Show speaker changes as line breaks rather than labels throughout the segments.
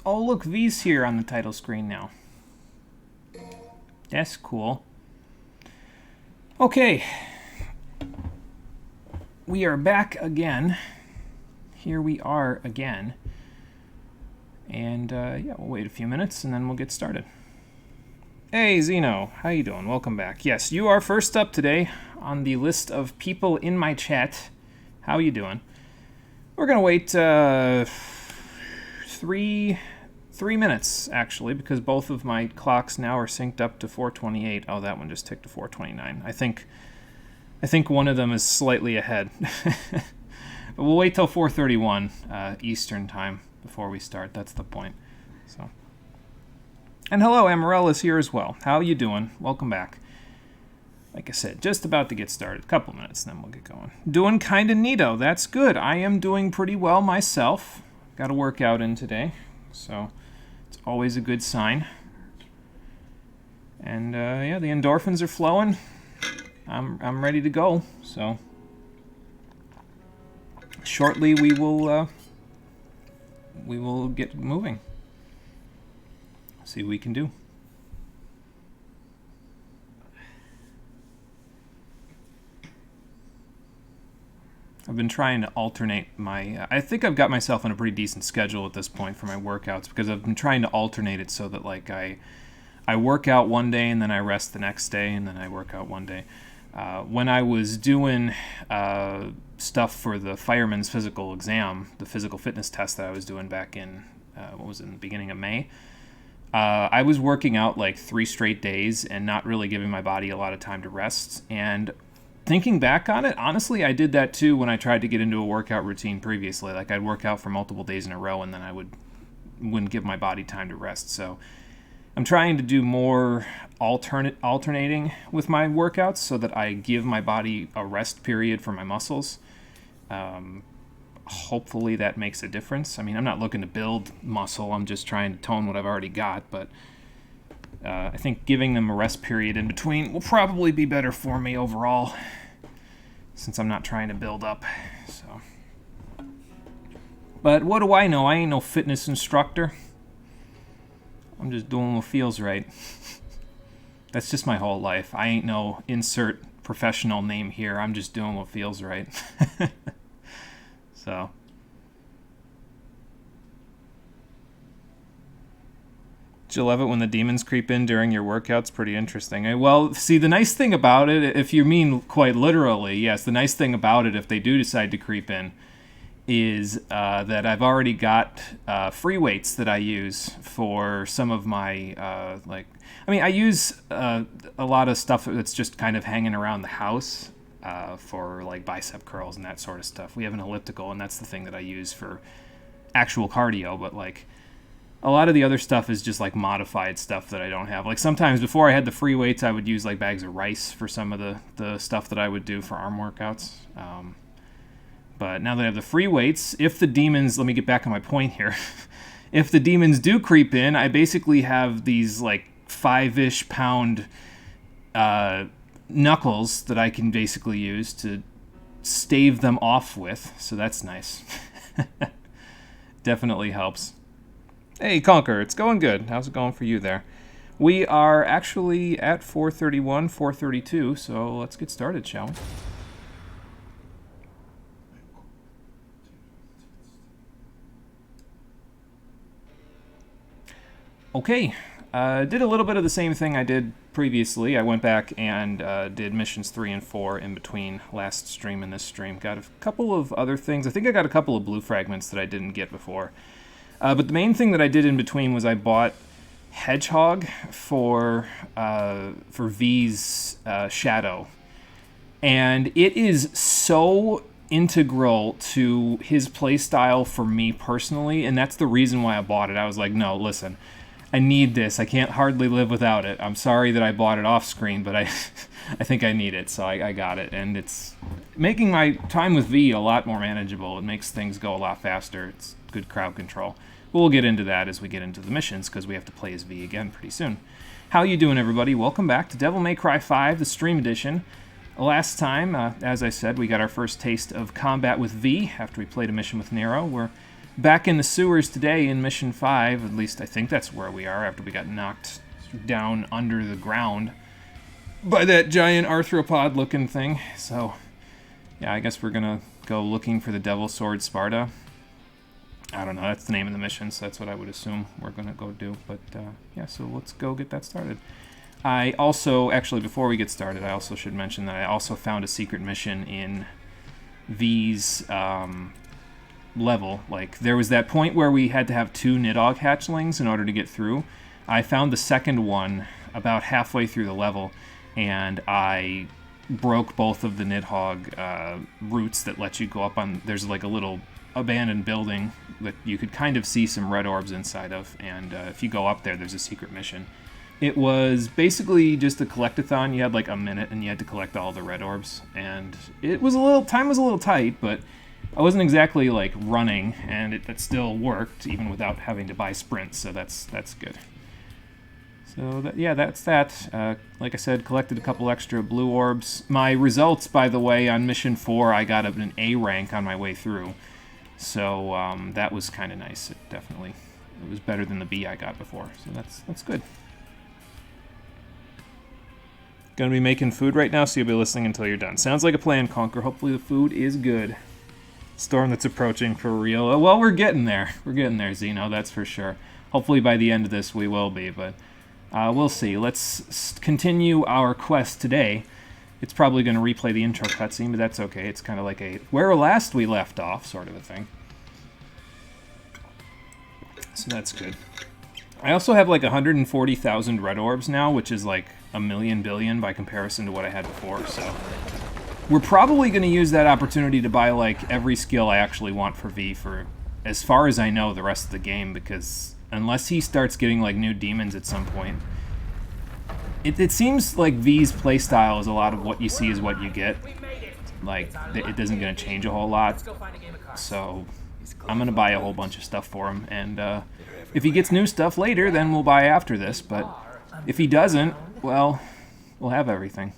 Oh, look, V's here on the title screen now. That's cool. Okay. We are back again. Here we are again. And, yeah, we'll wait a few minutes and then we'll get started. Hey, Zeno. How you doing? Welcome back. Yes, you are first up today on the list of people in my chat. How you doing? We're going to wait three minutes, actually, because both of my clocks now are synced up to 4:28. Oh, that one just ticked to 4:29. I think one of them is slightly ahead. But we'll wait till 4:31 Eastern time before we start. That's the point. So, and hello, Amarell is here as well. How you doing? Welcome back. Like I said, just about to get started. A couple minutes, then we'll get going. Doing kind of neato. That's good. I am doing pretty well myself. Got a workout in today, so it's always a good sign. And yeah, the endorphins are flowing. I'm ready to go. So shortly we will get moving. See what we can do. I've been trying to alternate my... I think I've got myself on a pretty decent schedule at this point for my workouts, because I've been trying to alternate it so that, like, I work out one day and then I rest the next day and then I work out one day. When I was doing stuff for the fireman's physical exam, the physical fitness test that I was doing back in, in the beginning of May, I was working out like 3 straight days and not really giving my body a lot of time to rest. And thinking back on it, honestly, I did that too when I tried to get into a workout routine previously. Like, I'd work out for multiple days in a row and then I wouldn't give my body time to rest. So I'm trying to do more alternating with my workouts so that I give my body a rest period for my muscles. Hopefully that makes a difference. I mean, I'm not looking to build muscle. I'm just trying to tone what I've already got. But I think giving them a rest period in between will probably be better for me overall, since I'm not trying to build up. So, but what do I know? I ain't no fitness instructor. I'm just doing what feels right. That's just my whole life. I ain't no insert professional name here. I'm just doing what feels right. So. You'll love it when the demons creep in during your workouts. Pretty interesting. Well, see, the nice thing about it, if you mean quite literally, yes, the nice thing about it, if they do decide to creep in, is that I've already got free weights that I use for some of my, I use a lot of stuff that's just kind of hanging around the house for like bicep curls and that sort of stuff. We have an elliptical, and that's the thing that I use for actual cardio, but like, a lot of the other stuff is just like modified stuff that I don't have. Like, sometimes before I had the free weights, I would use like bags of rice for some of the stuff that I would do for arm workouts. But now that I have the free weights, if the demons, let me get back on my point here. If the demons do creep in, I basically have these like 5-ish pound knuckles that I can basically use to stave them off with. So that's nice. Definitely helps. Hey, Conquer, it's going good. How's it going for you there? We are actually at 4:31, 4:32, so let's get started, shall we? Okay, did a little bit of the same thing I did previously. I went back and did missions 3 and 4 in between last stream and this stream. Got a couple of other things. I think I got a couple of blue fragments that I didn't get before. But the main thing that I did in between was I bought Hedgehog for V's Shadow. And it is so integral to his playstyle for me personally, and that's the reason why I bought it. I was like, no, listen, I need this. I can't hardly live without it. I'm sorry that I bought it off screen, but I think I need it, so I got it. And it's making my time with V a lot more manageable. It makes things go a lot faster. It's good crowd control. We'll get into that as we get into the missions, because we have to play as V again pretty soon. How you doing, everybody? Welcome back to Devil May Cry 5, the stream edition. Last time, as I said, we got our first taste of combat with V after we played a mission with Nero. We're back in the sewers today in Mission 5, at least I think that's where we are after we got knocked down under the ground by that giant arthropod-looking thing. So, yeah, I guess we're going to go looking for the Devil Sword Sparta. I don't know, that's the name of the mission, so that's what I would assume we're going to go do. But, yeah, so let's go get that started. I also, actually, before we get started, I also should mention that I also found a secret mission in V's level. Like, there was that point where we had to have 2 Nidhogg hatchlings in order to get through. I found the second one about halfway through the level, and I broke both of the Nidhogg routes that let you go up on... There's like a little abandoned building that you could kind of see some red orbs inside of, and if you go up there, there's a secret mission. It was basically just a collectathon. You had like a minute, and you had to collect all the red orbs, and it was time was a little tight, but I wasn't exactly like running, and it still worked even without having to buy sprints, so that's good. So that's that. Like I said, collected a couple extra blue orbs. My results, by the way, on Mission 4, I got an A rank on my way through. So that was kind of nice. It was better than the B I got before. So that's good. Gonna be making food right now, so you'll be listening until you're done. Sounds like a plan, Conquer. Hopefully the food is good. Storm that's approaching for real. Well, we're getting there. We're getting there, Xeno, that's for sure. Hopefully by the end of this we will be, but we'll see. Let's continue our quest today. It's probably going to replay the intro cutscene, but that's okay. It's kind of like a where last we left off sort of a thing. So that's good. I also have like 140,000 red orbs now, which is like a million billion by comparison to what I had before, so we're probably going to use that opportunity to buy like every skill I actually want for V for, as far as I know, the rest of the game, because unless he starts getting like new demons at some point, it seems like V's playstyle is a lot of what you see is what you get. Like, it isn't going to change a whole lot, so I'm going to buy a whole bunch of stuff for him, and if he gets new stuff later, then we'll buy after this, but if he doesn't, well, we'll have everything.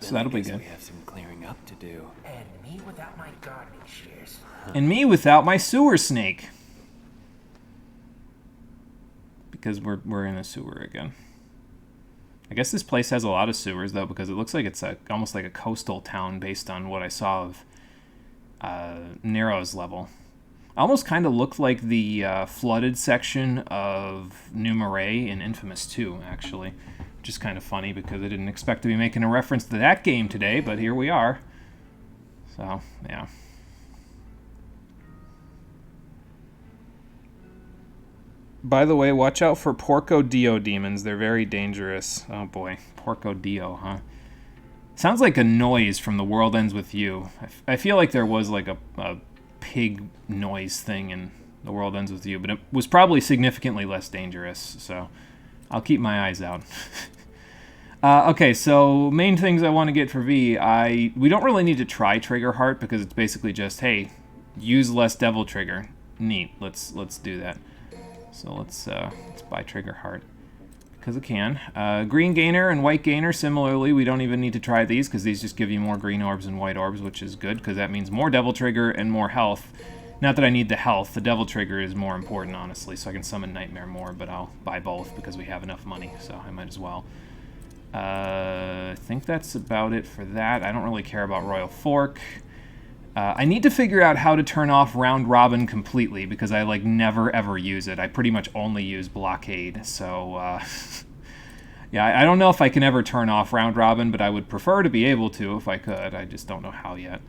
So that'll be good.
We have some clearing up to do.
And me without my gardening shears.
And me without my sewer snake. Because we're in a sewer again. I guess this place has a lot of sewers, though, because it looks like it's almost like a coastal town based on what I saw of Nero's level. Almost kind of looked like the flooded section of New Marais in Infamous 2, actually. Which is kind of funny, because I didn't expect to be making a reference to that game today, but here we are. So, yeah. By the way, watch out for Porco Dio demons. They're very dangerous. Oh boy, Porco Dio, huh? Sounds like a noise from The World Ends With You. I feel like there was like a pig noise thing in The World Ends With You, but it was probably significantly less dangerous, so I'll keep my eyes out. Okay, so main things I want to get for V. We don't really need to try Trigger Heart, because it's basically just, hey, use less Devil Trigger. Neat, let's do that. So let's buy Trigger Heart, because it can. Green Gainer and White Gainer, similarly, we don't even need to try these, because these just give you more green orbs and white orbs, which is good, because that means more Devil Trigger and more health. Not that I need the health, the Devil Trigger is more important, honestly, so I can summon Nightmare more, but I'll buy both, because we have enough money, so I might as well. I think that's about it for that. I don't really care about Royal Fork. I need to figure out how to turn off Round Robin completely, because I like never ever use it. I pretty much only use Blockade, so yeah, I don't know if I can ever turn off Round Robin, but I would prefer to be able to if I could. I just don't know how yet.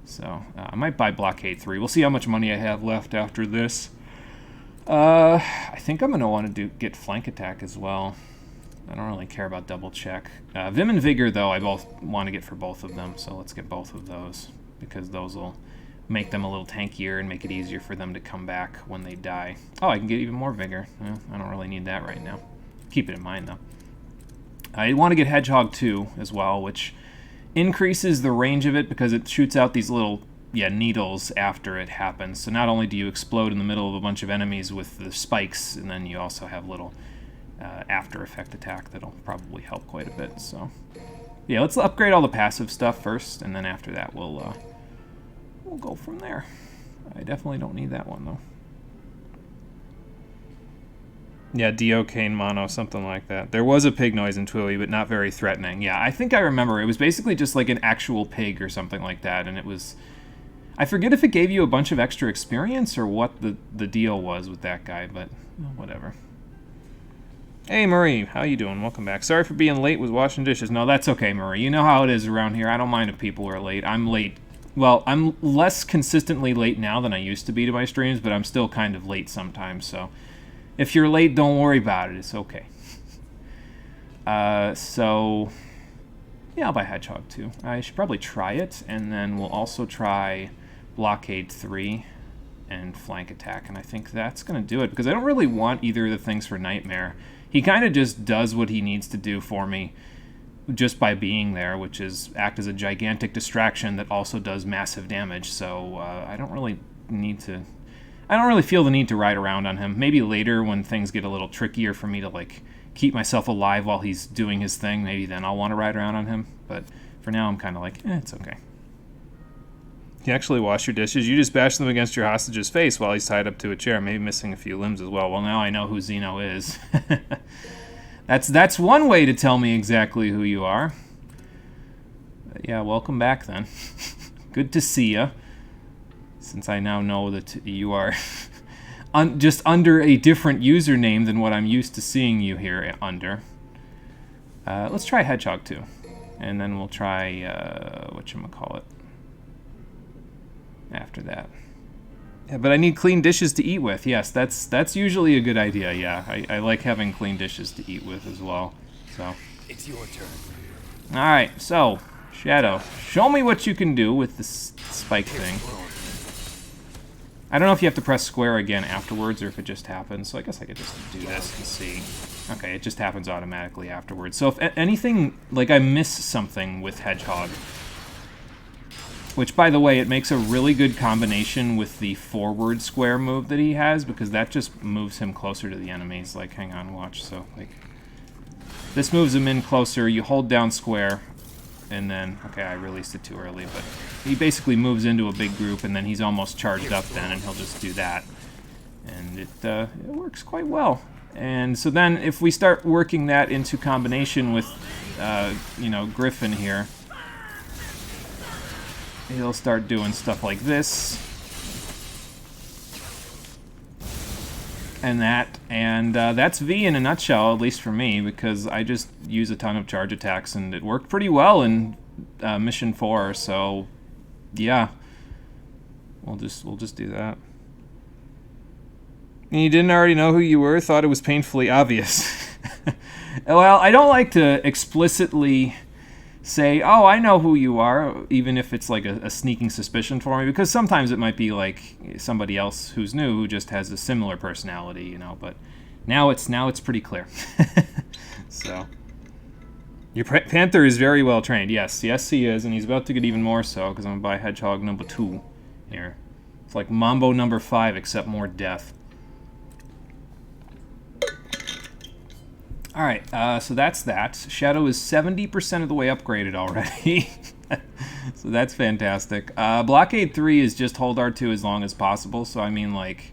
So I might buy Blockade 3. We'll see how much money I have left after this. I think I'm going to want to get Flank Attack as well. I don't really care about Double Check. Vim and Vigor, though, I both want to get for both of them, so let's get both of those, because those will make them a little tankier and make it easier for them to come back when they die. Oh, I can get even more Vigor. I don't really need that right now. Keep it in mind, though. I want to get Hedgehog 2 as well, which increases the range of it, because it shoots out these little needles after it happens. So not only do you explode in the middle of a bunch of enemies with the spikes, and then you also have little after effect attack that'll probably help quite a bit. So yeah, let's upgrade all the passive stuff first, and then after that we'll go from there. I definitely don't need that one, though. Yeah, Deocane Mono, something like that. There was a pig noise in Twilly, but not very threatening. Yeah, I think I remember. It was basically just like an actual pig or something like that, and it was... I forget if it gave you a bunch of extra experience or what the deal was with that guy, but whatever. Hey, Marie, how you doing? Welcome back. Sorry for being late with washing dishes. No, that's okay, Marie. You know how it is around here. I don't mind if people are late. I'm late. Well, I'm less consistently late now than I used to be to my streams, but I'm still kind of late sometimes, so... If you're late, don't worry about it. It's okay. So, yeah, I'll buy Hedgehog 2. I should probably try it, and then we'll also try Blockade 3 and Flank Attack, and I think that's going to do it, because I don't really want either of the things for Nightmare. He kind of just does what he needs to do for me just by being there, which is act as a gigantic distraction that also does massive damage, so I don't really feel the need to ride around on him. Maybe later when things get a little trickier for me to, like, keep myself alive while he's doing his thing, maybe then I'll want to ride around on him. But for now, I'm kind of like, it's okay. You actually wash your dishes. You just bash them against your hostage's face while he's tied up to a chair, maybe missing a few limbs as well. Well, now I know who Xeno is. That's one way to tell me exactly who you are. But yeah, welcome back then. Good to see ya. Since I now know that you are just under a different username than what I'm used to seeing you here under. Let's try Hedgehog 2. And then we'll try, whatchamacallit, after that. Yeah, but I need clean dishes to eat with. Yes, that's usually a good idea, yeah. I like having clean dishes to eat with as well. So.
It's your turn.
Alright, so, Shadow, show me what you can do with this spike thing. I don't know if you have to press square again afterwards or if it just happens, so I guess I could just do this and see. Okay, it just happens automatically afterwards. So if anything, like I miss something with Hedgehog, which, by the way, it makes a really good combination with the forward square move that he has, because that just moves him closer to the enemies. Like, hang on, watch. So, like, this moves him in closer, you hold down square, and then, okay, I released it too early, but he basically moves into a big group, and then he's almost charged up then, and he'll just do that. And it works quite well. And so then, if we start working that into combination with, you know, Griffin here, he'll start doing stuff like this. And that, and that's V in a nutshell, at least for me, because I just use a ton of charge attacks, and it worked pretty well in Mission 4, so yeah. We'll just do that. And you didn't already know who you were? Thought it was painfully obvious. Well, I don't like to explicitly say, oh, I know who you are, even if it's like a sneaking suspicion for me, because sometimes it might be like somebody else who's new who just has a similar personality, you know, but now it's pretty clear. So, your Panther is very well trained. Yes, he is, and he's about to get even more so, because I'm going to buy Hedgehog number 2 here. It's like Mambo number 5, except more death. Alright, so that's that. Shadow is 70% of the way upgraded already. So that's fantastic. Blockade 3 is just hold R2 as long as possible, so I mean, like,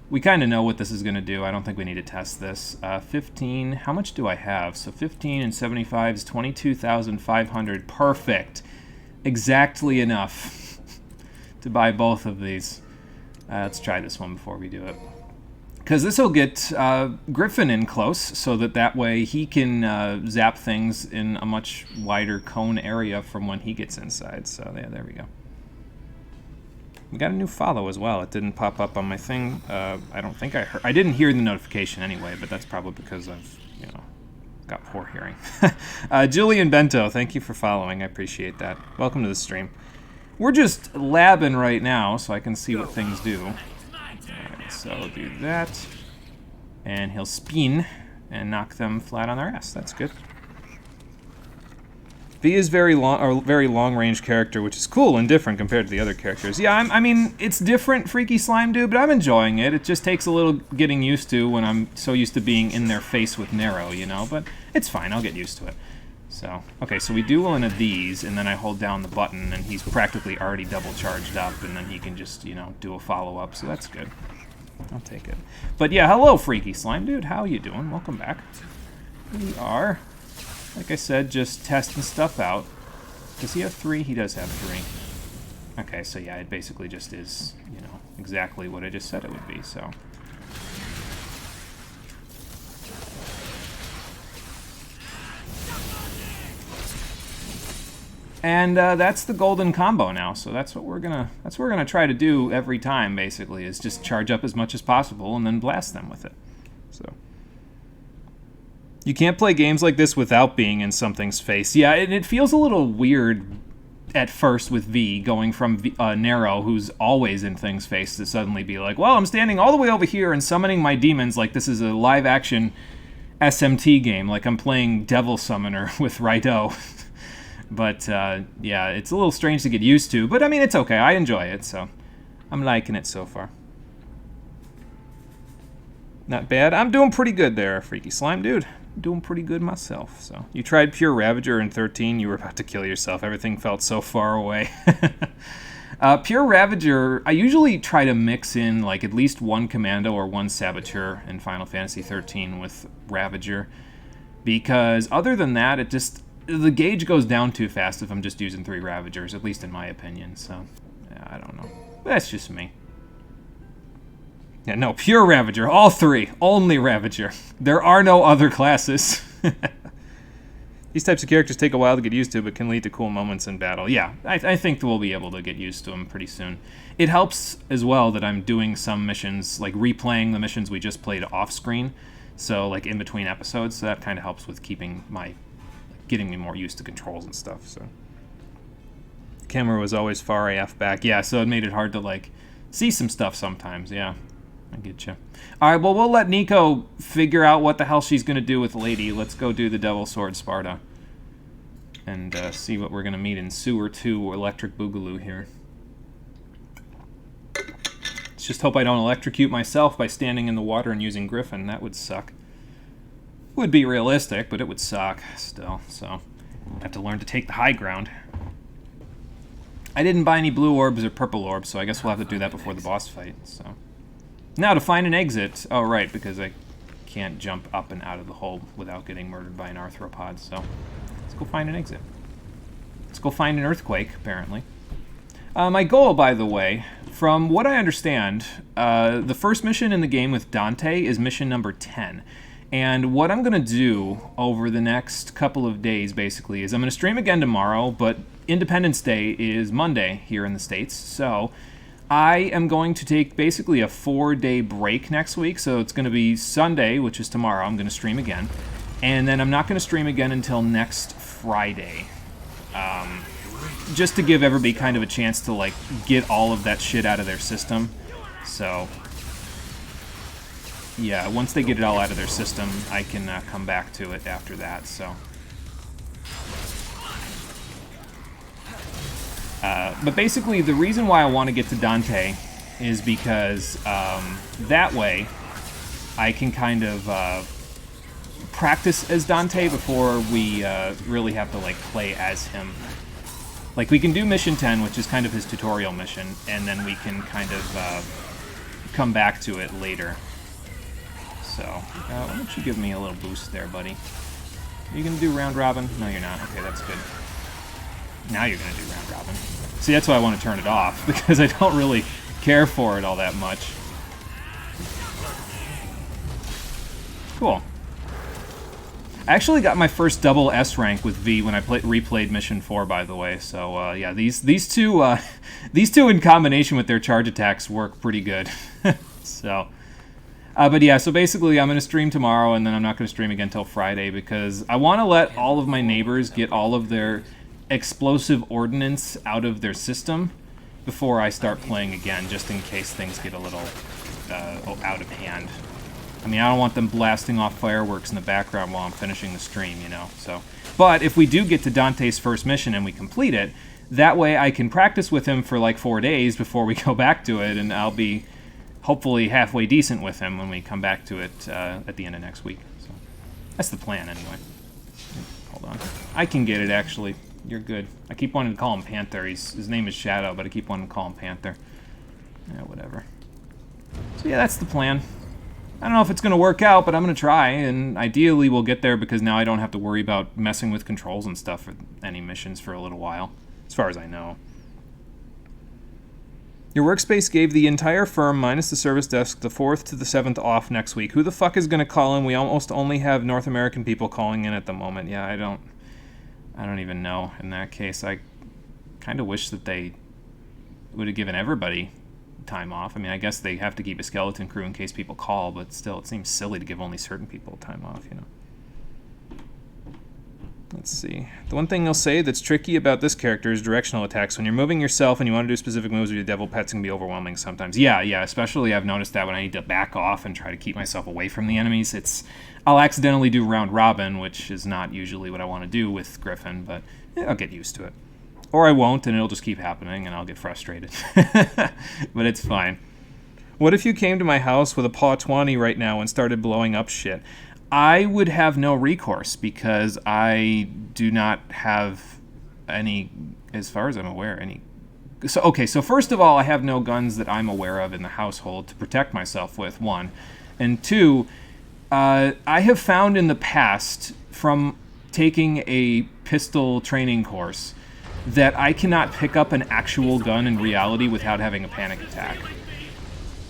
we kind of know what this is going to do. I don't think we need to test this. 15, how much do I have? So 15 and 75 is 22,500. Perfect. Exactly enough to buy both of these. Let's try this one before we do it. Because this will get Griffin in close, so that way he can zap things in a much wider cone area from when he gets inside. So yeah, there we go. We got a new follow as well. It didn't pop up on my thing. I don't think I heard. I didn't hear the notification anyway, but that's probably because I've, you know, got poor hearing. Julian Bento, thank you for following. I appreciate that. Welcome to the stream. We're just labbing right now, so I can see what things do. So I'll do that, and he'll spin and knock them flat on their ass. That's good. V is very long-range character, which is cool and different compared to the other characters. Yeah, I mean, it's different, Freaky Slime Dude, but I'm enjoying it. It just takes a little getting used to when I'm so used to being in their face with Nero, you know, but it's fine. I'll get used to it. So, okay, so we do one of these, and then I hold down the button, and he's practically already double charged up, and then he can just, you know, do a follow-up, so that's good. I'll take it. But yeah, hello, Freaky Slime Dude. How you doing? Welcome back. We are, like I said, just testing stuff out. Does he have 3? He does have 3. Okay, so yeah, it basically just is, you know, exactly what I just said it would be, so... And that's the golden combo now. So that's what we're gonna try to do every time. Basically, is just charge up as much as possible and then blast them with it. So you can't play games like this without being in something's face. Yeah, it feels a little weird at first with V going from Nero, who's always in things' face, to suddenly be like, well, I'm standing all the way over here and summoning my demons like this is a live action SMT game, like I'm playing Devil Summoner with Raido. But, yeah, it's a little strange to get used to. But, I mean, it's okay. I enjoy it, so I'm liking it so far. Not bad. I'm doing pretty good there, Freaky Slime Dude. I'm doing pretty good myself. So you tried Pure Ravager in 13. You were about to kill yourself. Everything felt so far away. Pure Ravager, I usually try to mix in, like, at least one Commando or one Saboteur in Final Fantasy 13 with Ravager. Because other than that, it just... the gauge goes down too fast if I'm just using 3 Ravagers, at least in my opinion, so... yeah, I don't know. That's just me. Yeah, no, pure Ravager, all 3, only Ravager. There are no other classes. These types of characters take a while to get used to, but can lead to cool moments in battle. Yeah, I think we'll be able to get used to them pretty soon. It helps as well that I'm doing some missions, like replaying the missions we just played off-screen, so like in between episodes, so that kind of helps with keeping my... getting me more used to controls and stuff, so. The camera was always far AF back. Yeah, so it made it hard to, like, see some stuff sometimes, yeah. I get you. Alright, well, we'll let Nico figure out what the hell she's going to do with Lady. Let's go do the Devil Sword Sparta. And see what we're going to meet in Sewer 2 or Electric Boogaloo here. Let's just hope I don't electrocute myself by standing in the water and using Griffin. That would suck. Would be realistic, but it would suck still, so I have to learn to take the high ground. I didn't buy any blue orbs or purple orbs, so I guess we'll have to do that before the boss fight, so. Now, to find an exit, oh right, because I can't jump up and out of the hole without getting murdered by an arthropod, so let's go find an exit. Let's go find an earthquake, apparently. My goal, by the way, from what I understand, the first mission in the game with Dante is mission number 10. And what I'm going to do over the next couple of days, basically, is I'm going to stream again tomorrow, but Independence Day is Monday here in the States, so I am going to take basically a 4-day break next week, so it's going to be Sunday, which is tomorrow, I'm going to stream again, and then I'm not going to stream again until next Friday, just to give everybody kind of a chance to, like, get all of that shit out of their system, so... yeah, once they get it all out of their system, I can come back to it after that, so. But basically, the reason why I want to get to Dante is because that way I can kind of practice as Dante before we really have to, like, play as him. Like, we can do Mission 10, which is kind of his tutorial mission, and then we can kind of come back to it later. So, why don't you give me a little boost there, buddy? Are you going to do round robin? No, you're not. Okay, that's good. Now you're going to do round robin. See, that's why I want to turn it off, because I don't really care for it all that much. Cool. I actually got my first double S rank with V when I replayed Mission 4, by the way. So, yeah, these two in combination with their charge attacks work pretty good. So... but yeah, so basically I'm going to stream tomorrow, and then I'm not going to stream again until Friday, because I want to let all of my neighbors get all of their explosive ordnance out of their system before I start playing again, just in case things get a little out of hand. I mean, I don't want them blasting off fireworks in the background while I'm finishing the stream, you know, so. But if we do get to Dante's first mission and we complete it, that way I can practice with him for like 4 days before we go back to it, and I'll be... hopefully halfway decent with him when we come back to it at the end of next week. So that's the plan, anyway. Hold on. I can get it, actually. You're good. I keep wanting to call him Panther. His name is Shadow, but I keep wanting to call him Panther. Yeah, whatever. So yeah, that's the plan. I don't know if it's going to work out, but I'm going to try, and ideally we'll get there because now I don't have to worry about messing with controls and stuff for any missions for a little while, as far as I know. Your workspace gave the entire firm, minus the service desk, the 4th to the 7th off next week. Who the fuck is going to call in? We almost only have North American people calling in at the moment. Yeah, I don't even know. In that case, I kind of wish that they would have given everybody time off. I mean, I guess they have to keep a skeleton crew in case people call, but still, it seems silly to give only certain people time off, you know. Let's see. The one thing they'll say that's tricky about this character is directional attacks. When you're moving yourself and you want to do specific moves with your devil pets, it can be overwhelming sometimes. Yeah, especially I've noticed that when I need to back off and try to keep myself away from the enemies, I'll accidentally do round robin, which is not usually what I want to do with Griffin, but I'll get used to it. Or I won't, and it'll just keep happening, and I'll get frustrated. But it's fine. What if you came to my house with a Paw 20 right now and started blowing up shit? I would have no recourse, because I do not have any, as far as I'm aware, any... So first of all, I have no guns that I'm aware of in the household to protect myself with, one. And two, I have found in the past, from taking a pistol training course, that I cannot pick up an actual gun in reality without having a panic attack.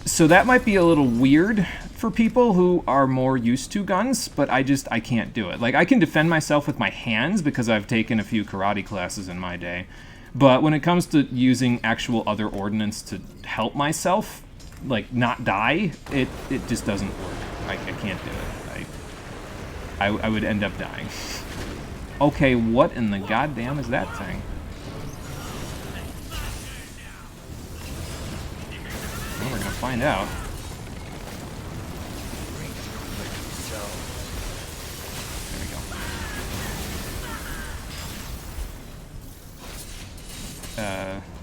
So that might be a little weird for people who are more used to guns, but I can't do it. Like, I can defend myself with my hands because I've taken a few karate classes in my day, but when it comes to using actual other ordnance to help myself, like, not die, it just doesn't work. I can't do it. I would end up dying. Okay, what in the goddamn is that thing? Well, we're gonna find out. There we go.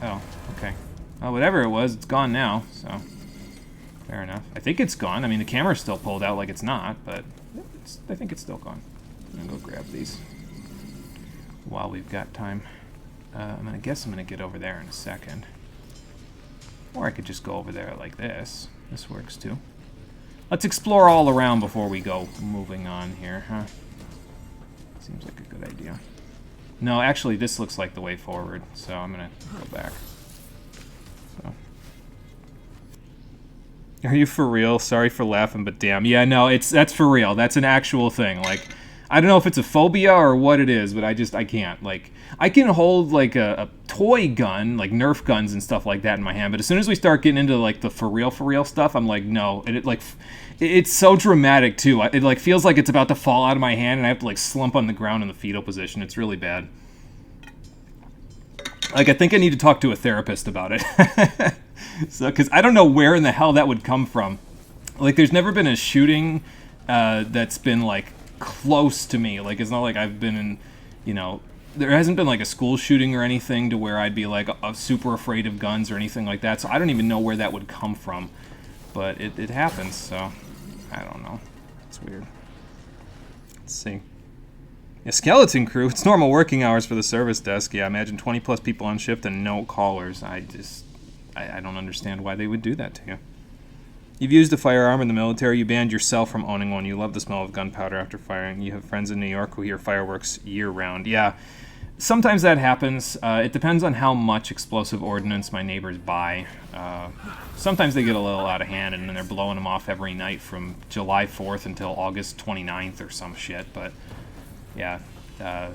Oh, okay. Well, whatever it was, it's gone now, so fair enough. I think it's gone. I mean, the camera's still pulled out like it's not, but I think it's still gone. I'm gonna go grab these while we've got time. I'm gonna get over there in a second. Or I could just go over there like this. This works too. Let's explore all around before we go moving on here, huh? Seems like a good idea. No, actually, this looks like the way forward, so I'm gonna go back. So. Are you for real? Sorry for laughing, but damn. Yeah, no, that's for real. That's an actual thing. Like, I don't know if it's a phobia or what it is, but I can't. Like, I can hold, like, a toy gun, like Nerf guns and stuff like that in my hand, but as soon as we start getting into, like, the for real stuff, I'm like, no. And it's so dramatic, too. It, like, feels like it's about to fall out of my hand, and I have to, like, slump on the ground in the fetal position. It's really bad. Like, I think I need to talk to a therapist about it. So, because I don't know where in the hell that would come from. Like, there's never been a shooting that's been, like, close to me. Like, it's not like I've been in, you know, there hasn't been like a school shooting or anything to where I'd be like super afraid of guns or anything like that, so I don't even know where that would come from, but it happens, so I don't know. It's weird. Let's see. Yeah, skeleton crew, it's normal working hours for the service desk. Yeah, imagine 20 plus people on shift and no callers. I don't understand why they would do that to you. You've used a firearm in the military. You banned yourself from owning one. You love the smell of gunpowder after firing. You have friends in New York who hear fireworks year-round. Yeah, sometimes that happens. It depends on how much explosive ordnance my neighbors buy. Sometimes they get a little out of hand, and then they're blowing them off every night from July 4th until August 29th or some shit. But, yeah, I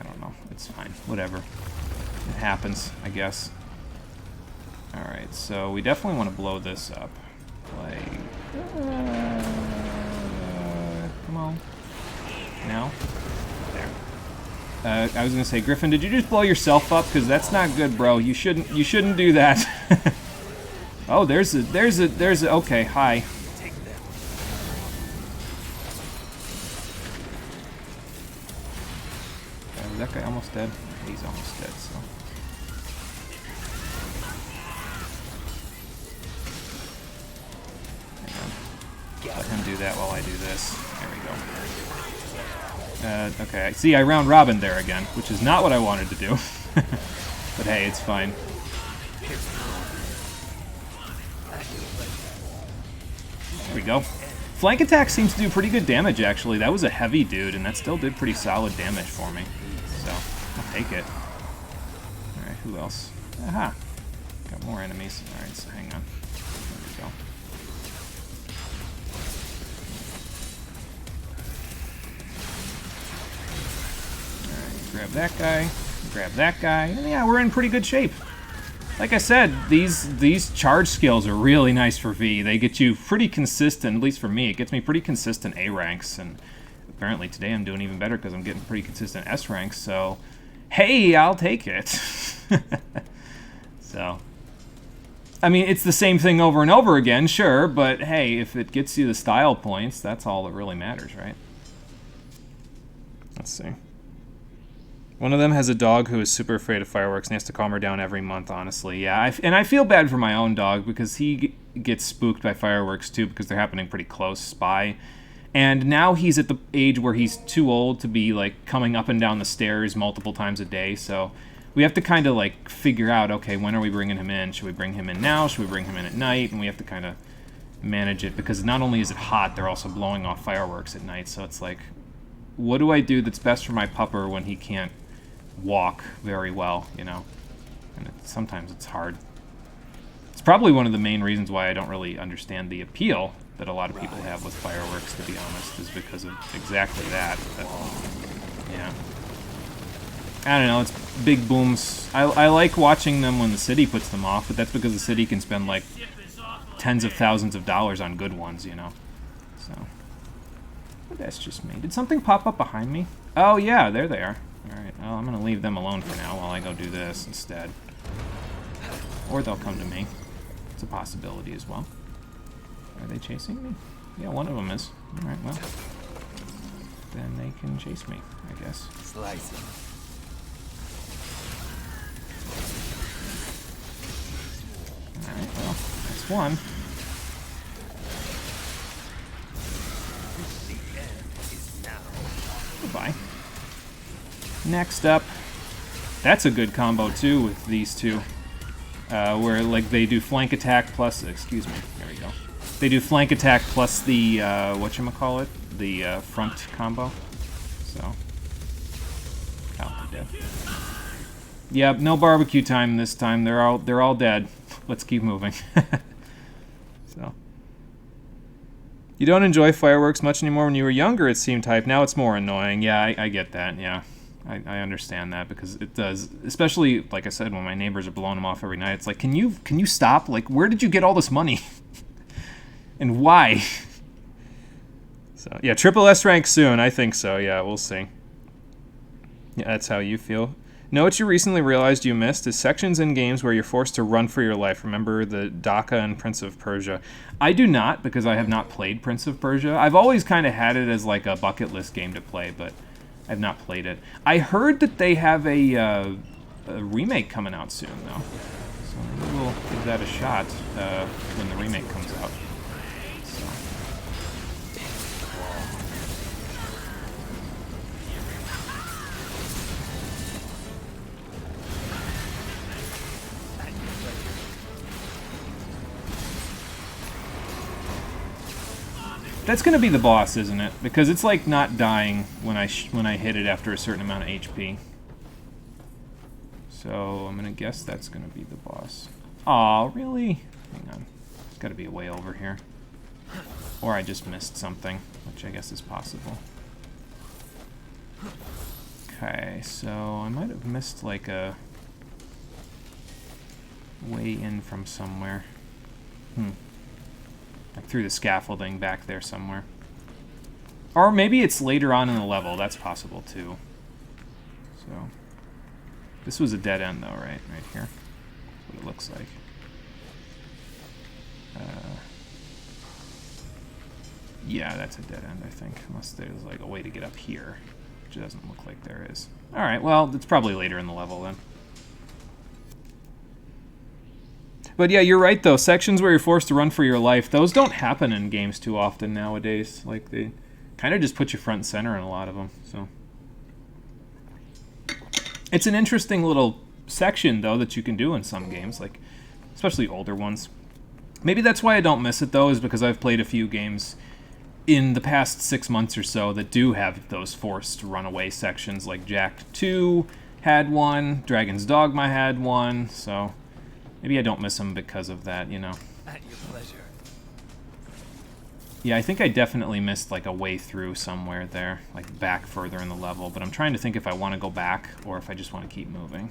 don't know. It's fine. Whatever. It happens, I guess. Alright, so we definitely want to blow this up. Like, come on. Now? There. I was gonna say, Griffin, did you just blow yourself up? Because that's not good, bro. You shouldn't do that. Oh, there's a, okay, hi. Is that guy almost dead? He's almost dead, so. Let him do that while I do this. There we go. Okay, see, I round robin there again, which is not what I wanted to do. But hey, it's fine. There we go. Flank attack seems to do pretty good damage, actually. That was a heavy dude, and that still did pretty solid damage for me. So, I'll take it. Alright, who else? Aha! Got more enemies. Alright, so hang on. There we go. Alright, grab that guy. Grab that guy. And yeah, we're in pretty good shape. Like I said, these charge skills are really nice for V. They get you pretty consistent, at least for me, it gets me pretty consistent A ranks, and apparently today I'm doing even better because I'm getting pretty consistent S ranks, so hey, I'll take it. So, I mean, it's the same thing over and over again, sure, but hey, if it gets you the style points, that's all that really matters, right? Let's see. One of them has a dog who is super afraid of fireworks and has to calm her down every month, honestly. Yeah, and I feel bad for my own dog because he gets spooked by fireworks too because they're happening pretty close by. And now he's at the age where he's too old to be like coming up and down the stairs multiple times a day. So we have to kind of like figure out, okay, when are we bringing him in? Should we bring him in now? Should we bring him in at night? And we have to kind of manage it because not only is it hot, they're also blowing off fireworks at night. So it's like, what do I do that's best for my pupper when he can't walk very well, you know? And sometimes it's hard. It's probably one of the main reasons why I don't really understand the appeal that a lot of people have with fireworks, to be honest, is because of exactly that. But, yeah. I don't know, it's big booms. I like watching them when the city puts them off, but that's because the city can spend like tens of thousands of dollars on good ones, you know? So, but that's just me. Did something pop up behind me? Oh yeah, there they are. Alright, well, I'm gonna leave them alone for now while I go do this instead. Or they'll come to me. It's a possibility as well. Are they chasing me? Yeah, one of them is. Alright, well. Then they can chase me, I guess.
Slice it.
Alright, well, that's one. Goodbye. Next up, that's a good combo too with these two, where like they do flank attack plus, excuse me, there we go. They do flank attack plus the, whatchamacallit, the front combo, so. Oh, they're dead. Yep, no barbecue time this time, they're all dead. Let's keep moving. So. You don't enjoy fireworks much anymore. When you were younger, it seemed hype. Now it's more annoying. Yeah, I get that, yeah. I understand that because it does, especially like I said, when my neighbors are blowing them off every night. It's like, can you stop? Like, where did you get all this money, and why? So yeah, triple S rank soon. I think so. Yeah, we'll see. Yeah, that's how you feel. Know what you recently realized you missed is sections in games where you're forced to run for your life. Remember the Dhaka and Prince of Persia? I do not because I have not played Prince of Persia. I've always kind of had it as like a bucket list game to play, but I've not played it. I heard that they have a remake coming out soon, though. So maybe we'll give that a shot when the remake comes out. So. That's gonna be the boss, isn't it? Because it's like not dying when I hit it after a certain amount of HP. So I'm gonna guess that's gonna be the boss. Aw, really? Hang on. There's gotta be a way over here. Or I just missed something, which I guess is possible. Okay, so I might have missed like a way in from somewhere. Like through the scaffolding back there somewhere. Or maybe it's later on in the level. That's possible too. So this was a dead end though, right? Right here. That's what it looks like. Yeah, that's a dead end, I think. Unless there's like a way to get up here. Which it doesn't look like there is. Alright, well, it's probably later in the level then. But yeah, you're right though. Sections where you're forced to run for your life, those don't happen in games too often nowadays. Like they kind of just put you front and center in a lot of them. So it's an interesting little section, though, that you can do in some games, like especially older ones. Maybe that's why I don't miss it, though, is because I've played a few games in the past 6 months or so that do have those forced runaway sections, like Jacked 2 had one, Dragon's Dogma had one, so maybe I don't miss them because of that, you know.
At your pleasure.
Yeah, I think I definitely missed like a way through somewhere there, like back further in the level, but I'm trying to think if I want to go back or if I just want to keep moving.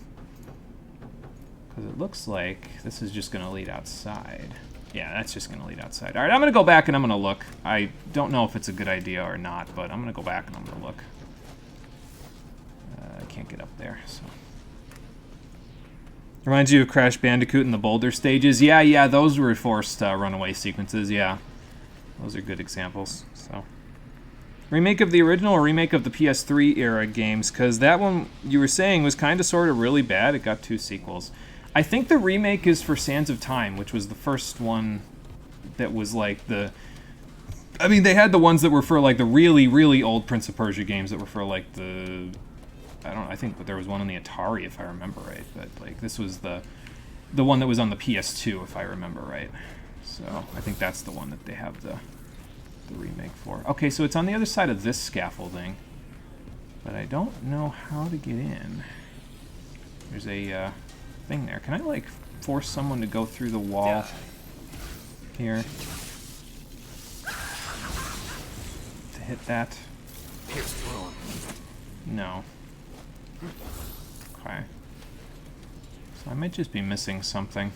Because it looks like this is just going to lead outside. Yeah, that's just going to lead outside. All right, I'm going to go back and I'm going to look. I don't know if it's a good idea or not, but I'm going to go back and I'm going to look. I can't get up there, so. Reminds you of Crash Bandicoot in the boulder stages. Yeah, those were forced runaway sequences, yeah. Those are good examples, so. Remake of the original or remake of the PS3 era games? Because that one, you were saying, was kind of sort of really bad. It got 2 sequels. I think the remake is for Sands of Time, which was the first one that was like the... I mean, they had the ones that were for like the really, really old Prince of Persia games that were for like the... I think there was one on the Atari, if I remember right. But like this was the one that was on the PS2, if I remember right. So I think that's the one that they have the remake for. Okay, so it's on the other side of this scaffolding, but I don't know how to get in. There's a thing there. Can I like force someone to go through the wall here to hit that? No. Okay. So I might just be missing something.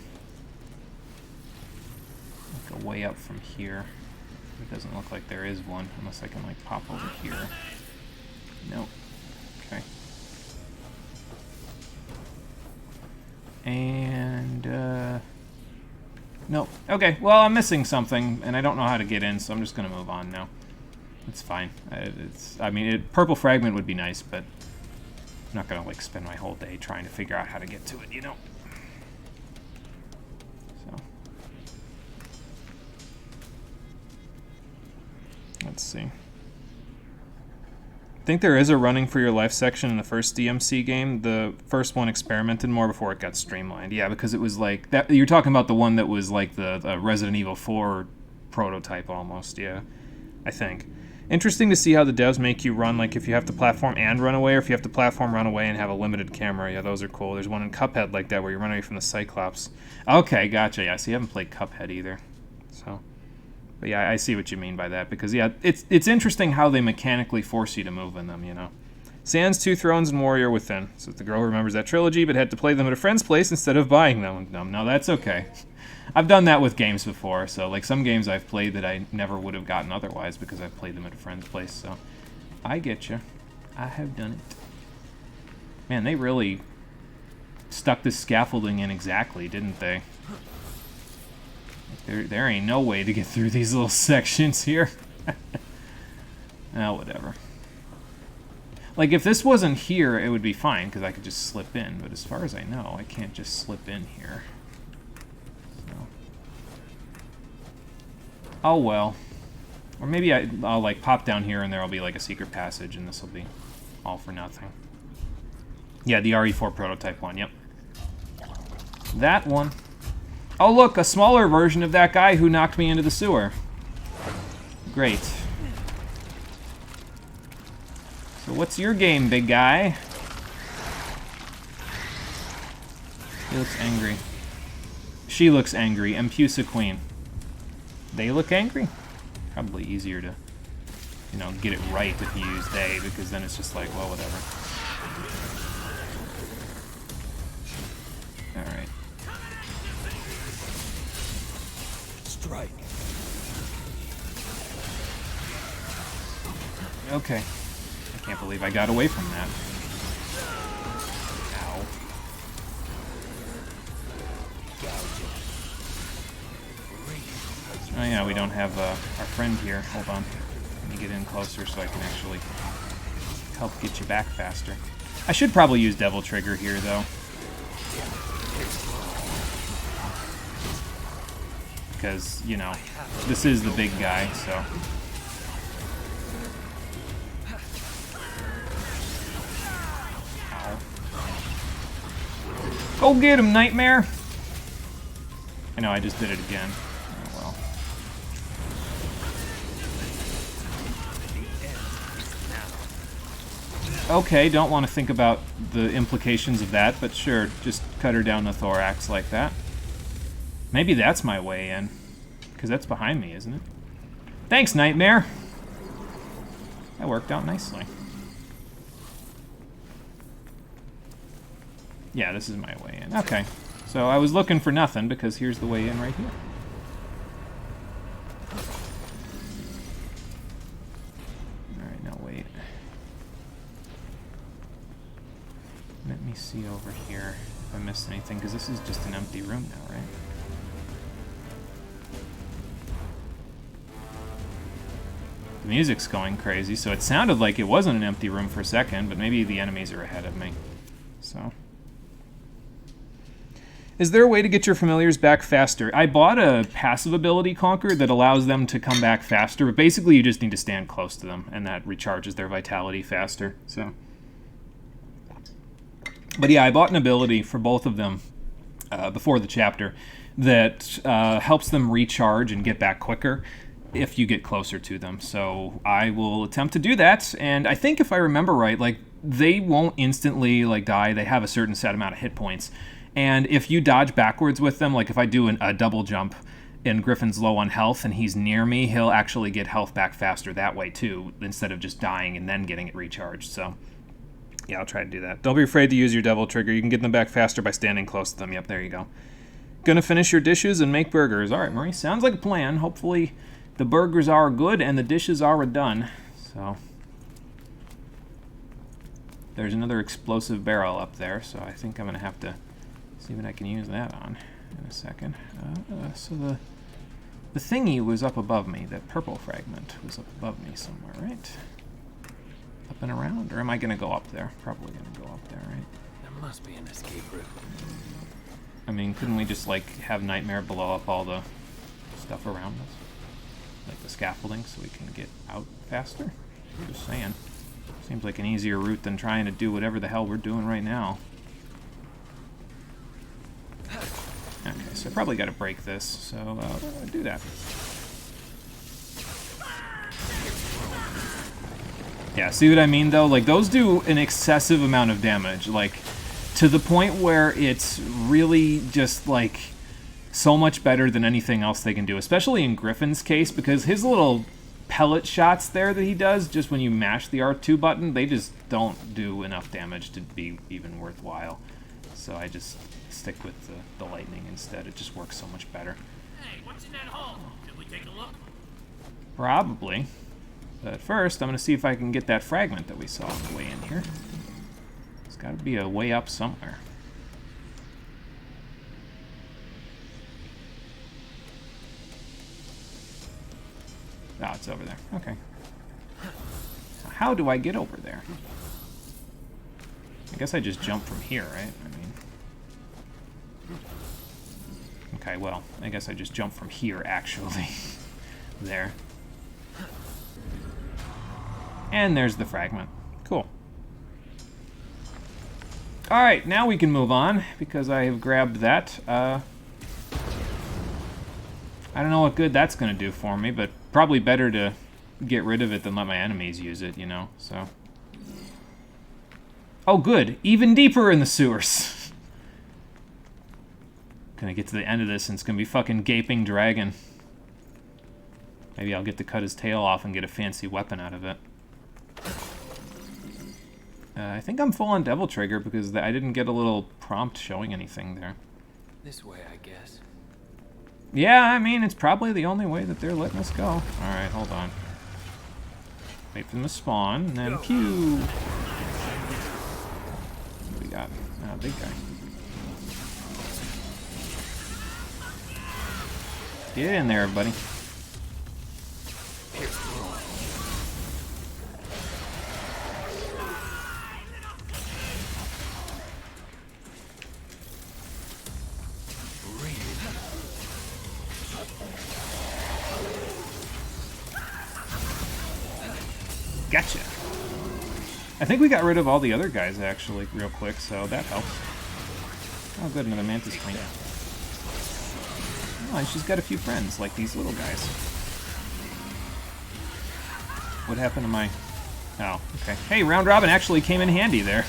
Like a way up from here. It doesn't look like there is one, unless I can like pop over here. Nope. Okay. And, nope. Okay, well, I'm missing something, and I don't know how to get in, so I'm just gonna move on now. It's fine. Purple fragment would be nice, but I'm not gonna, like, spend my whole day trying to figure out how to get to it, you know? So. Let's see. I think there is a running for your life section in the first DMC game. The first one experimented more before it got streamlined. Yeah, because it was like that. You're talking about the one that was like the Resident Evil 4 prototype almost. Yeah, I think. Interesting to see how the devs make you run, like if you have to platform and run away, or if you have to platform, run away, and have a limited camera. Yeah, those are cool. There's one in Cuphead like that where you run away from the Cyclops. Okay, gotcha. Yeah, so you haven't played Cuphead either. So. But yeah, I see what you mean by that, because yeah, it's interesting how they mechanically force you to move in them, you know. Sans, Two Thrones, and Warrior Within. So the girl remembers that trilogy, but had to play them at a friend's place instead of buying them. No, that's okay. I've done that with games before, so like some games I've played that I never would have gotten otherwise because I've played them at a friend's place, so I get you. I have done it. Man, they really stuck this scaffolding in exactly, didn't they? There ain't no way to get through these little sections here. Oh, whatever. Like, if this wasn't here, it would be fine, because I could just slip in. But as far as I know, I can't just slip in here. So. Oh, well. Or maybe I'll, like, pop down here, and there'll be, like, a secret passage, and this will be all for nothing. Yeah, the RE4 prototype one, yep. That one. Oh, look, a smaller version of that guy who knocked me into the sewer. Great. So what's your game, big guy? He looks angry. She looks angry. Empusa Queen. They look angry? Probably easier to, you know, get it right if you use they, because then it's just like, well, whatever. Alright.
Strike.
Okay. I can't believe I got away from that. Ow. Oh yeah, we don't have our friend here. Hold on. Let me get in closer so I can actually help get you back faster. I should probably use Devil Trigger here, though. Because, you know, this is the big guy, so... Go get him, Nightmare! I know, I just did it again. Oh well. Okay, don't want to think about the implications of that, but sure, just cut her down the thorax like that. Maybe that's my way in, because that's behind me, isn't it? Thanks, Nightmare! That worked out nicely. Yeah, this is my way in. Okay, so I was looking for nothing, because here's the way in right here. Alright, now wait. Let me see over here if I missed anything, because this is just an empty room now, right? The music's going crazy, so it sounded like it wasn't an empty room for a second, but maybe the enemies are ahead of me. So. Is there a way to get your familiars back faster? I bought a passive ability, Conquer, that allows them to come back faster, but basically you just need to stand close to them, and that recharges their vitality faster, so. But yeah, I bought an ability for both of them before the chapter that helps them recharge and get back quicker if you get closer to them. So I will attempt to do that, and I think if I remember right, like, they won't instantly like die. They have a certain set amount of hit points, and if you dodge backwards with them, like if I do a double jump and Griffin's low on health and he's near me, he'll actually get health back faster that way too, instead of just dying and then getting it recharged. So yeah, I'll try to do that. Don't be afraid to use your devil trigger. You can get them back faster by standing close to them. Yep, there you go. Gonna finish your dishes and make burgers. All right, Marie, sounds like a plan. Hopefully the burgers are good and the dishes are done. So there's another explosive barrel up there, so I think I'm gonna have to see what I can use that on in a second. So the thingy was up above me. That purple fragment was up above me somewhere, right? Up and around, or am I gonna go up there? Probably gonna go up there, right?
There must be an escape route.
I mean, couldn't we just like have Nightmare blow up all the stuff around us? Like the scaffolding, so we can get out faster? Just saying. Seems like an easier route than trying to do whatever the hell we're doing right now. Okay, so I probably gotta break this, so I'll do that. Yeah, see what I mean though? Like, those do an excessive amount of damage, like, to the point where it's really just, like, so much better than anything else they can do, especially in Griffin's case, because his little pellet shots there that he does, just when you mash the R2 button, they just don't do enough damage to be even worthwhile. So I just stick with the lightning instead. It just works so much better.
Hey, what's in that hole? Did we take a look?
Probably. But first, I'm going to see if I can get that fragment that we saw on the way in here. There's got to be a way up somewhere. Oh, it's over there. Okay. So how do I get over there? I guess I just jump from here, right? I mean... Okay, well, I guess I just jump from here, actually. There. And there's the fragment. Cool. Alright, now we can move on, because I have grabbed that. I don't know what good that's going to do for me, but probably better to get rid of it than let my enemies use it, you know, so... Oh, good. Even deeper in the sewers. Gonna get to the end of this, and it's gonna be fucking Gaping Dragon. Maybe I'll get to cut his tail off and get a fancy weapon out of it. I think I'm full on Devil Trigger because I didn't get a little prompt showing anything there.
This way, I guess.
Yeah, I mean, it's probably the only way that they're letting us go. Alright, hold on. Wait for them to spawn, and then pew! What do we got? Ah, big guy. Get in there, everybody. Gotcha. I think we got rid of all the other guys, actually, real quick, so that helps. Oh, good, another Mantis Queen. Oh, and she's got a few friends, like these little guys. What happened to my... Oh, okay. Hey, round robin actually came in handy there.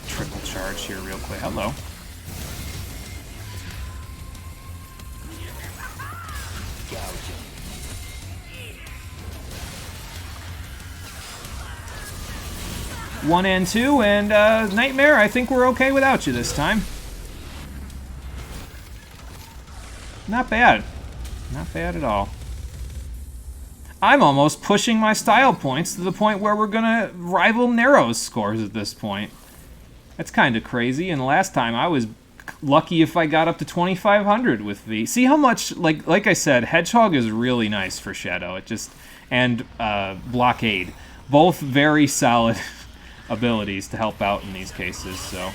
Triple charge here real quick. Hello. One and two, and Nightmare, I think we're okay without you this time. Not bad. Not bad at all. I'm almost pushing my style points to the point where we're gonna rival Nero's scores at this point. That's kind of crazy, and last time I was lucky if I got up to 2,500 with V. See how much, like I said, Hedgehog is really nice for Shadow. It just, and Blockade. Both very solid abilities to help out in these cases, so.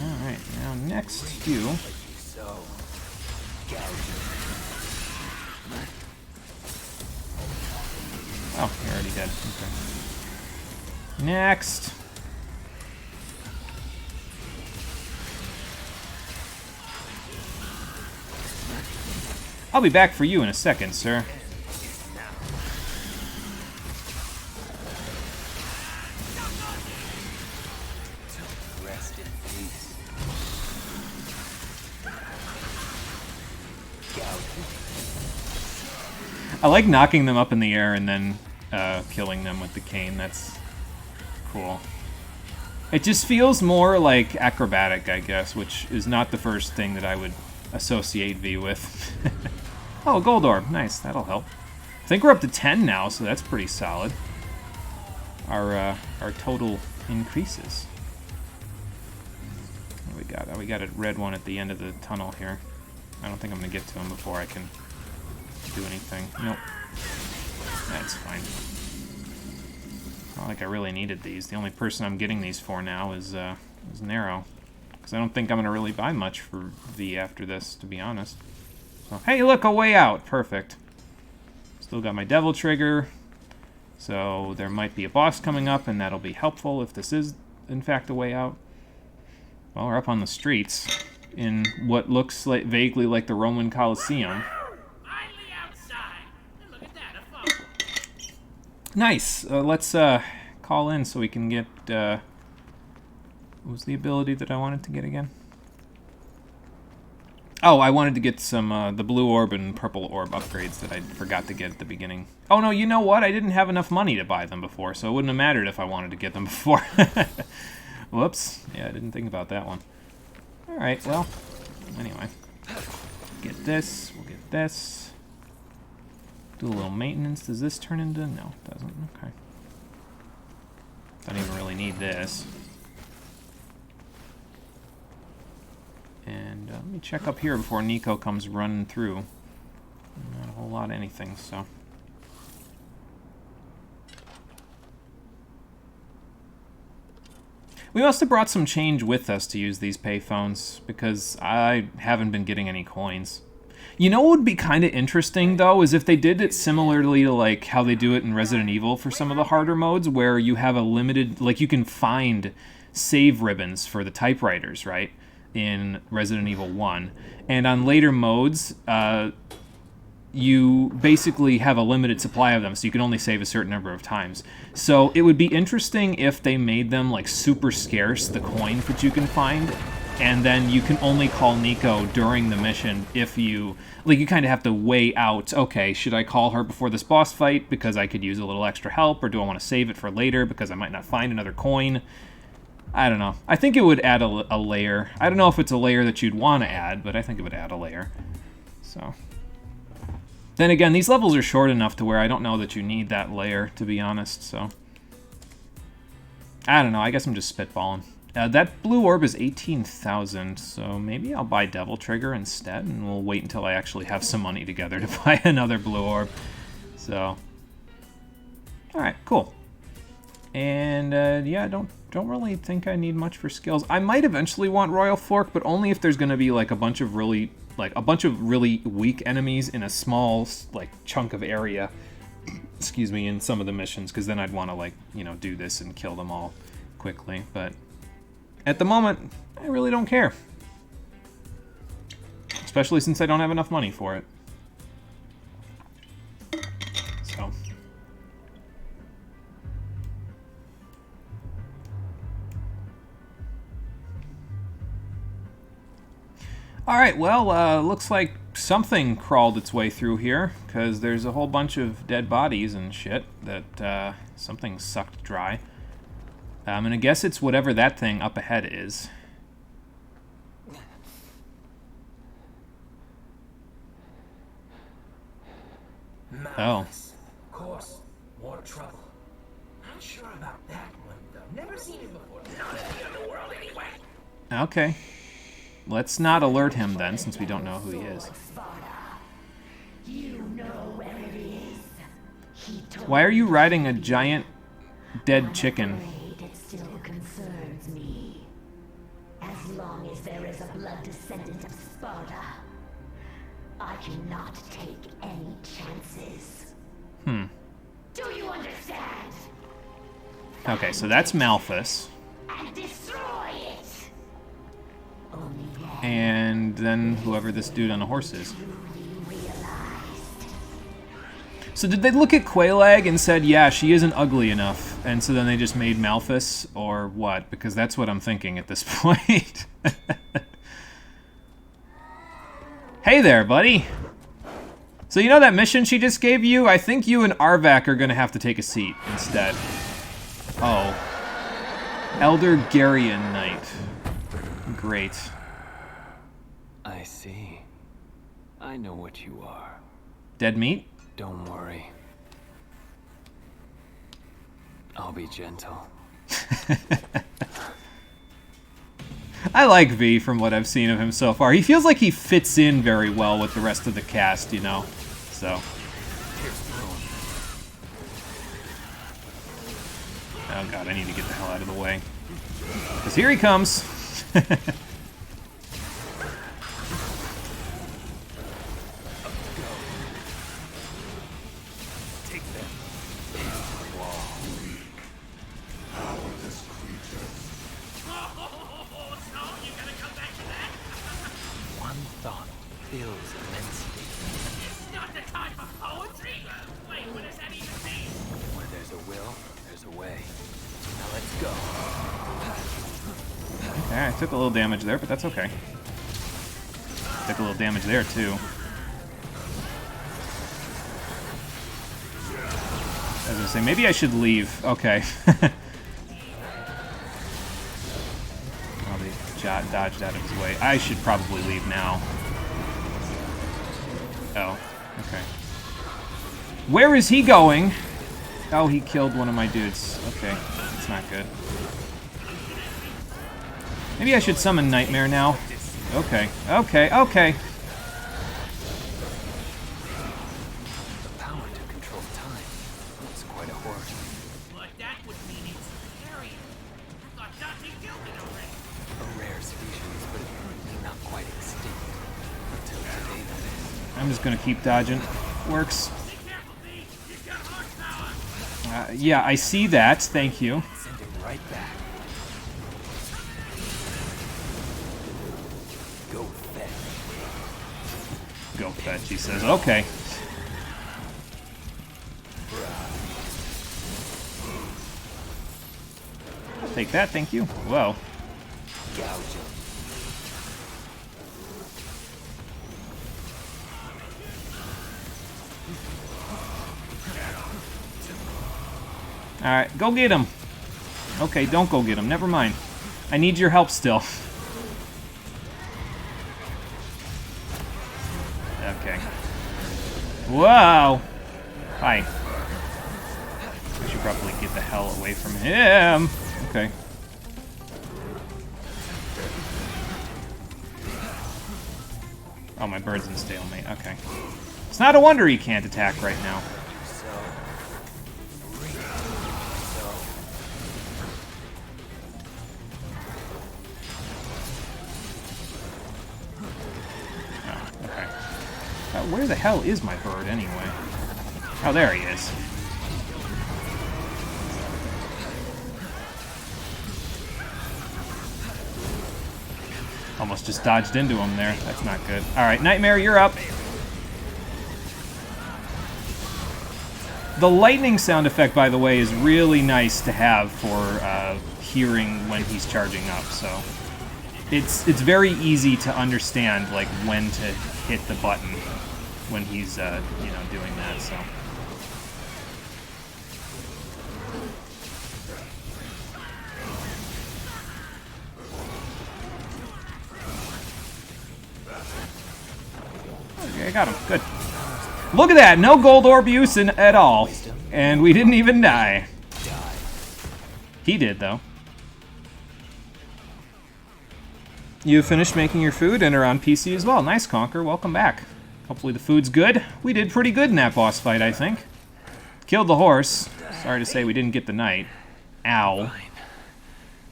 Alright, now next you. Oh, you're already dead. Okay. Next. I'll be back for you in a second, sir.
Rest in peace.
I like knocking them up in the air and then killing them with the cane. That's cool. It just feels more like acrobatic, I guess, which is not the first thing that I would associate V with. Oh, gold orb. Nice. That'll help. I think we're up to 10 now, so that's pretty solid. Our total increases. What do we got? Oh, we got a red one at the end of the tunnel here. I don't think I'm going to get to him before I can do anything. Nope. That's fine. Not like I really needed these. The only person I'm getting these for now is Nero. Because I don't think I'm going to really buy much for V after this, to be honest. So, hey, look, a way out. Perfect. Still got my Devil Trigger. So there might be a boss coming up, and that'll be helpful if this is, in fact, a way out. Well, we're up on the streets in what looks like vaguely like the Roman Colosseum.
Finally outside. And look at that, a phone.
Nice. Let's call in so we can get... what was the ability that I wanted to get again? Oh, I wanted to get some the blue orb and purple orb upgrades that I forgot to get at the beginning. Oh, no, you know what? I didn't have enough money to buy them before, so it wouldn't have mattered if I wanted to get them before. Whoops. Yeah, I didn't think about that one. Alright, well, anyway. Get this, we'll get this. Do a little maintenance. Does this turn into... No, it doesn't. Okay. Don't even really need this. And let me check up here before Nico comes running through. Not a whole lot of anything, so... We must have brought some change with us to use these payphones, because I haven't been getting any coins. You know what would be kind of interesting, though, is if they did it similarly to, like, how they do it in Resident Evil for some of the harder modes, where you have a limited... Like, you can find save ribbons for the typewriters, right, in Resident Evil 1. And on later modes, you basically have a limited supply of them, so you can only save a certain number of times. So it would be interesting if they made them like super scarce, the coins that you can find, and then you can only call Nico during the mission if you... Like, you kind of have to weigh out, okay, should I call her before this boss fight because I could use a little extra help, or do I want to save it for later because I might not find another coin? I don't know. I think it would add a layer. I don't know if it's a layer that you'd want to add, but I think it would add a layer. So... Then again, these levels are short enough to where I don't know that you need that layer, to be honest, so... I don't know, I guess I'm just spitballing. That blue orb is 18,000, so maybe I'll buy Devil Trigger instead, and we'll wait until I actually have some money together to buy another blue orb. So, alright, cool. And, yeah, I don't really think I need much for skills. I might eventually want Royal Fork, but only if there's going to be, like, a bunch of really weak enemies in a small, like, chunk of area, excuse me, in some of the missions, because then I'd want to, like, you know, do this and kill them all quickly, but at the moment, I really don't care. Especially since I don't have enough money for it. So. Alright, well, looks like something crawled its way through here, because there's a whole bunch of dead bodies and shit that something sucked dry. I'm gonna guess it's whatever that thing up ahead is. Oh.
Of course, more trouble. Not sure about that one, though. Never seen it before. Not in the underworld, anyway.
Okay. Let's not alert him then, since we don't know who he is. Why are you riding a giant dead chicken?
It still concerns me. As long as there is a blood descendant of Sparta, I cannot take any chances. Do you understand?
Okay, so that's Malphus.
And destroy it. Only then
And then whoever this dude on a horse is.
will you realize.
So did they look at Quelaag and said, yeah, she isn't ugly enough, and so then they just made Malphus, or what? Because that's what I'm thinking at this point. Hey there, buddy. So you know that mission she just gave you? I think you and Arvak are going to have to take a seat instead. Oh. Elder Garian Knight. Great.
I see. I know what you are.
Dead meat?
Don't worry. I'll be gentle.
I like V from what I've seen of him so far. He feels like he fits in very well with the rest of the cast, you know? So. Oh god, I need to get the hell out of the way. Because here he comes!
You gonna come back to that?
One thought fills immensity.
It's not the time for poetry. Wait, what does that even mean?
Where there's a will, there's a way. Now let's go.
Okay, I took a little damage there, but that's okay. Took a little damage there, too. I was gonna say, maybe I should leave. Okay. Probably dodged out of his way. I should probably leave now. Oh, okay. Where is he going? Oh, he killed one of my dudes. Okay, that's not good. Maybe I should summon Nightmare now. Okay, okay, okay.
The power to control time. That's quite a horse.
But that would mean it's scary. I thought Dante killed it already.
A rare species, but apparently not quite extinct. Until today, that is.
I'm just gonna keep dodging. Works.
Be careful, V. You've got horsepower.
Yeah, I see that. Thank you.
Send it right back. Go fetch.
Go fetch, he says. Okay. I'll take that, thank you. Whoa.
Gouge him.
Alright, go get him. Okay, don't go get him. Never mind. I need your help still. Okay. Whoa! Hi. I should probably get the hell away from him. Okay. Oh, my bird's in stalemate. Okay. It's not a wonder he can't attack right now.
So.
Okay. Where the hell is my bird, anyway? Oh, there he is. Almost just dodged into him there. That's not good. Alright, Nightmare, you're up. The lightning sound effect, by the way, is really nice to have for hearing when he's charging up, so... It's very easy to understand, like, when to hit the button when he's, you know, doing that, so... Okay, I got him. Good. Look at that! No gold orb use at all. And we didn't even die. He did, though. You finished making your food and are on PC as well. Nice, Conquer. Welcome back. Hopefully the food's good. We did pretty good in that boss fight, I think. Killed the horse. Sorry to say we didn't get the knight. Ow.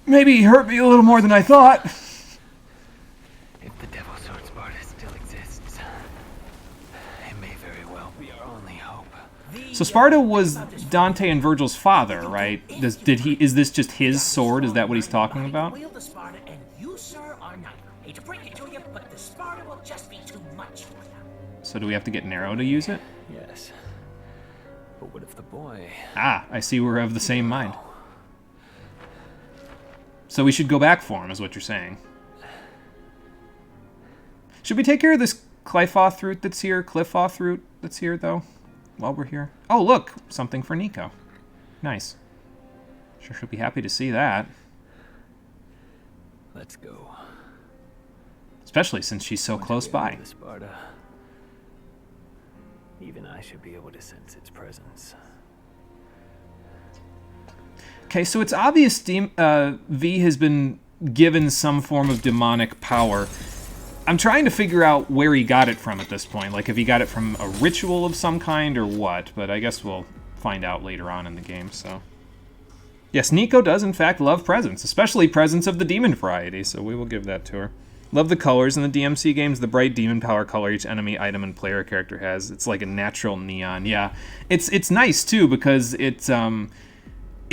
Maybe he hurt me a little more than I thought.
If the Devil Sword Sparta still exists, it may very well be our only hope.
So Sparta was Dante and Virgil's father, right? Is this just his sword? Is that what he's talking about?
Wield the Sparta, and you, sir, are not. Hate to break it to you, but the Sparta will just be too much for you.
So do we have to get Nero to use it?
Yes. But what if the boy...
Ah, I see we're of the same mind. So we should go back for him, is what you're saying. Should we take care of this Clifoth root that's here? Clifoth root that's here, though? While we're here? Oh, look! Something for Nico. Nice. Sure she'll be happy to see that.
Let's go.
Especially since she's so close by.
The Sparta. Even I should be able to sense its presence.
Okay, so it's obvious V has been given some form of demonic power. I'm trying to figure out where he got it from at this point. Like, if he got it from a ritual of some kind or what. But I guess we'll find out later on in the game, so... Yes, Nico does, in fact, love presents. Especially presents of the demon variety, so we will give that to her. Love the colors in the DMC games. The bright demon power color each enemy, item, and player character has. It's like a natural neon. Yeah, it's nice, too, because it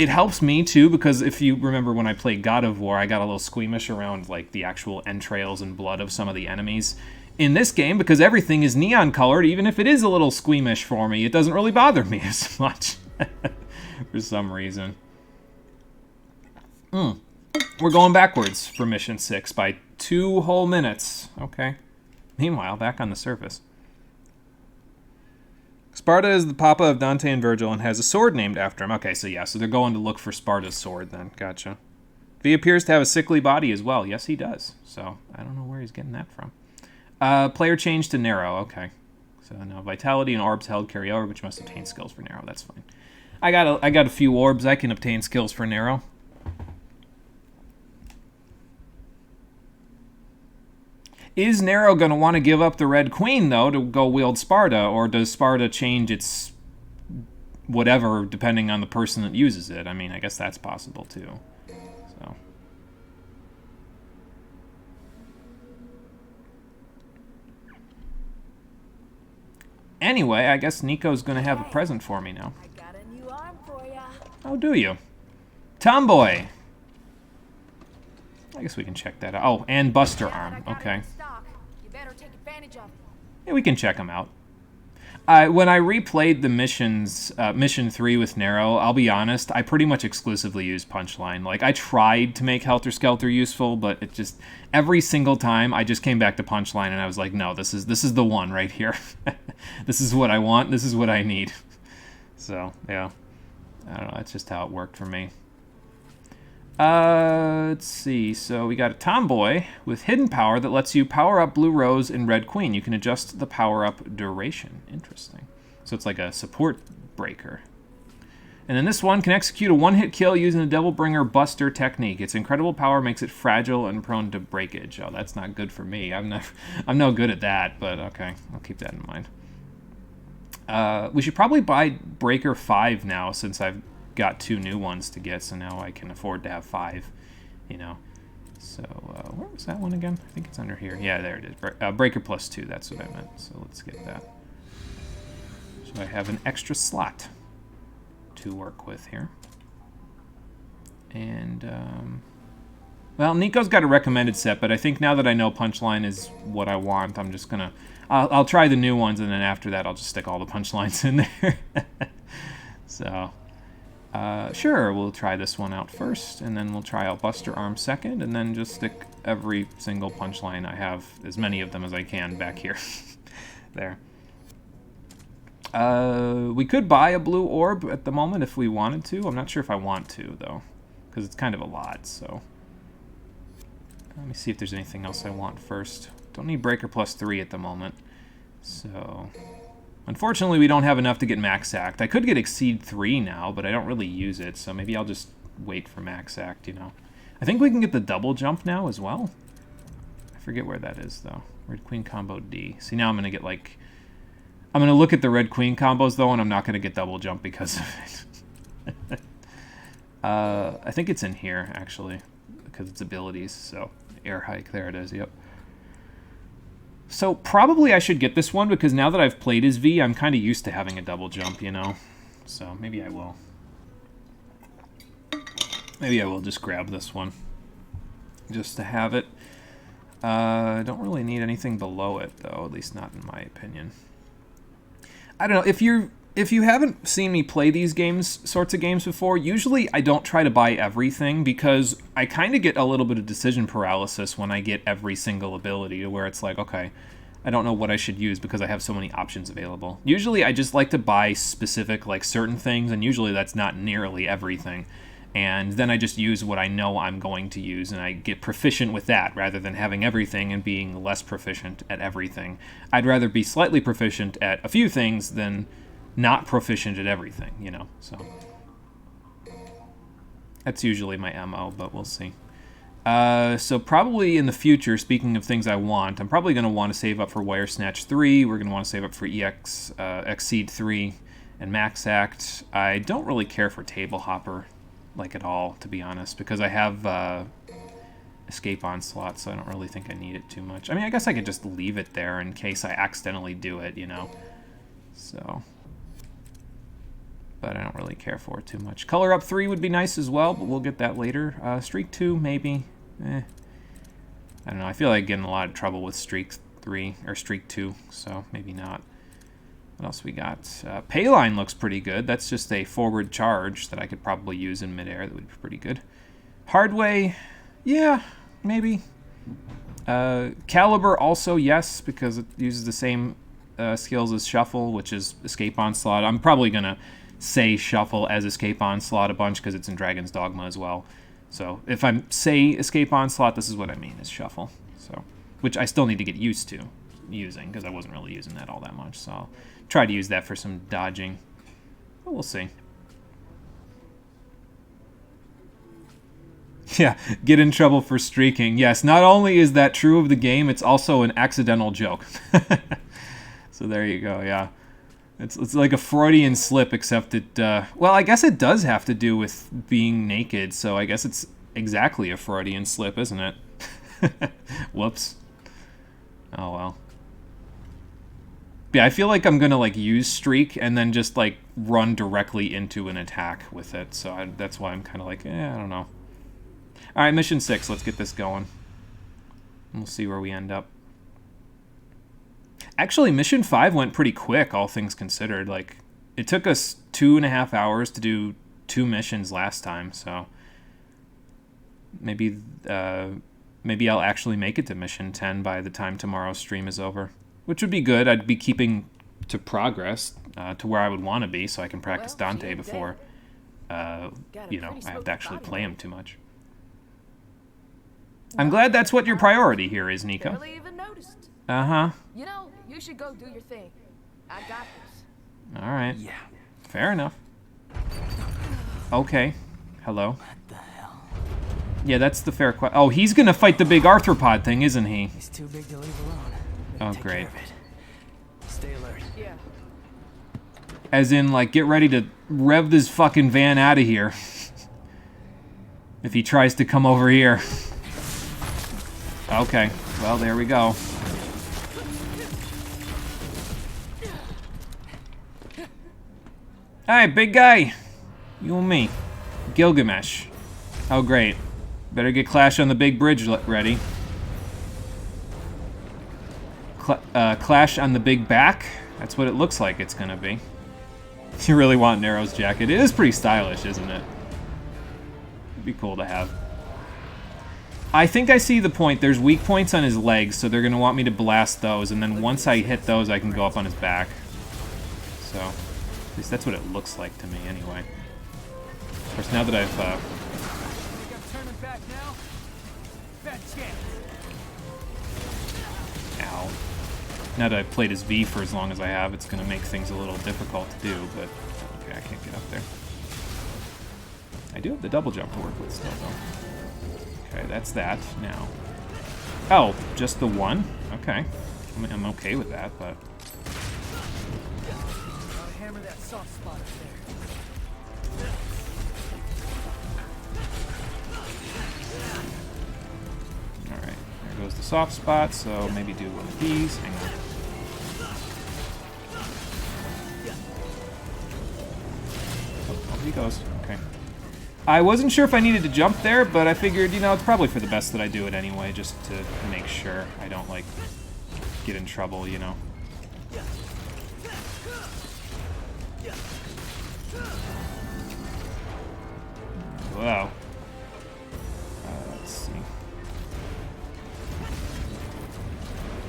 helps me, too, because if you remember when I played God of War, I got a little squeamish around, like, the actual entrails and blood of some of the enemies. In this game, because everything is neon-colored, even if it is a little squeamish for me, it doesn't really bother me as much. For some reason. We're going backwards for Mission 6 by 2 whole minutes. Okay. Meanwhile, back on the surface. Sparta is the papa of Dante and Virgil and has a sword named after him. Okay, so yeah, so they're going to look for Sparta's sword then. Gotcha. V appears to have a sickly body as well. Yes, he does. So, I don't know where he's getting that from. Player change to Nero. Okay. So now Vitality and Orbs held carry over, but you must obtain skills for Nero. That's fine. I got a few orbs. I can obtain skills for Nero. Is Nero going to want to give up the Red Queen, though, to go wield Sparta? Or does Sparta change its whatever, depending on the person that uses it? I mean, I guess that's possible, too. So. Anyway, I guess Nico's going to have a present for me now.
I got a new arm for ya.
Oh, do you? Tomboy! I guess we can check that out. Oh, and Buster Arm. Okay.
You better take advantage of it.
Yeah, we can check them out. When I replayed the missions, Mission 3 with Nero, I'll be honest, I pretty much exclusively used Punchline. Like, I tried to make Helter Skelter useful, but it just... Every single time, I just came back to Punchline, and I was like, no, this is the one right here. This is what I want, this is what I need. So, yeah. I don't know, that's just how it worked for me. Let's see. So we got a Tomboy with hidden power that lets you power up Blue Rose and Red Queen. You can adjust the power-up duration. Interesting. So it's like a support breaker. And then this one can execute a one-hit kill using the Devilbringer Buster technique. Its incredible power makes it fragile and prone to breakage. Oh, that's not good for me. I'm no good at that, but okay, I'll keep that in mind. We should probably buy Breaker 5 now, since I've got 2 new ones to get, so now I can afford to have 5, you know. So, where was that one again? I think it's under here. Yeah, there it is. Breaker plus 2, that's what I meant. So let's get that. So I have an extra slot to work with here. And, well, Nico's got a recommended set, but I think now that I know Punchline is what I want, I'm just gonna... I'll try the new ones, and then after that I'll just stick all the Punchlines in there. So... sure, we'll try this one out first, and then we'll try out Buster Arm second, and then just stick every single punchline I have, as many of them as I can, back here. There. We could buy a blue orb at the moment if we wanted to. I'm not sure if I want to, though, because it's kind of a lot, so... Let me see if there's anything else I want first. Don't need Breaker plus 3 at the moment, so... Unfortunately, we don't have enough to get Max Act. I could get Exceed 3 now, but I don't really use it, so maybe I'll just wait for Max Act, you know. I think we can get the double jump now as well. I forget where that is, though. Red Queen combo D. See, now I'm going to get, like... I'm going to look at the Red Queen combos, though, and I'm not going to get double jump because of it. I think it's in here, actually, because it's abilities, so... Air Hike, there it is, yep. So probably I should get this one, because now that I've played as V, I'm kind of used to having a double jump, you know? So maybe I will. Maybe I will just grab this one, just to have it. I don't really need anything below it, though, at least not in my opinion. I don't know, if you haven't seen me play these sorts of games before, usually I don't try to buy everything, because I kind of get a little bit of decision paralysis when I get every single ability, to where it's like, okay, I don't know what I should use because I have so many options available. Usually I just like to buy specific, like, certain things, and usually that's not nearly everything. And then I just use what I know I'm going to use, and I get proficient with that, rather than having everything and being less proficient at everything. I'd rather be slightly proficient at a few things than not proficient at everything, you know, so. That's usually my MO, but we'll see. So probably in the future, speaking of things I want, I'm probably going to want to save up for Wire Snatch 3, we're going to want to save up for Exceed 3, and Max Act. I don't really care for Table Hopper, like, at all, to be honest, because I have Escape Onslaught, so I don't really think I need it too much. I mean, I guess I could just leave it there in case I accidentally do it, you know, so... But I don't really care for it too much. Color Up 3 would be nice as well, but we'll get that later. Streak 2, maybe. I don't know, I feel like getting a lot of trouble with Streak 3, or Streak 2, so maybe not. What else we got? Payline looks pretty good. That's just a forward charge that I could probably use in midair. That would be pretty good. Hardway, yeah, maybe. Caliber also, yes, because it uses the same skills as Shuffle, which is Escape Onslaught. I'm probably going to say Shuffle as Escape Onslaught a bunch because it's in Dragon's Dogma as well. So if I say Escape Onslaught, this is what I mean, is Shuffle. So, which I still need to get used to using because I wasn't really using that all that much. So I'll try to use that for some dodging. But we'll see. Yeah, get in trouble for streaking. Yes, not only is that true of the game, it's also an accidental joke. So there you go, yeah. It's like a Freudian slip, except it, well, I guess it does have to do with being naked, so I guess it's exactly a Freudian slip, isn't it? Whoops. Oh, well. Yeah, I feel like I'm gonna, like, use Streak and then just, like, run directly into an attack with it, so that's why I'm kind of like, I don't know. Alright, Mission 6, let's get this going. We'll see where we end up. Actually, Mission 5 went pretty quick, all things considered. Like, it took us 2.5 hours to do 2 missions last time, so maybe I'll actually make it to Mission 10 by the time tomorrow's stream is over, which would be good. I'd be keeping to progress to where I would want to be, so I can practice Dante before, you know, I have to actually play him too much. I'm glad that's what your priority here is, Nico.
Barely even noticed.
Uh-huh.
You know, you should go do your thing. I got this.
All right.
Yeah.
Fair enough. Okay. Hello.
What the hell?
Yeah, that's the fair question. Oh, he's gonna fight the big arthropod thing, isn't he?
He's too big to leave alone.
Oh,
Take
great.
care of it. Stay alert.
Yeah.
As in, like, get ready to rev this fucking van out of here. If he tries to come over here. Okay, well, there we go. Alright, big guy. You and me. Gilgamesh. Oh, great. Better get Clash on the big bridge ready. Clash on the big back? That's what it looks like it's gonna be. You really want Nero's jacket. It is pretty stylish, isn't it? It'd be cool to have. I think I see the point. There's weak points on his legs, so they're gonna want me to blast those, and then once I hit those, I can go up on his back. So, at least that's what it looks like to me, anyway. Of course, now that I've,
Think I'm turning back now? Bad chance.
Ow. Now that I've played as V for as long as I have, it's gonna make things a little difficult to do, but... Okay, I can't get up there. I do have the double jump to work with still, though. Okay, that's that, now. Oh, just the one? Okay. I'm okay with that, but...
Gotta hammer that soft spot up there.
Alright, there goes the soft spot, so maybe do one of these. Hang on. Oh, he goes. Okay. I wasn't sure if I needed to jump there, but I figured, you know, it's probably for the best that I do it anyway, just to make sure I don't, like, get in trouble, you know. Wow. Let's see.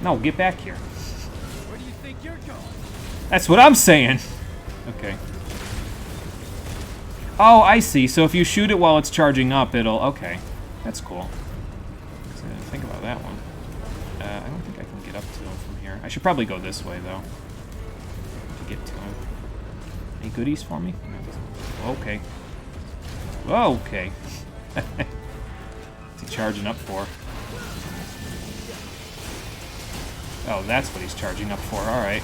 No, get back here.
Where do you think you're going?
That's what I'm saying. Okay. Oh, I see. So if you shoot it while it's charging up, it'll... Okay. That's cool. So I didn't think about that one. I don't think I can get up to him from here. I should probably go this way, though. To get to him. Any goodies for me? No. Okay. Okay. What's he charging up for? Oh, that's what he's charging up for. Alright.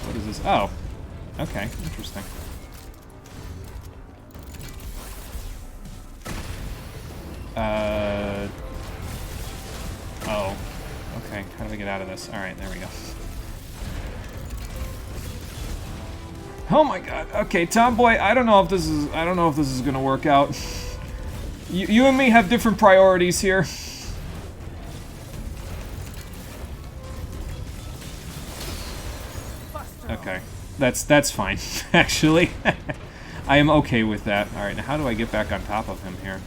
What is this? Oh. Okay. Interesting. Oh. Okay. How do we get out of this? Alright, there we go. Oh my god. Okay, Tomboy, I don't know if this is gonna work out. You and me have different priorities here. Okay. That's fine, actually. I am okay with that. Alright, now how do I get back on top of him here?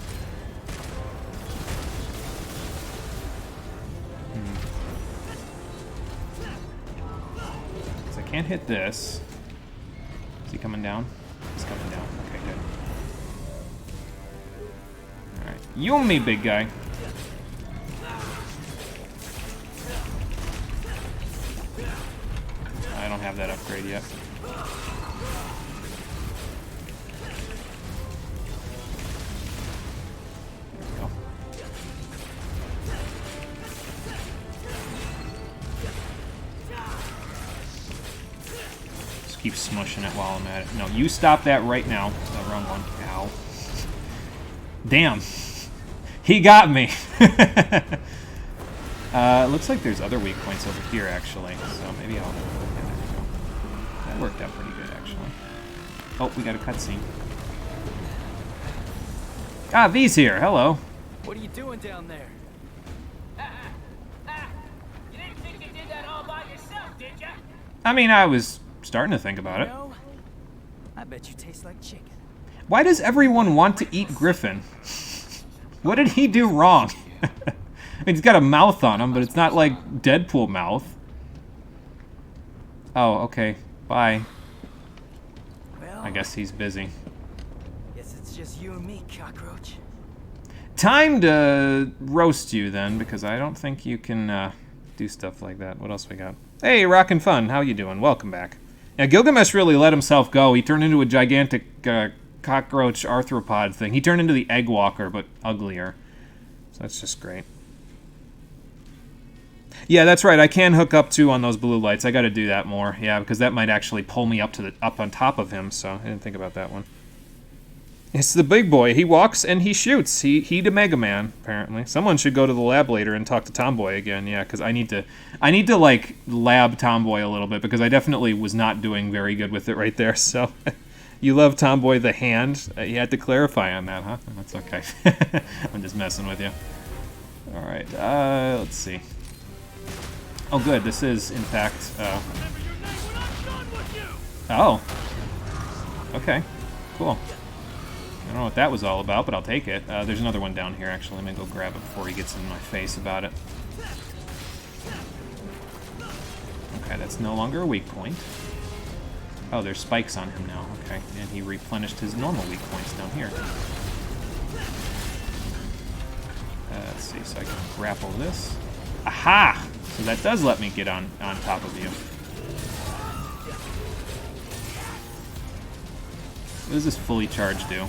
Because I can't hit this. Is he coming down? He's coming down. Okay, good. Alright. You and me, big guy. I don't have that upgrade yet. There we go. Just keep smushing it while I'm at it. No, you stop that right now. The wrong one. Ow. Damn. He got me. Looks like there's other weak points over here, actually. So maybe I'll... Yeah, there we go. That worked out pretty good, actually. Oh, we got a cutscene. Ah, V's here. Hello.
What are you doing down there?
You didn't think you did that all by yourself, did ya?
I mean, I was starting to think about it.
No? I bet you taste like chicken.
Why does everyone want to eat Griffin? What did he do wrong? I mean, he's got a mouth on him, but it's not like Deadpool mouth. Oh, okay. Bye.
Well,
I guess he's busy.
guess it's just you and me, cockroach.
Time to roast you, then, because I don't think you can do stuff like that. What else we got? Hey, Rockin' Fun. How you doing? Welcome back. Yeah, Gilgamesh really let himself go. He turned into a gigantic cockroach arthropod thing. He turned into the Egg Walker, but uglier. So that's just great. Yeah, that's right. I can hook up too on those blue lights. I got to do that more. Yeah, because that might actually pull me up on top of him. So I didn't think about that one. It's the big boy. He walks and he shoots. He the Mega Man, apparently. Someone should go to the lab later and talk to Tomboy again. Yeah, because I need to like lab Tomboy a little bit because I definitely was not doing very good with it right there. So, you love Tomboy the hand? You had to clarify on that, huh? That's okay. I'm just messing with you. All right. Let's see. Oh, good. This is, in fact. Oh. Okay. Cool. I don't know what that was all about, but I'll take it. There's another one down here, actually. Let me go grab it before he gets in my face about it. Okay, that's no longer a weak point. Oh, there's spikes on him now. Okay, and he replenished his normal weak points down here. Let's see, so I can grapple this. Aha! So that does let me get on top of you. What does this fully charged do?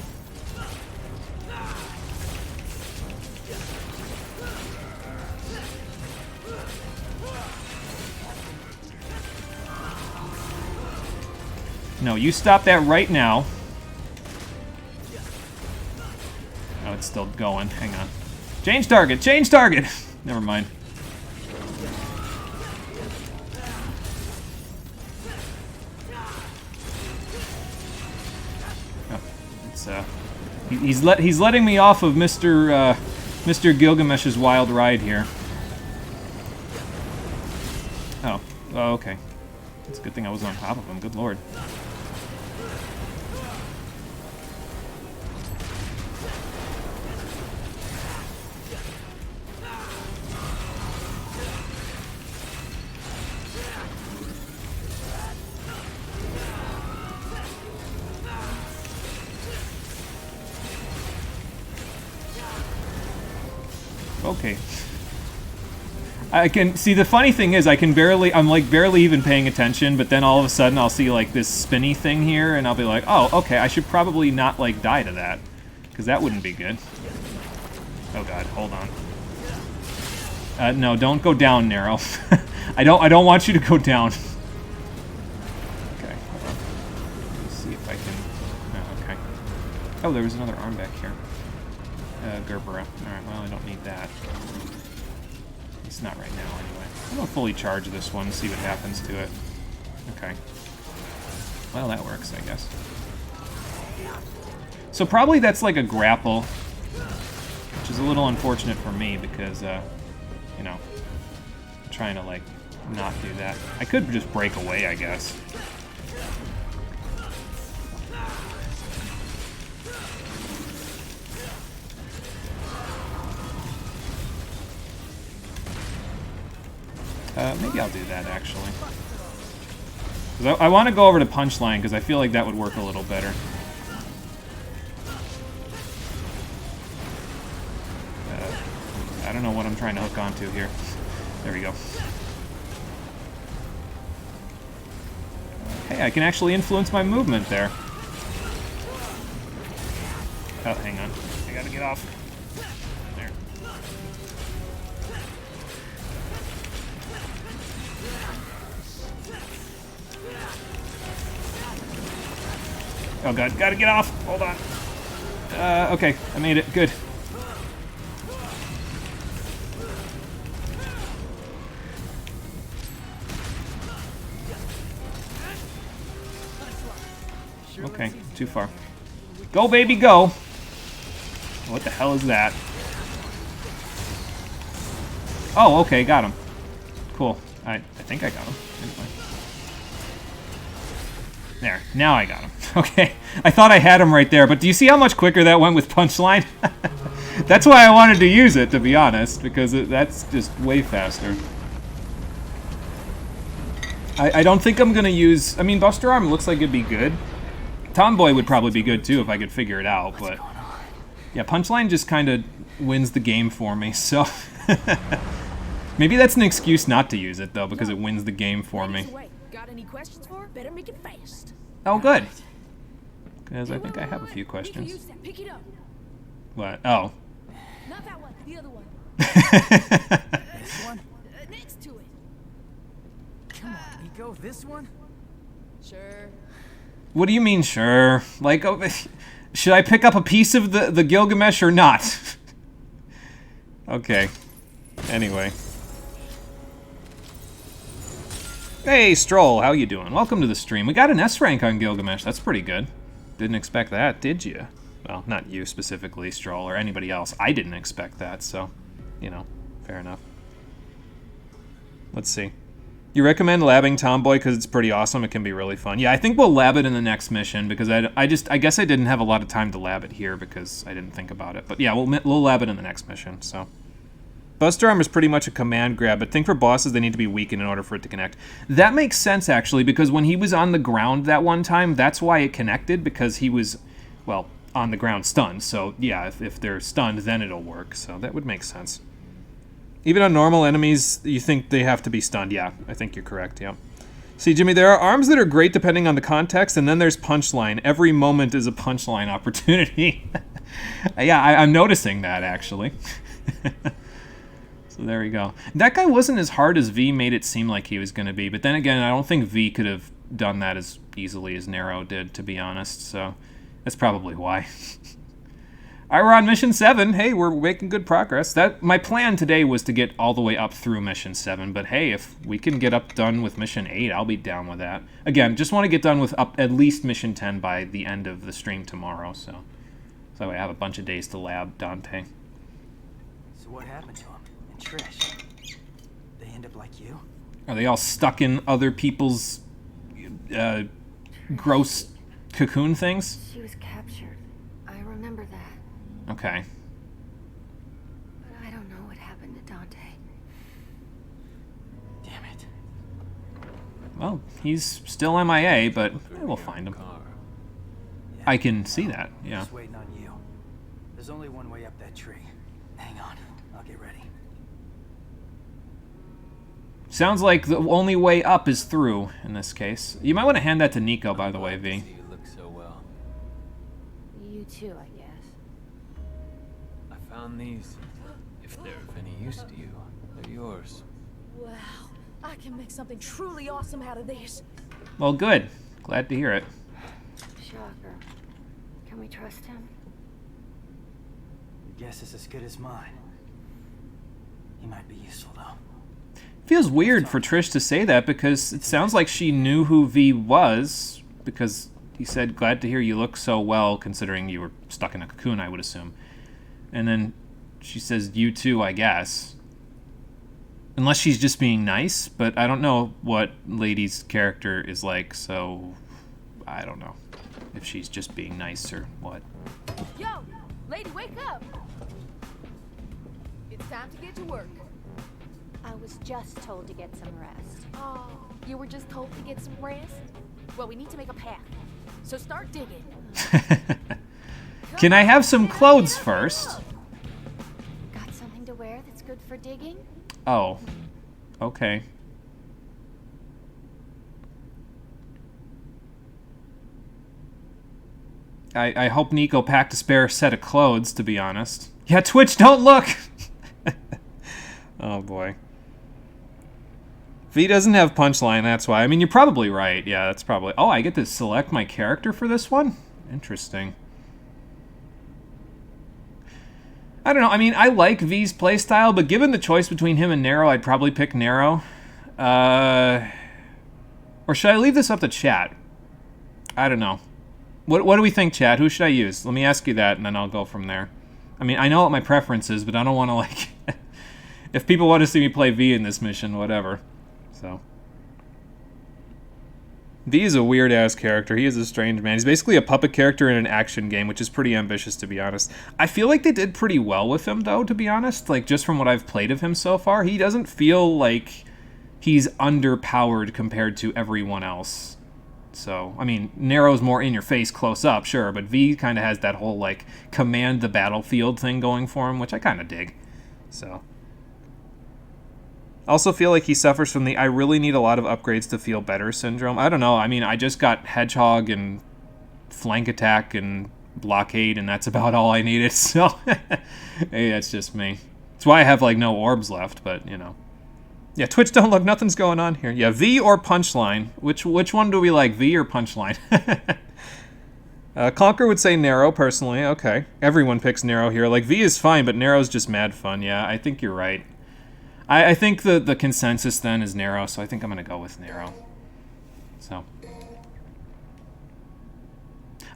No, you stop that right now. Oh, it's still going. Hang on. Change target! Change target! Never mind. Oh, it's he's letting me off of Mr. Gilgamesh's wild ride here. Oh, okay. It's a good thing I was on top of him. Good lord. Okay. I can see, the funny thing is I'm like barely even paying attention, but then all of a sudden I'll see like this spinny thing here and I'll be like, oh, okay, I should probably not like die to that, because that wouldn't be good. Oh god, hold on. No, don't go down, Nero. I don't want you to go down. Okay, hold on. Let's see if I can. Oh, okay. Oh, there was another arm back here. Gerbera. Alright, well, I don't need that. It's not right now, anyway. I'm gonna fully charge this one, see what happens to it. Okay. Well, that works, I guess. So probably that's like a grapple, which is a little unfortunate for me because, you know, I'm trying to, like, not do that. I could just break away, I guess. Maybe I'll do that, actually. I want to go over to Punchline, because I feel like that would work a little better. I don't know what I'm trying to hook onto here. There we go. Hey, I can actually influence my movement there. Oh, hang on. I gotta get off. There. Oh god, gotta get off! Hold on. Okay, I made it. Good. Okay, too far. Go, baby, go! What the hell is that? Oh, okay, got him. Cool. I think I got him. Anyway. There, now I got him. Okay, I thought I had him right there, but do you see how much quicker that went with Punchline? That's why I wanted to use it, to be honest, because that's just way faster. I don't think I'm going to use... I mean, Buster Arm looks like it'd be good. Tomboy would probably be good, too, if I could figure it out, but... Yeah, Punchline just kind of wins the game for me, so... Maybe that's an excuse not to use it, though, because it wins the game for me.
Got any questions for her? Better make it fast.
Oh, good. Because I think I have a few
Nico,
questions.
use that. Pick it up.
What? Oh.
Not that one. The other one.
This one?
Next to it.
Come on, Nico, this one?
Sure.
What do you mean, sure? Like, oh, should I pick up a piece of the Gilgamesh or not? Okay. Anyway. Hey, Stroll, how you doing? Welcome to the stream. We got an S rank on Gilgamesh. That's pretty good. Didn't expect that, did you? Well, not you specifically, Stroll, or anybody else. I didn't expect that, so, you know, fair enough. Let's see. You recommend labbing Tomboy because it's pretty awesome. It can be really fun. Yeah, I think we'll lab it in the next mission because I guess I didn't have a lot of time to lab it here because I didn't think about it. But yeah, we'll lab it in the next mission, so. Buster Arm is pretty much a command grab, but think for bosses they need to be weakened in order for it to connect. That makes sense, actually, because when he was on the ground that one time, that's why it connected, because he was, well, on the ground stunned. So, yeah, if they're stunned, then it'll work. So that would make sense. Even on normal enemies, you think they have to be stunned. Yeah, I think you're correct, yeah. See, Jimmy, there are arms that are great depending on the context, and then there's punchline. Every moment is a punchline opportunity. Yeah, I'm noticing that, actually. So there we go. That guy wasn't as hard as V made it seem like he was going to be, but then again, I don't think V could have done that as easily as Nero did, to be honest, so that's probably why. We're on Mission 7. Hey, we're making good progress. My plan today was to get all the way up through Mission 7, but hey, if we can get done with Mission 8, I'll be down with that. Again, just want to get done with at least Mission 10 by the end of the stream tomorrow, so I have a bunch of days to lab Dante.
So what happened to him? And Trish? They end up like you?
Are they all stuck in other people's gross cocoon things?
She was captured. I remember that.
Okay.
But I don't know what happened to Dante.
Damn it.
Well, he's still MIA, but we'll find him.
Yeah,
I can see that, yeah.
Just waiting on you. There's only one way up that tree. Hang on, I'll get ready.
Sounds like the only way up is through, in this case. You might want to hand that to Nico, by the way, V.
You look so well.
You too, I guess.
I found these. If they're of any use to you, they're yours.
Wow. I can make something truly awesome out of this.
Well, good. Glad to hear it.
Shocker. Can we trust him?
Your guess is as good as mine. He might be useful, though.
Feels weird for Trish to say that because it sounds like she knew who V was because he said, glad to hear you look so well considering you were stuck in a cocoon, I would assume. And then she says, you too, I guess. Unless she's just being nice, but I don't know what Lady's character is like, so I don't know if she's just being nice or what.
Yo, lady, wake up. It's time to get to work.
I was just told to get some rest.
Oh, you were just told to get some rest? Well, we need to make a path. So start digging.
Can I have some clothes first?
Got something to wear that's good for digging?
Oh, okay. I hope Nico packed a spare set of clothes, to be honest. Yeah, Twitch, don't look! Oh, boy. V doesn't have punchline, that's why. I mean, you're probably right. Yeah, that's probably... Oh, I get to select my character for this one? Interesting. I don't know. I mean, I like V's playstyle, but given the choice between him and Nero, I'd probably pick Nero. Or should I leave this up to chat? I don't know. What do we think, chat? Who should I use? Let me ask you that, and then I'll go from there. I mean, I know what my preference is, but I don't want to, like... If people want to see me play V in this mission, whatever. So... V is a weird-ass character. He is a strange man. He's basically a puppet character in an action game, which is pretty ambitious, to be honest. I feel like they did pretty well with him, though, to be honest. Like, just from what I've played of him so far, he doesn't feel like he's underpowered compared to everyone else. So, I mean, Nero's more in-your-face, close-up, sure, but V kind of has that whole, like, command the battlefield thing going for him, which I kind of dig. So... Also feel like he suffers from the I really need a lot of upgrades to feel better syndrome. I don't know. I mean, I just got Hedgehog and flank attack and blockade, and that's about all I needed. So, hey, that's just me. That's why I have, like, no orbs left, but, you know. Yeah, Twitch don't look, nothing's going on here. Yeah, V or Punchline. Which one do we like, V or Punchline? Conquer would say Narrow, personally. Okay. Everyone picks Narrow here. Like, V is fine, but Narrow's just mad fun. Yeah, I think you're right. I think the consensus then is Narrow, so I think I'm going to go with Narrow. So.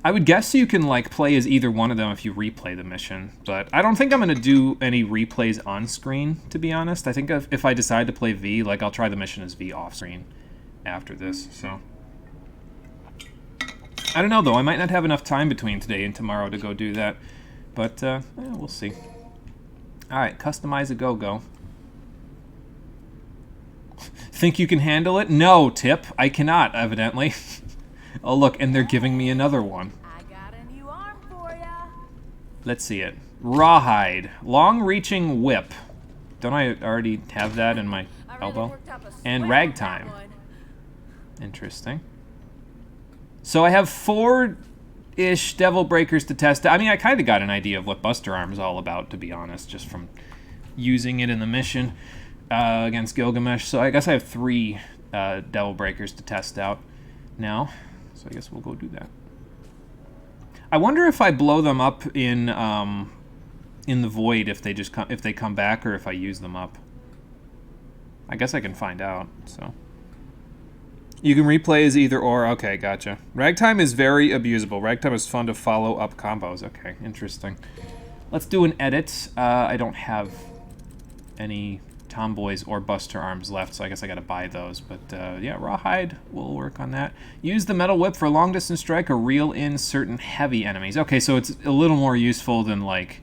I would guess you can, like, play as either one of them if you replay the mission, but I don't think I'm going to do any replays on screen, to be honest. I think if I decide to play V, like, I'll try the mission as V off screen after this, so. I don't know, though. I might not have enough time between today and tomorrow to go do that, but we'll see. Alright, customize a go-go. Think you can handle it? No, Tip. I cannot, evidently. Oh, look, and they're giving me another one.
I got a new arm for ya.
Let's see it. Rawhide. Long-reaching whip. Don't I already have that in my elbow? And ragtime. Interesting. So I have 4-ish Devil Breakers to test. I mean, I kind of got an idea of what Buster Arm is all about, to be honest, just from using it in the mission against Gilgamesh. So I guess I have 3 Devil Breakers to test out now. So I guess we'll go do that. I wonder if I blow them up in the void if they come back, or if I use them up. I guess I can find out. So you can replay as either or. Okay, gotcha. Ragtime is very abusable. Ragtime is fun to follow up combos. Okay, interesting. Let's do an edit. I don't have any Tomboys or Buster Arms left, so I guess I gotta buy those. But yeah, Rawhide, we'll work on that. Use the Metal Whip for long distance strike or reel in certain heavy enemies. Okay, so it's a little more useful than like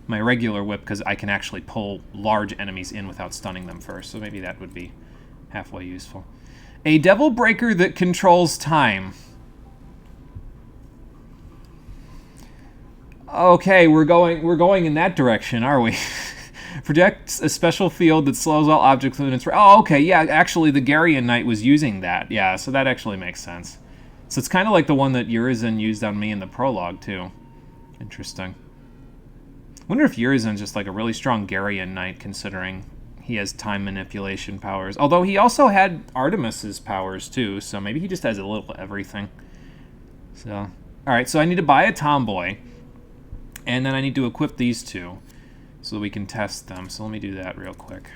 my regular whip because I can actually pull large enemies in without stunning them first, so maybe that would be halfway useful. A Devil Breaker that controls time. Okay, we're going in that direction, are we? Projects a special field that slows all objects within its... Oh, okay, yeah, actually the Garian Knight was using that. Yeah, so that actually makes sense. So it's kind of like the one that Urizen used on me in the prologue, too. Interesting. Wonder if Urizen's just like a really strong Garian Knight, considering he has time manipulation powers. Although he also had Artemis's powers, too, so maybe he just has a little of everything. So, alright, so I need to buy a Tomboy, and then I need to equip these 2. So that we can test them. So let me do that real quick.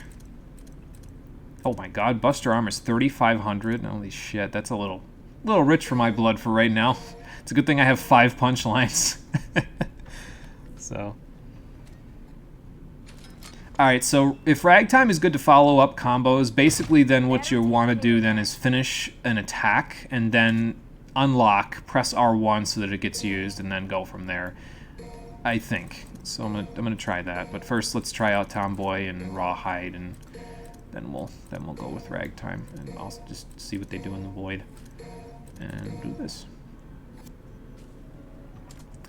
Oh my god, Buster Arm is 3,500. Holy shit, that's a little rich for my blood for right now. It's a good thing I have 5 punchlines. So. Alright, so if Ragtime is good to follow up combos, basically then what you want to do then is finish an attack and then unlock, press R1 so that it gets used, and then go from there. I think. So I'm gonna try that, but first let's try out Tomboy and Rawhide, and then we'll go with Ragtime, and I'll just see what they do in the void, and do this.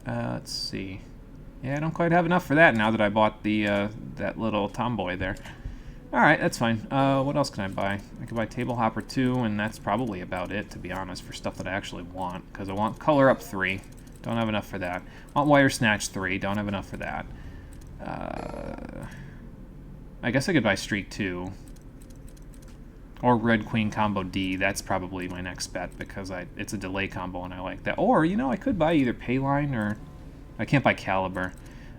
Let's see. Yeah, I don't quite have enough for that now that I bought the that little Tomboy there. All right, that's fine. What else can I buy? I could buy Table Hopper 2, and that's probably about it, to be honest, for stuff that I actually want, because I want Color Up 3. Don't have enough for that. Want Wire Snatch 3. Don't have enough for that. I guess I could buy Streak 2. Or Red Queen Combo D. That's probably my next bet because it's a delay combo and I like that. Or, you know, I could buy either Payline or... I can't buy Caliber.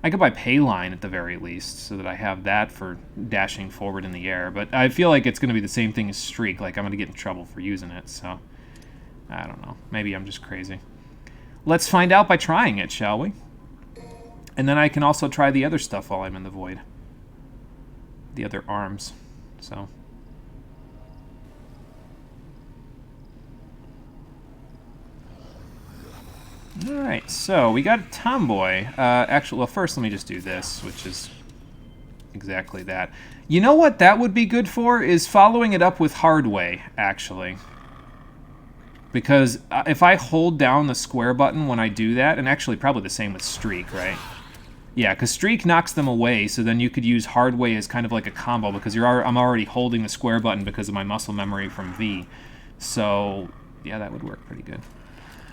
I could buy Payline at the very least so that I have that for dashing forward in the air. But I feel like it's going to be the same thing as Streak. Like, I'm going to get in trouble for using it, so... I don't know. Maybe I'm just crazy. Let's find out by trying it, shall we? And then I can also try the other stuff while I'm in the void. The other arms. So. Alright, so we got Tomboy. Actually, well, first let me just do this, which is exactly that. You know what that would be good for? Is following it up with Hardway, actually. Because if I hold down the square button when I do that, and actually probably the same with Streak, right? Yeah, because Streak knocks them away, so then you could use Hardway as kind of like a combo, because I'm already holding the square button because of my muscle memory from V. So, yeah, that would work pretty good.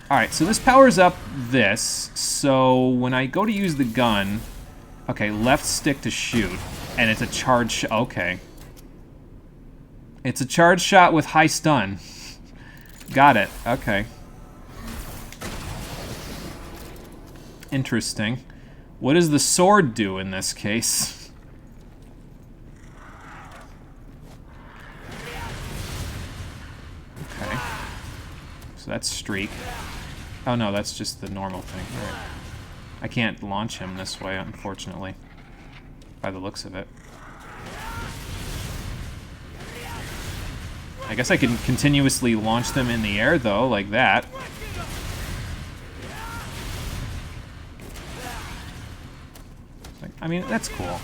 Alright, so this powers up this. So when I go to use the gun... Okay, left stick to shoot. And it's a charge... Okay. It's a charge shot with high stun. Got it. Okay. Interesting. What does the sword do in this case? Okay. So that's streak. Oh no, that's just the normal thing. Right. I can't launch him this way, unfortunately. By the looks of it. I guess I can continuously launch them in the air, though, like that. I mean, that's cool.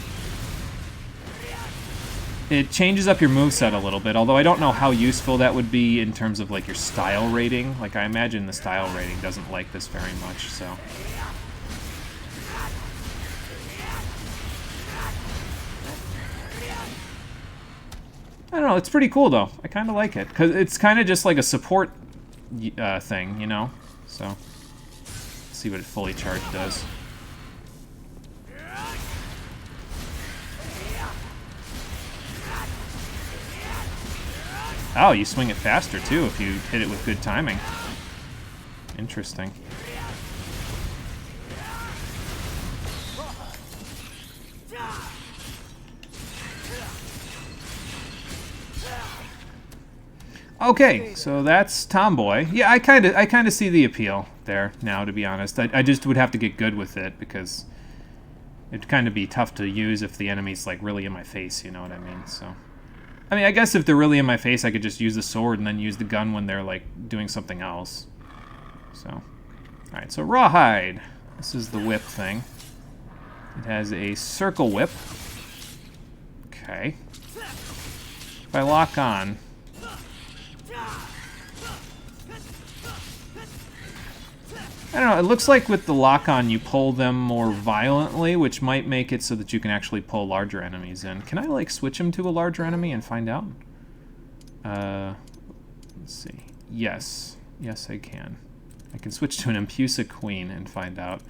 It changes up your moveset a little bit, although I don't know how useful that would be in terms of, like, your style rating. Like, I imagine the style rating doesn't like this very much, so... I don't know, it's pretty cool, though. I kind of like it, because it's kind of just like a support thing, you know? So, let's see what it fully charged does. Oh, you swing it faster, too, if you hit it with good timing. Interesting. Okay, so that's Tomboy. Yeah, I kind of see the appeal there now, to be honest. I just would have to get good with it because it'd kind of be tough to use if the enemy's like really in my face, you know what I mean? So, I mean, I guess if they're really in my face, I could just use the sword and then use the gun when they're like doing something else. So, all right, so Rawhide. This is the whip thing. It has a circle whip. Okay. If I lock on. I don't know, it looks like with the lock-on you pull them more violently, which might make it so that you can actually pull larger enemies in. Can I, like, switch them to a larger enemy and find out? Let's see. Yes. Yes, I can. I can switch to an Impusa Queen and find out.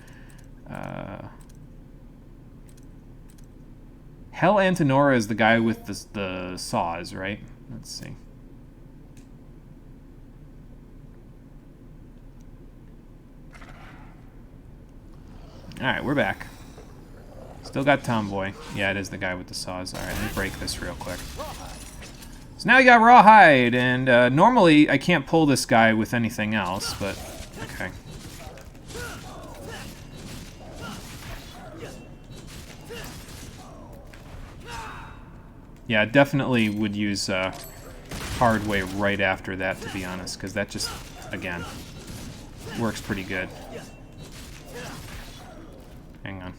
Hell Antenora is the guy with the saws, right? Let's see. Alright, we're back. Still got Tomboy. Yeah, it is the guy with the saws. Alright, let me break this real quick. So now you got Rawhide, and normally I can't pull this guy with anything else, but okay. Yeah, definitely would use Hard Way right after that, to be honest, because that just, again, works pretty good. Hang on.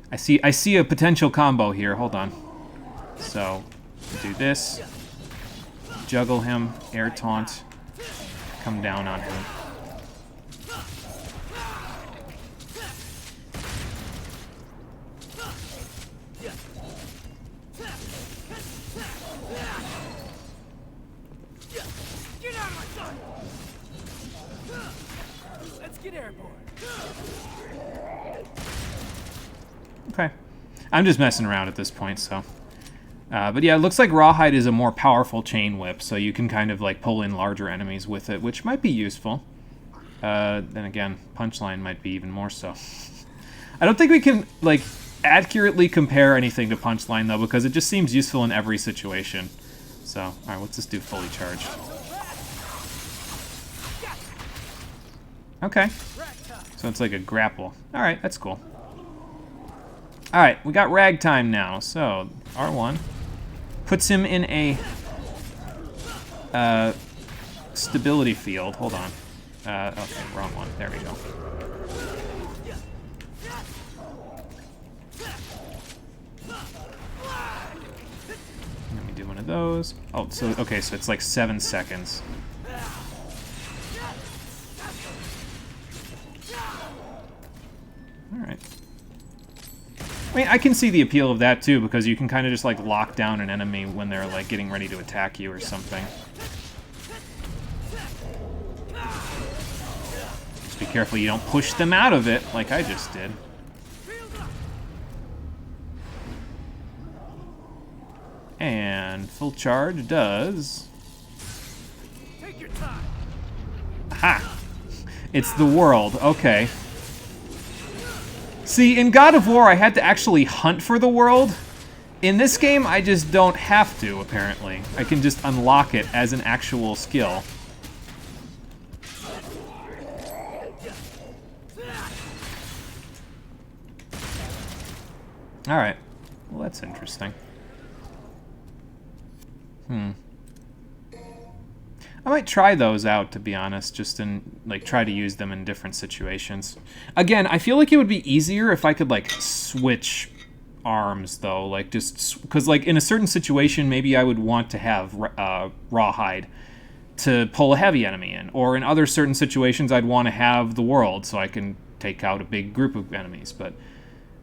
I see a potential combo here. Hold on. So, do this. Juggle him. Air taunt. Come down on him.
Get out of my sight! Let's get airborne.
Okay. I'm just messing around at this point, so. But yeah, it looks like Rawhide is a more powerful chain whip, so you can kind of like pull in larger enemies with it, which might be useful. Then again, Punchline might be even more so. I don't think we can like accurately compare anything to Punchline though, because it just seems useful in every situation. So, alright, let's just do fully charged. Okay. So it's like a grapple. Alright, that's cool. Alright, we got Ragtime now. So, R1 puts him in a stability field. Hold on. Okay, wrong one. There we go. Let me do one of those. Oh, so, okay, so it's like 7 seconds. Alright. I mean, I can see the appeal of that too, because you can kind of just like lock down an enemy when they're like getting ready to attack you or something. Just be careful you don't push them out of it like I just did. And full charge does... Aha! It's the world. Okay. See, in God of War, I had to actually hunt for the world. In this game, I just don't have to, apparently. I can just unlock it as an actual skill. Alright. Well, that's interesting. I might try those out, to be honest, just in, like, try to use them in different situations. Again, I feel like it would be easier if I could, like, switch arms, though. Like, just... Because, like, in a certain situation, maybe I would want to have Rawhide to pull a heavy enemy in. Or in other certain situations, I'd want to have the world so I can take out a big group of enemies. But,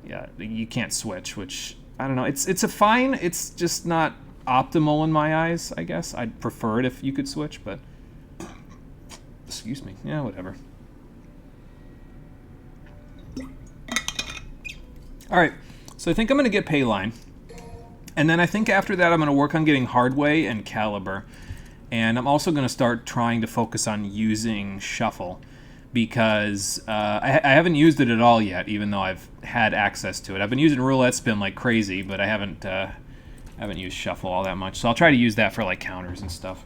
yeah, you can't switch, which... I don't know. It's a fine. It's just not optimal in my eyes, I guess. I'd prefer it if you could switch, but... Excuse me. Yeah, whatever. Alright, so I think I'm going to get Payline. And then I think after that I'm going to work on getting Hardway and Caliber. And I'm also going to start trying to focus on using Shuffle. Because I haven't used it at all yet, even though I've had access to it. I've been using Roulette Spin like crazy, but I haven't used Shuffle all that much. So I'll try to use that for like counters and stuff.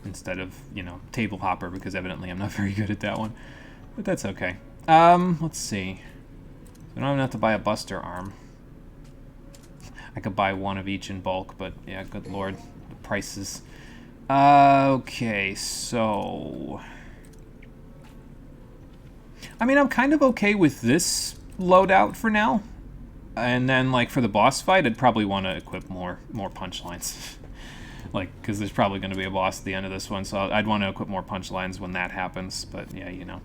Instead of, you know, Table Hopper, because evidently I'm not very good at that one. But that's okay. Let's see. I don't even have to buy a Buster Arm. I could buy one of each in bulk, but yeah, good lord, the prices. Okay, so... I mean, I'm kind of okay with this loadout for now. And then, like, for the boss fight, I'd probably want to equip more punchlines. Like, because there's probably going to be a boss at the end of this one, so I'd want to equip more punchlines when that happens, but yeah, you know.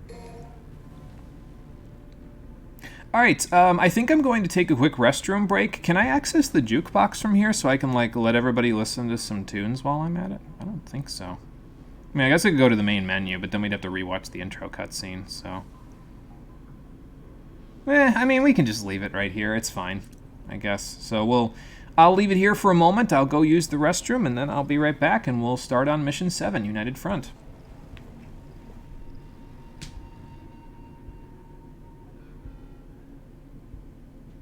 Alright, I think I'm going to take a quick restroom break. Can I access the jukebox from here so I can, like, let everybody listen to some tunes while I'm at it? I don't think so. I mean, I guess I could go to the main menu, but then we'd have to rewatch the intro cutscene, so... I mean, we can just leave it right here. It's fine, I guess. So I'll leave it here for a moment. I'll go use the restroom, and then I'll be right back, and we'll start on Mission 7, United Front.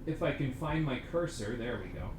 If I can find my cursor, there we go.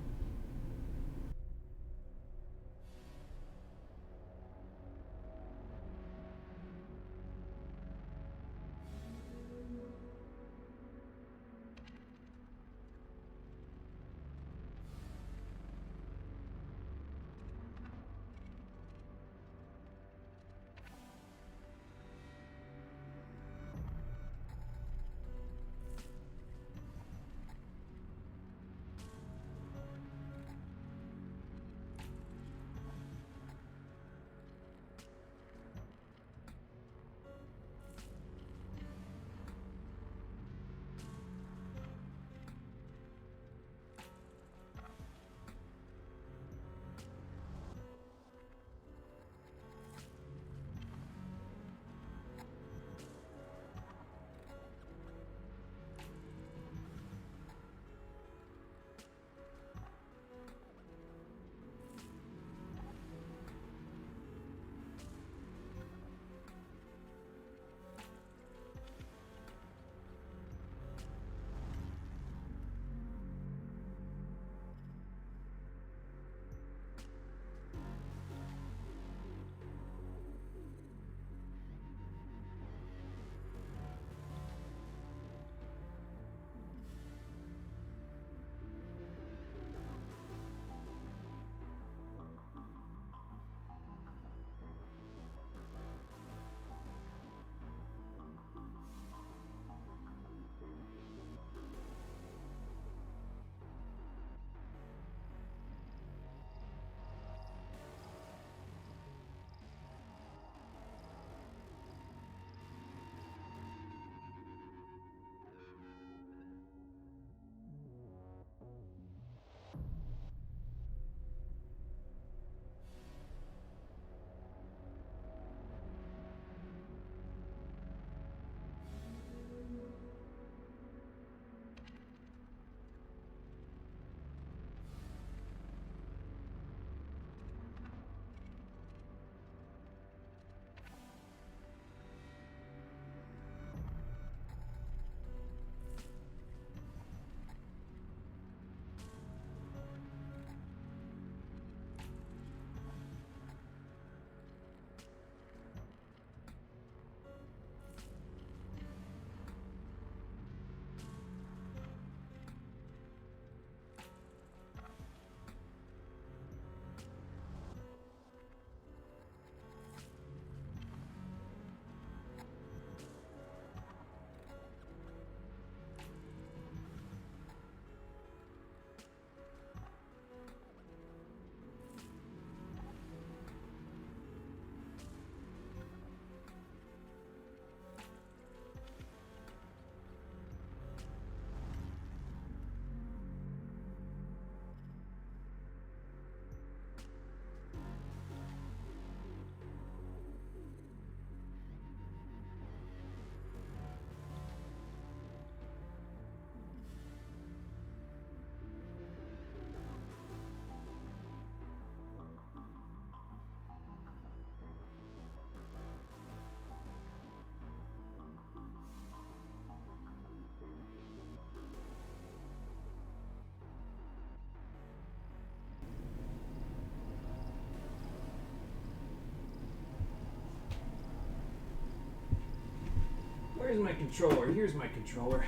Where's my controller? Here's my controller.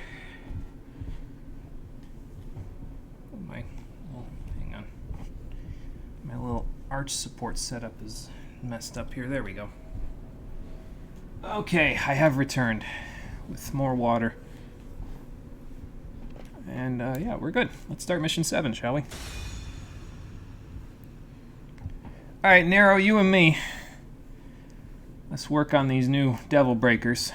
Oh my, oh, hang on. My little arch support setup is messed up here. There we go. Okay, I have returned with more water. And yeah, we're good. Let's start mission 7, shall we? Alright, Nero, you and me. Let's work on these new Devil Breakers.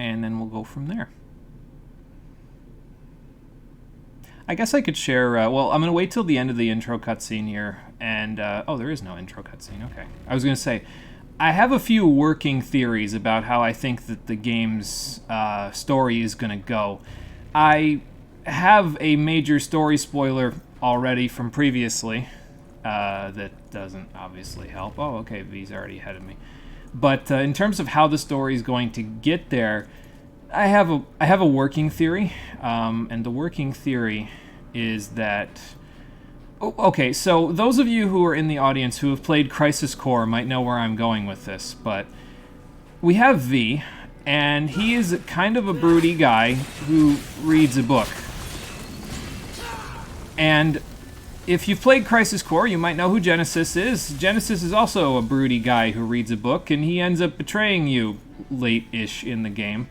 And then we'll go from there. I guess I could share, well, I'm going to wait till the end of the intro cutscene here, and, oh, there is no intro cutscene, okay. I was going to say, I have a few working theories about how I think that the game's story is going to go. I have a major story spoiler already from previously, that doesn't obviously help. Oh, okay, V's already ahead of me. But in terms of how the story is going to get there, I have a working theory, and the working theory is that... Oh, okay, so those of you who are in the audience who have played Crisis Core might know where I'm going with this, but we have V, and he is kind of a broody guy who reads a book. And if you've played Crisis Core, you might know who Genesis is. Genesis is also a broody guy who reads a book, and he ends up betraying you late-ish in the game.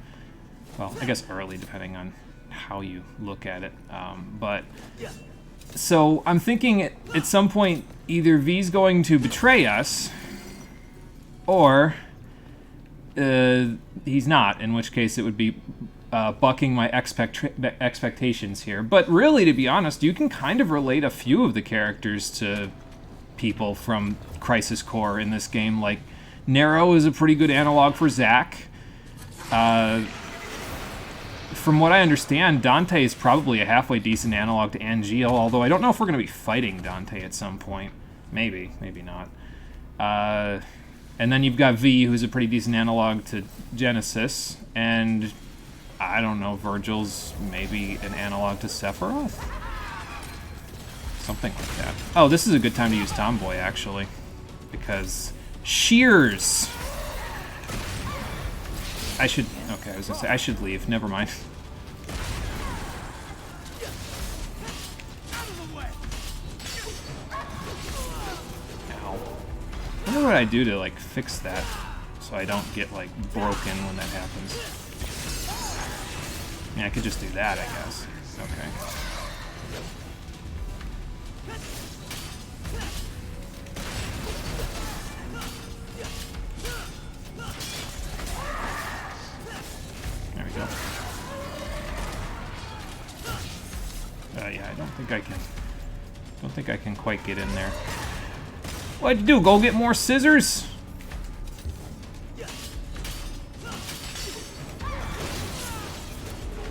Well, I guess early, depending on how you look at it. But so I'm thinking at some point either V's going to betray us, or he's not, in which case it would be bucking my expectations here. But really, to be honest, you can kind of relate a few of the characters to people from Crisis Core in this game. Like, Nero is a pretty good analog for Zack. From what I understand, Dante is probably a halfway decent analog to Angeal, although I don't know if we're going to be fighting Dante at some point. Maybe, maybe not. And then you've got V, who's a pretty decent analog to Genesis, and I don't know, Virgil's maybe an analog to Sephiroth? Something like that. Oh, this is a good time to use Tomboy, actually, because shears! I should, okay, I was gonna say, I should leave, never mind. Ow. I wonder what I do to, like, fix that, so I don't get, like, broken when that happens. I mean, I could just do that, I guess. Okay. There we go. Yeah, I don't think I can quite get in there. What'd you do? Go get more scissors?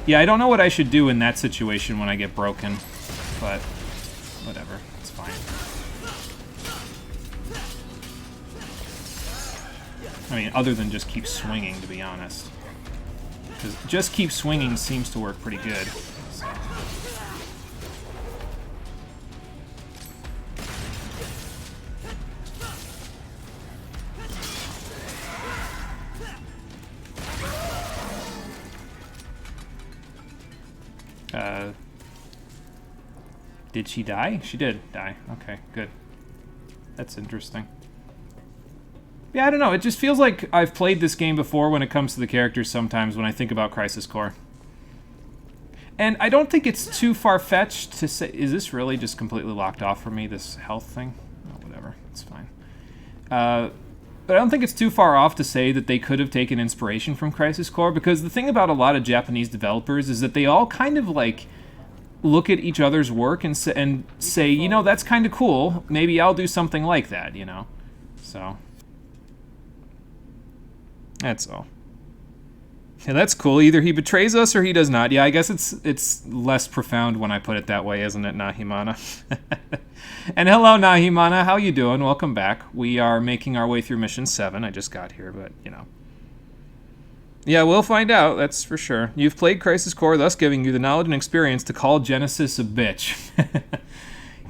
Yeah, I don't know what I should do in that situation when I get broken, but whatever, it's fine. I mean, other than just keep swinging, to be honest. Because just keep swinging seems to work pretty good. So. Did she die? She did die. Okay, good. That's interesting. Yeah, I don't know. It just feels like I've played this game before when it comes to the characters sometimes when I think about Crisis Core. And I don't think it's too far-fetched to say... Is this really just completely locked off for me, this health thing? Oh, whatever. It's fine. But I don't think it's too far off to say that they could have taken inspiration from Crisis Core, because the thing about a lot of Japanese developers is that they all kind of, like, look at each other's work and say, you know, that's kind of cool. Maybe I'll do something like that, you know? So... That's all. Yeah, that's cool. Either he betrays us or he does not. Yeah, I guess it's less profound when I put it that way, isn't it, Nahimana? And hello, Nahimana. How you doing? Welcome back. We are making our way through Mission 7. I just got here, but, you know. Yeah, we'll find out, that's for sure. You've played Crisis Core, thus giving you the knowledge and experience to call Genesis a bitch.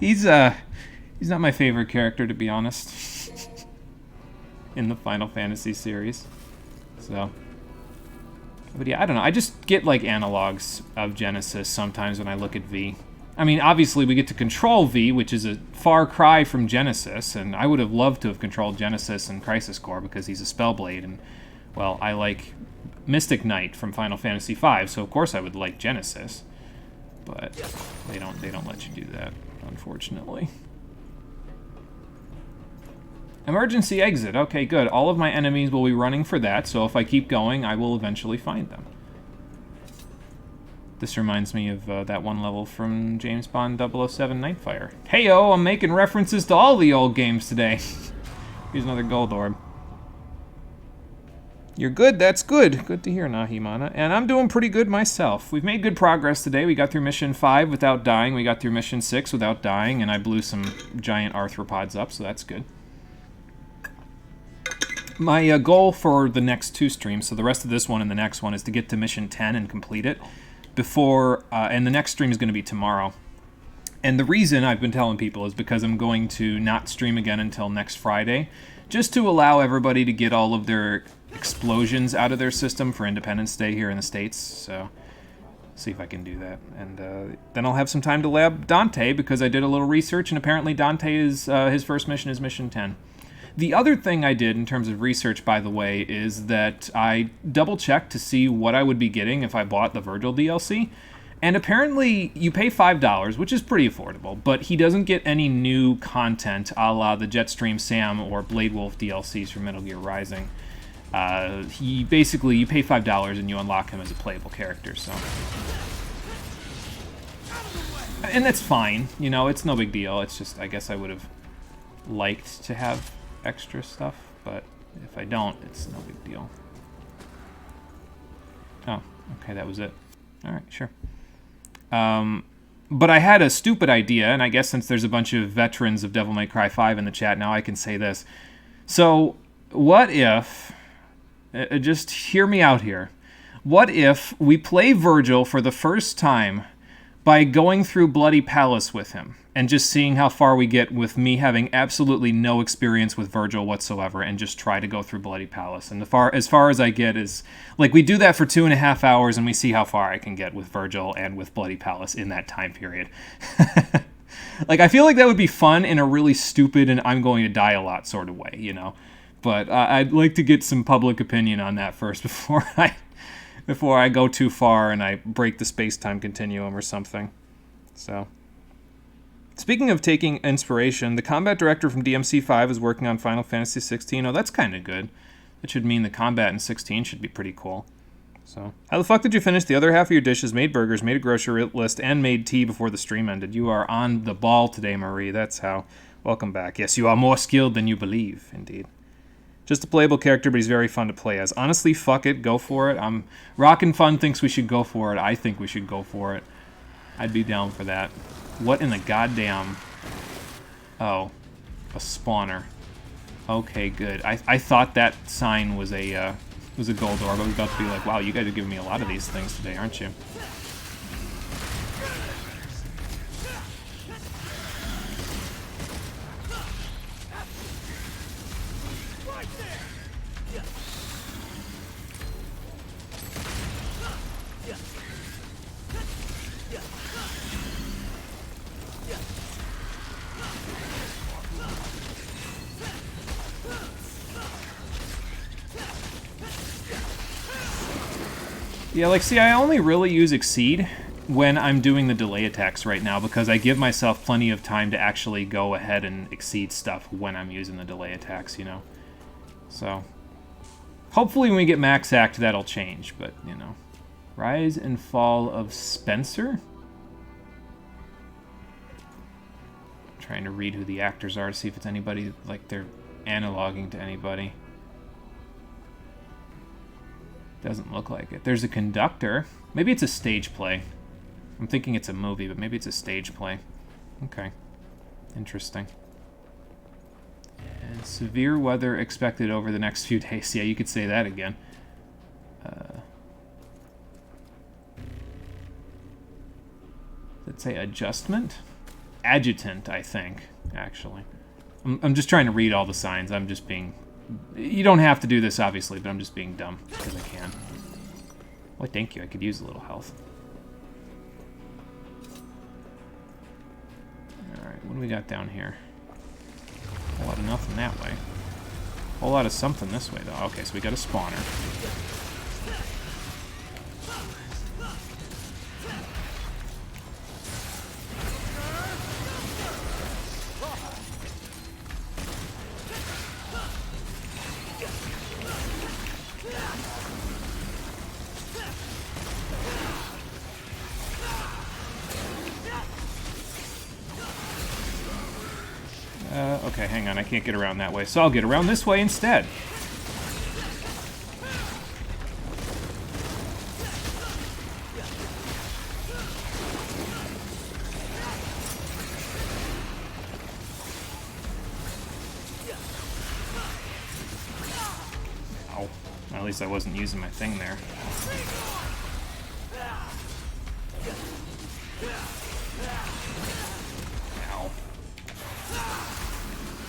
He's not my favorite character, to be honest, in the Final Fantasy series. So, but yeah, I don't know. I just get like analogs of Genesis sometimes when I look at V. I mean, obviously we get to control V, which is a far cry from Genesis, and I would have loved to have controlled Genesis in Crisis Core because he's a Spellblade, and, well, I like Mystic Knight from Final Fantasy V, so of course I would like Genesis. But they don't let you do that, unfortunately. Emergency exit. Okay, good. All of my enemies will be running for that, so if I keep going, I will eventually find them. This reminds me of that one level from James Bond 007 Nightfire. Heyo, I'm making references to all the old games today. Here's another gold orb. You're good, that's good. Good to hear, Nahimana. And I'm doing pretty good myself. We've made good progress today. We got through mission 5 without dying. We got through mission 6 without dying, and I blew some giant arthropods up, so that's good. My goal for the next 2 streams, so the rest of this one and the next one, is to get to mission 10 and complete it before, and the next stream is going to be tomorrow. And the reason I've been telling people is because I'm going to not stream again until next Friday, just to allow everybody to get all of their explosions out of their system for Independence Day here in the States. So, see if I can do that. And then I'll have some time to lab Dante, because I did a little research, and apparently Dante is, his first mission is mission 10. The other thing I did in terms of research, by the way, is that I double-checked to see what I would be getting if I bought the Virgil DLC. And apparently you pay $5, which is pretty affordable, but he doesn't get any new content a la the Jetstream Sam or Blade Wolf DLCs from Metal Gear Rising. You pay $5 and you unlock him as a playable character, so... And that's fine, you know, it's no big deal. It's just, I guess I would have liked to have extra stuff, but if I don't, it's no big deal. Oh, okay, that was it. Alright, sure. But I had a stupid idea, and I guess since there's a bunch of veterans of Devil May Cry 5 in the chat now, I can say this. So, what if... just hear me out here. What if we play Virgil for the first time by going through Bloody Palace with him, and just seeing how far we get with me having absolutely no experience with Virgil whatsoever, and just try to go through Bloody Palace. And as far as I get is, like, we do that for 2.5 hours, and we see how far I can get with Virgil and with Bloody Palace in that time period. Like, I feel like that would be fun in a really stupid and I'm going to die a lot sort of way, you know? But I'd like to get some public opinion on that first before I go too far and I break the space-time continuum or something. So... Speaking of taking inspiration, the combat director from DMC5 is working on Final Fantasy 16. Oh, that's kind of good. That should mean the combat in 16 should be pretty cool. So, how the fuck did you finish the other half of your dishes, made burgers, made a grocery list, and made tea before the stream ended? You are on the ball today, Marie. That's how. Welcome back. Yes, you are more skilled than you believe, indeed. Just a playable character, but he's very fun to play as. Honestly, fuck it. Go for it. Rockin' Fun thinks we should go for it. I think we should go for it. I'd be down for that. What in the goddamn... Oh, a spawner. Okay, good. I thought that sign was a gold orb. I was about to be like, wow, you guys are giving me a lot of these things today, aren't you? Yeah, like, see, I only really use Exceed when I'm doing the delay attacks right now, because I give myself plenty of time to actually go ahead and exceed stuff when I'm using the delay attacks, you know? So, hopefully when we get Max Act, that'll change, but, you know. Rise and Fall of Spencer? I'm trying to read who the actors are to see if it's anybody, like, they're analoguing to anybody. Doesn't look like it. There's a conductor. Maybe it's a stage play. I'm thinking it's a movie, but maybe it's a stage play. Okay. Interesting. And severe weather expected over the next few days. Yeah, you could say that again. Let's say adjustment? Adjutant, I think, actually. I'm just trying to read all the signs. I'm just being... You don't have to do this, obviously, but I'm just being dumb, because I can. Why, thank you. I could use a little health. Alright, what do we got down here? A whole lot of nothing that way. A whole lot of something this way, though. Okay, so we got a spawner. Okay, hang on, I can't get around that way, so I'll get around this way instead. Ow. At least I wasn't using my thing there.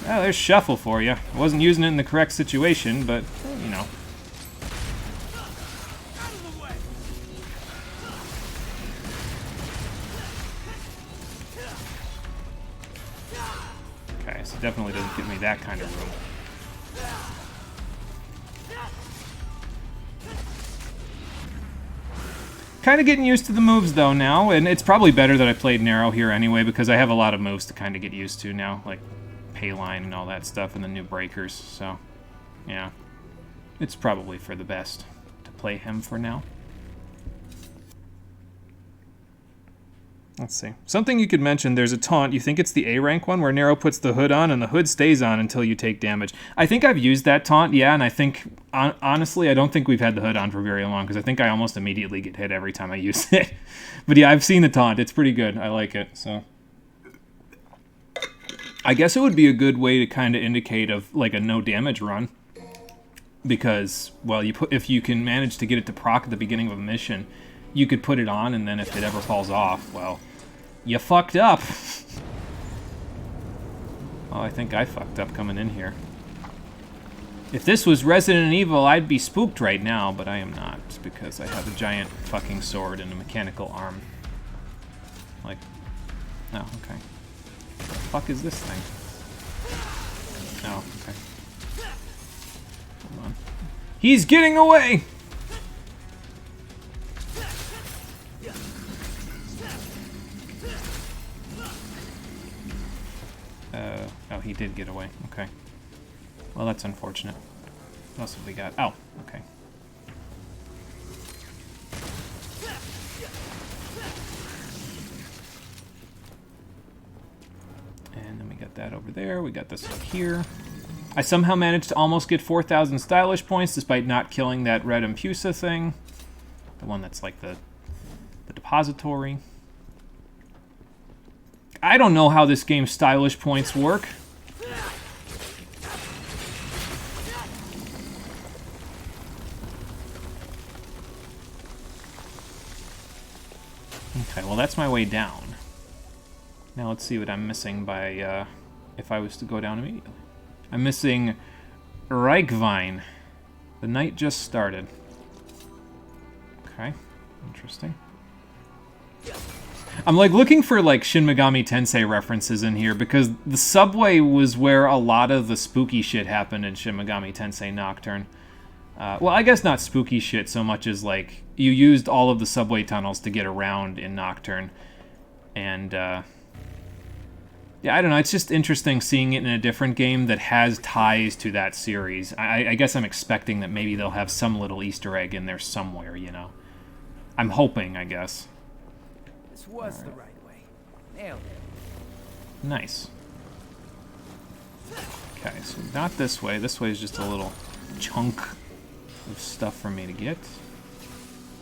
Oh, there's Shuffle for you. I wasn't using it in the correct situation, but, you know. Okay, so definitely doesn't give me that kind of room. Kind of getting used to the moves, though, now, and it's probably better that I played Narrow here anyway, because I have a lot of moves to kind of get used to now, like Payline and all that stuff, and the new breakers, so, yeah. It's probably for the best to play him for now. Let's see. Something you could mention, there's a taunt, you think it's the A rank one, where Narrow puts the hood on, and the hood stays on until you take damage. I think I've used that taunt, yeah, and I think, honestly, I don't think we've had the hood on for very long, because I think I almost immediately get hit every time I use it. But yeah, I've seen the taunt, it's pretty good, I like it, so... I guess it would be a good way to kind of indicate of like a no damage run, because well, if you can manage to get it to proc at the beginning of a mission, you could put it on, and then if it ever falls off, well, you fucked up. Oh, I think I fucked up coming in here. If this was Resident Evil, I'd be spooked right now, but I am not, because I have a giant fucking sword and a mechanical arm. Like, oh, okay. What the fuck is this thing? Oh, okay. Hold on. He's getting away! Oh, he did get away. Okay. Well, that's unfortunate. What else have we got? Oh, okay. And then we got that over there. We got this one here. I somehow managed to almost get 4,000 stylish points despite not killing that red Impusa thing. The one that's like the depository. I don't know how this game's stylish points work. Okay, well that's my way down. Now let's see what I'm missing by, if I was to go down immediately. I'm missing Reichwein. The night just started. Okay, interesting. I'm like looking for like Shin Megami Tensei references in here because the subway was where a lot of the spooky shit happened in Shin Megami Tensei Nocturne. Well, I guess not spooky shit so much as like you used all of the subway tunnels to get around in Nocturne. And yeah, I don't know, it's just interesting seeing it in a different game that has ties to that series. I guess I'm expecting that maybe they'll have some little Easter egg in there somewhere, you know. I'm hoping, I guess.
This was the right way. Nailed it.
Nice. Okay, so not this way. This way is just a little chunk of stuff for me to get.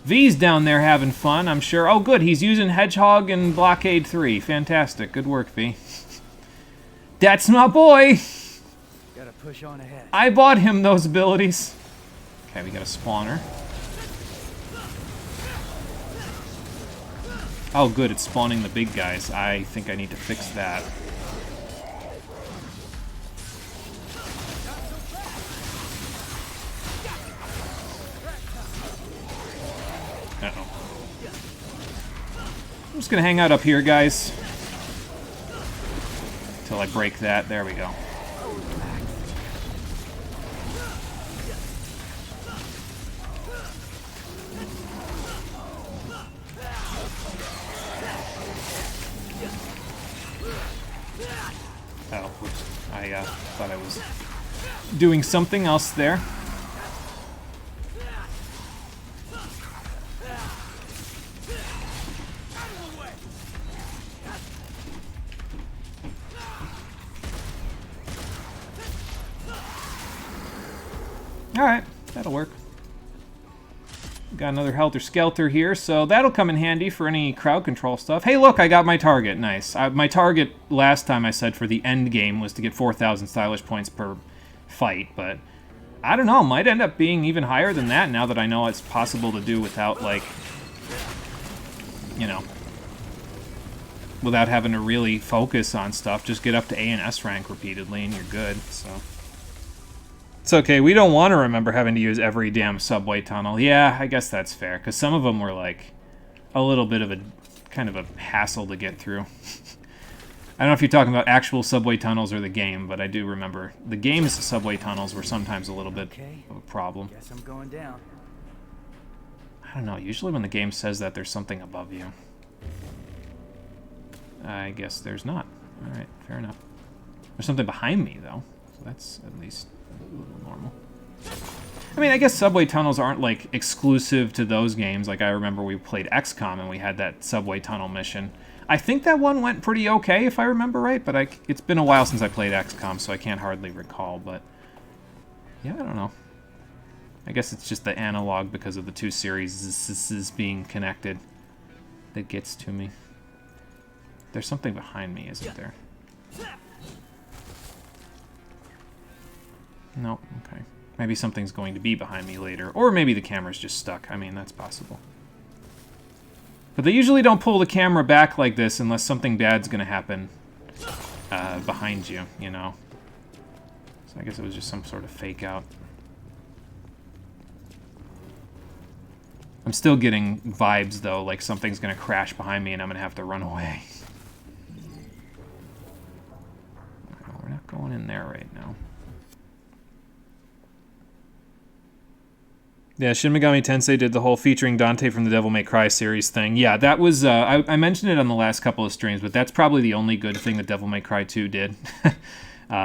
V's down there having fun, I'm sure. Oh, good, he's using Hedgehog and Blockade 3. Fantastic. Good work, V. That's my boy!
Gotta push on ahead.
I bought him those abilities. Okay, we got a spawner. Oh, good, it's spawning the big guys. I think I need to fix that. Uh-oh. I'm just gonna hang out up here, guys. Until I break that. There we go. Oh, whoops. I thought I was doing something else there. Alright, that'll work. Got another Helter Skelter here, so that'll come in handy for any crowd control stuff. Hey, look, I got my target. Nice. My target last time I said for the end game was to get 4,000 stylish points per fight, but I don't know. Might end up being even higher than that now that I know it's possible to do without, like, you know, without having to really focus on stuff. Just get up to A and S rank repeatedly and you're good, so... It's okay, we don't want to remember having to use every damn subway tunnel. Yeah, I guess that's fair, because some of them were, like, a little bit of a, kind of a hassle to get through. I don't know if you're talking about actual subway tunnels or the game, but I do remember the game's subway tunnels were sometimes a little bit of a problem.
Guess I'm going down.
I don't know, usually when the game says that, there's something above you. I guess there's not. Alright, fair enough. There's something behind me, though, so that's at least... a little normal. I mean, I guess subway tunnels aren't, like, exclusive to those games. Like, I remember we played XCOM and we had that subway tunnel mission. I think that one went pretty okay, if I remember right, but it's been a while since I played XCOM, so I can't hardly recall, but... yeah, I don't know. I guess it's just the analog because of the two series being connected that gets to me. There's something behind me, isn't there? Nope, okay. Maybe something's going to be behind me later. Or maybe the camera's just stuck. I mean, that's possible. But they usually don't pull the camera back like this unless something bad's going to happen behind you, you know? So I guess it was just some sort of fake out. I'm still getting vibes, though, like something's going to crash behind me and I'm going to have to run away. We're not going in there right now. Yeah, Shin Megami Tensei did the whole featuring Dante from the Devil May Cry series thing. Yeah, that was, I mentioned it on the last couple of streams, but that's probably the only good thing that Devil May Cry 2 did.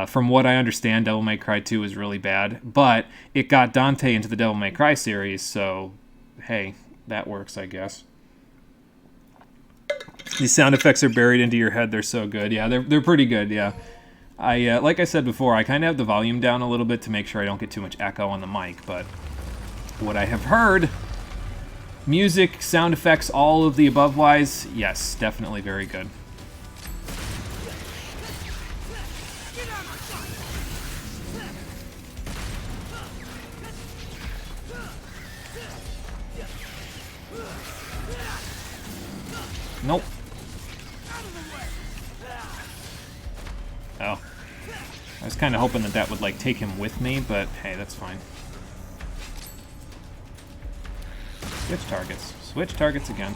From what I understand, Devil May Cry 2 was really bad, but it got Dante into the Devil May Cry series, so, hey, that works, I guess. These sound effects are buried into your head. They're so good. Yeah, they're pretty good, yeah. Like I said before, I kind of have the volume down a little bit to make sure I don't get too much echo on the mic, but... what I have heard, music, sound effects, all of the above-wise, yes, definitely very good. Nope. Oh. I was kind of hoping that would, like, take him with me, but hey, that's fine. Switch targets. Switch targets again.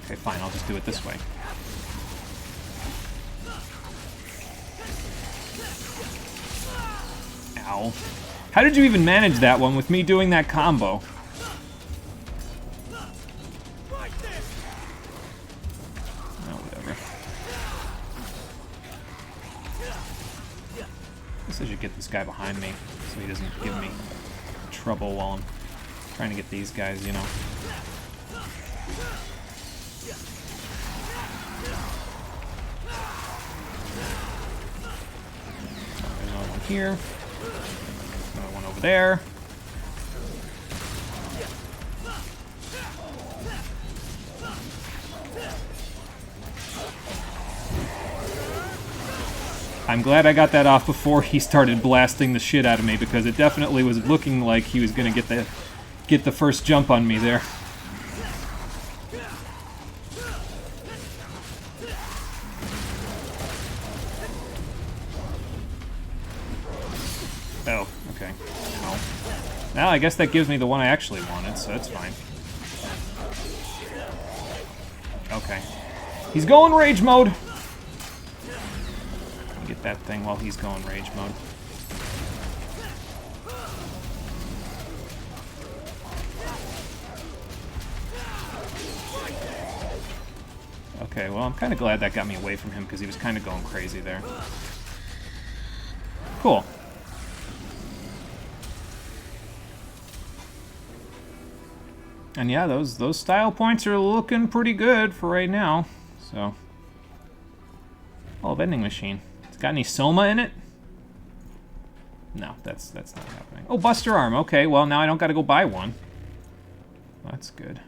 Okay, fine, I'll just do it this way. Ow. How did you even manage that one with me doing that combo? Oh, whatever. I guess I should get this guy behind me so he doesn't give me trouble while I'm trying to get these guys, you know. There's another one here. Another one over there. I'm glad I got that off before he started blasting the shit out of me, because it definitely was looking like he was gonna get the first jump on me there. Oh, okay. No. Now I guess that gives me the one I actually wanted, so that's fine. Okay. He's going rage mode! Get that thing while he's going rage mode. Okay, well, I'm kind of glad that got me away from him because he was kind of going crazy there. Cool. And yeah, those style points are looking pretty good for right now. So, oh, vending machine. It's got any Soma in it? No, that's not happening. Oh, Buster Arm. Okay, well now I don't got to go buy one. That's good.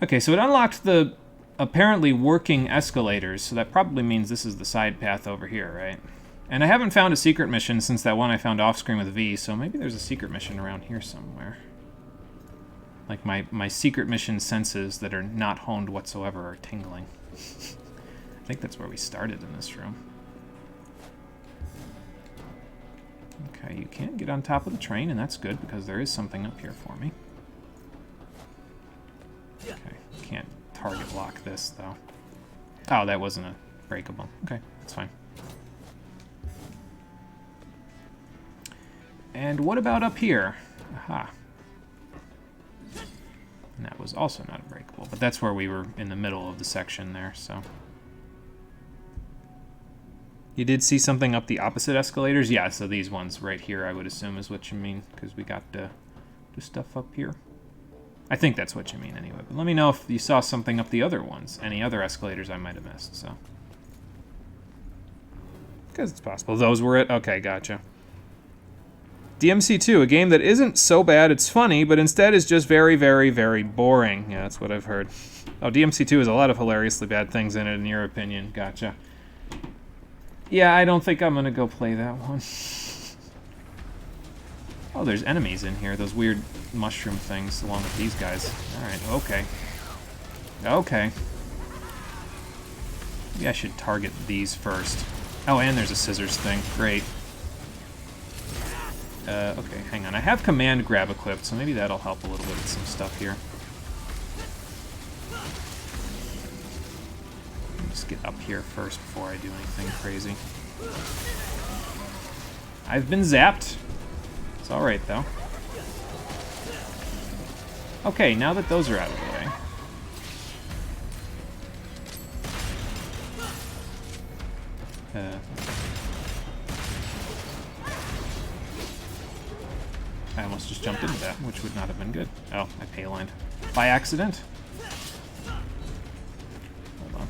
Okay, so it unlocked the apparently working escalators, so that probably means this is the side path over here, right? And I haven't found a secret mission since that one I found off-screen with V, so maybe there's a secret mission around here somewhere. Like my secret mission senses that are not honed whatsoever are tingling. I think that's where we started in this room. Okay, you can't get on top of the train, and that's good because there is something up here for me. Okay, can't target lock this, though. Oh, that wasn't a breakable. Okay, that's fine. And what about up here? Aha. And that was also not a breakable, but that's where we were in the middle of the section there, so. You did see something up the opposite escalators? Yeah, so these ones right here, I would assume, is what you mean, because we got the stuff up here. I think that's what you mean anyway, but let me know if you saw something up the other ones, any other escalators I might have missed, so. Because it's possible. Those were it? Okay, gotcha. DMC2, a game that isn't so bad it's funny, but instead is just very, very, very boring. Yeah, that's what I've heard. Oh, DMC2 has a lot of hilariously bad things in it, in your opinion. Gotcha. Yeah, I don't think I'm going to go play that one. Oh, there's enemies in here, those weird mushroom things, along with these guys. Alright, okay. Okay. Maybe I should target these first. Oh, and there's a scissors thing. Great. Okay, hang on. I have command grab equipped, so maybe that'll help a little bit with some stuff here. Just get up here first before I do anything crazy. I've been zapped. It's alright, though. Okay, now that those are out of the way. I almost just jumped into that, which would not have been good. Oh, I pay-lined. By accident? Hold on.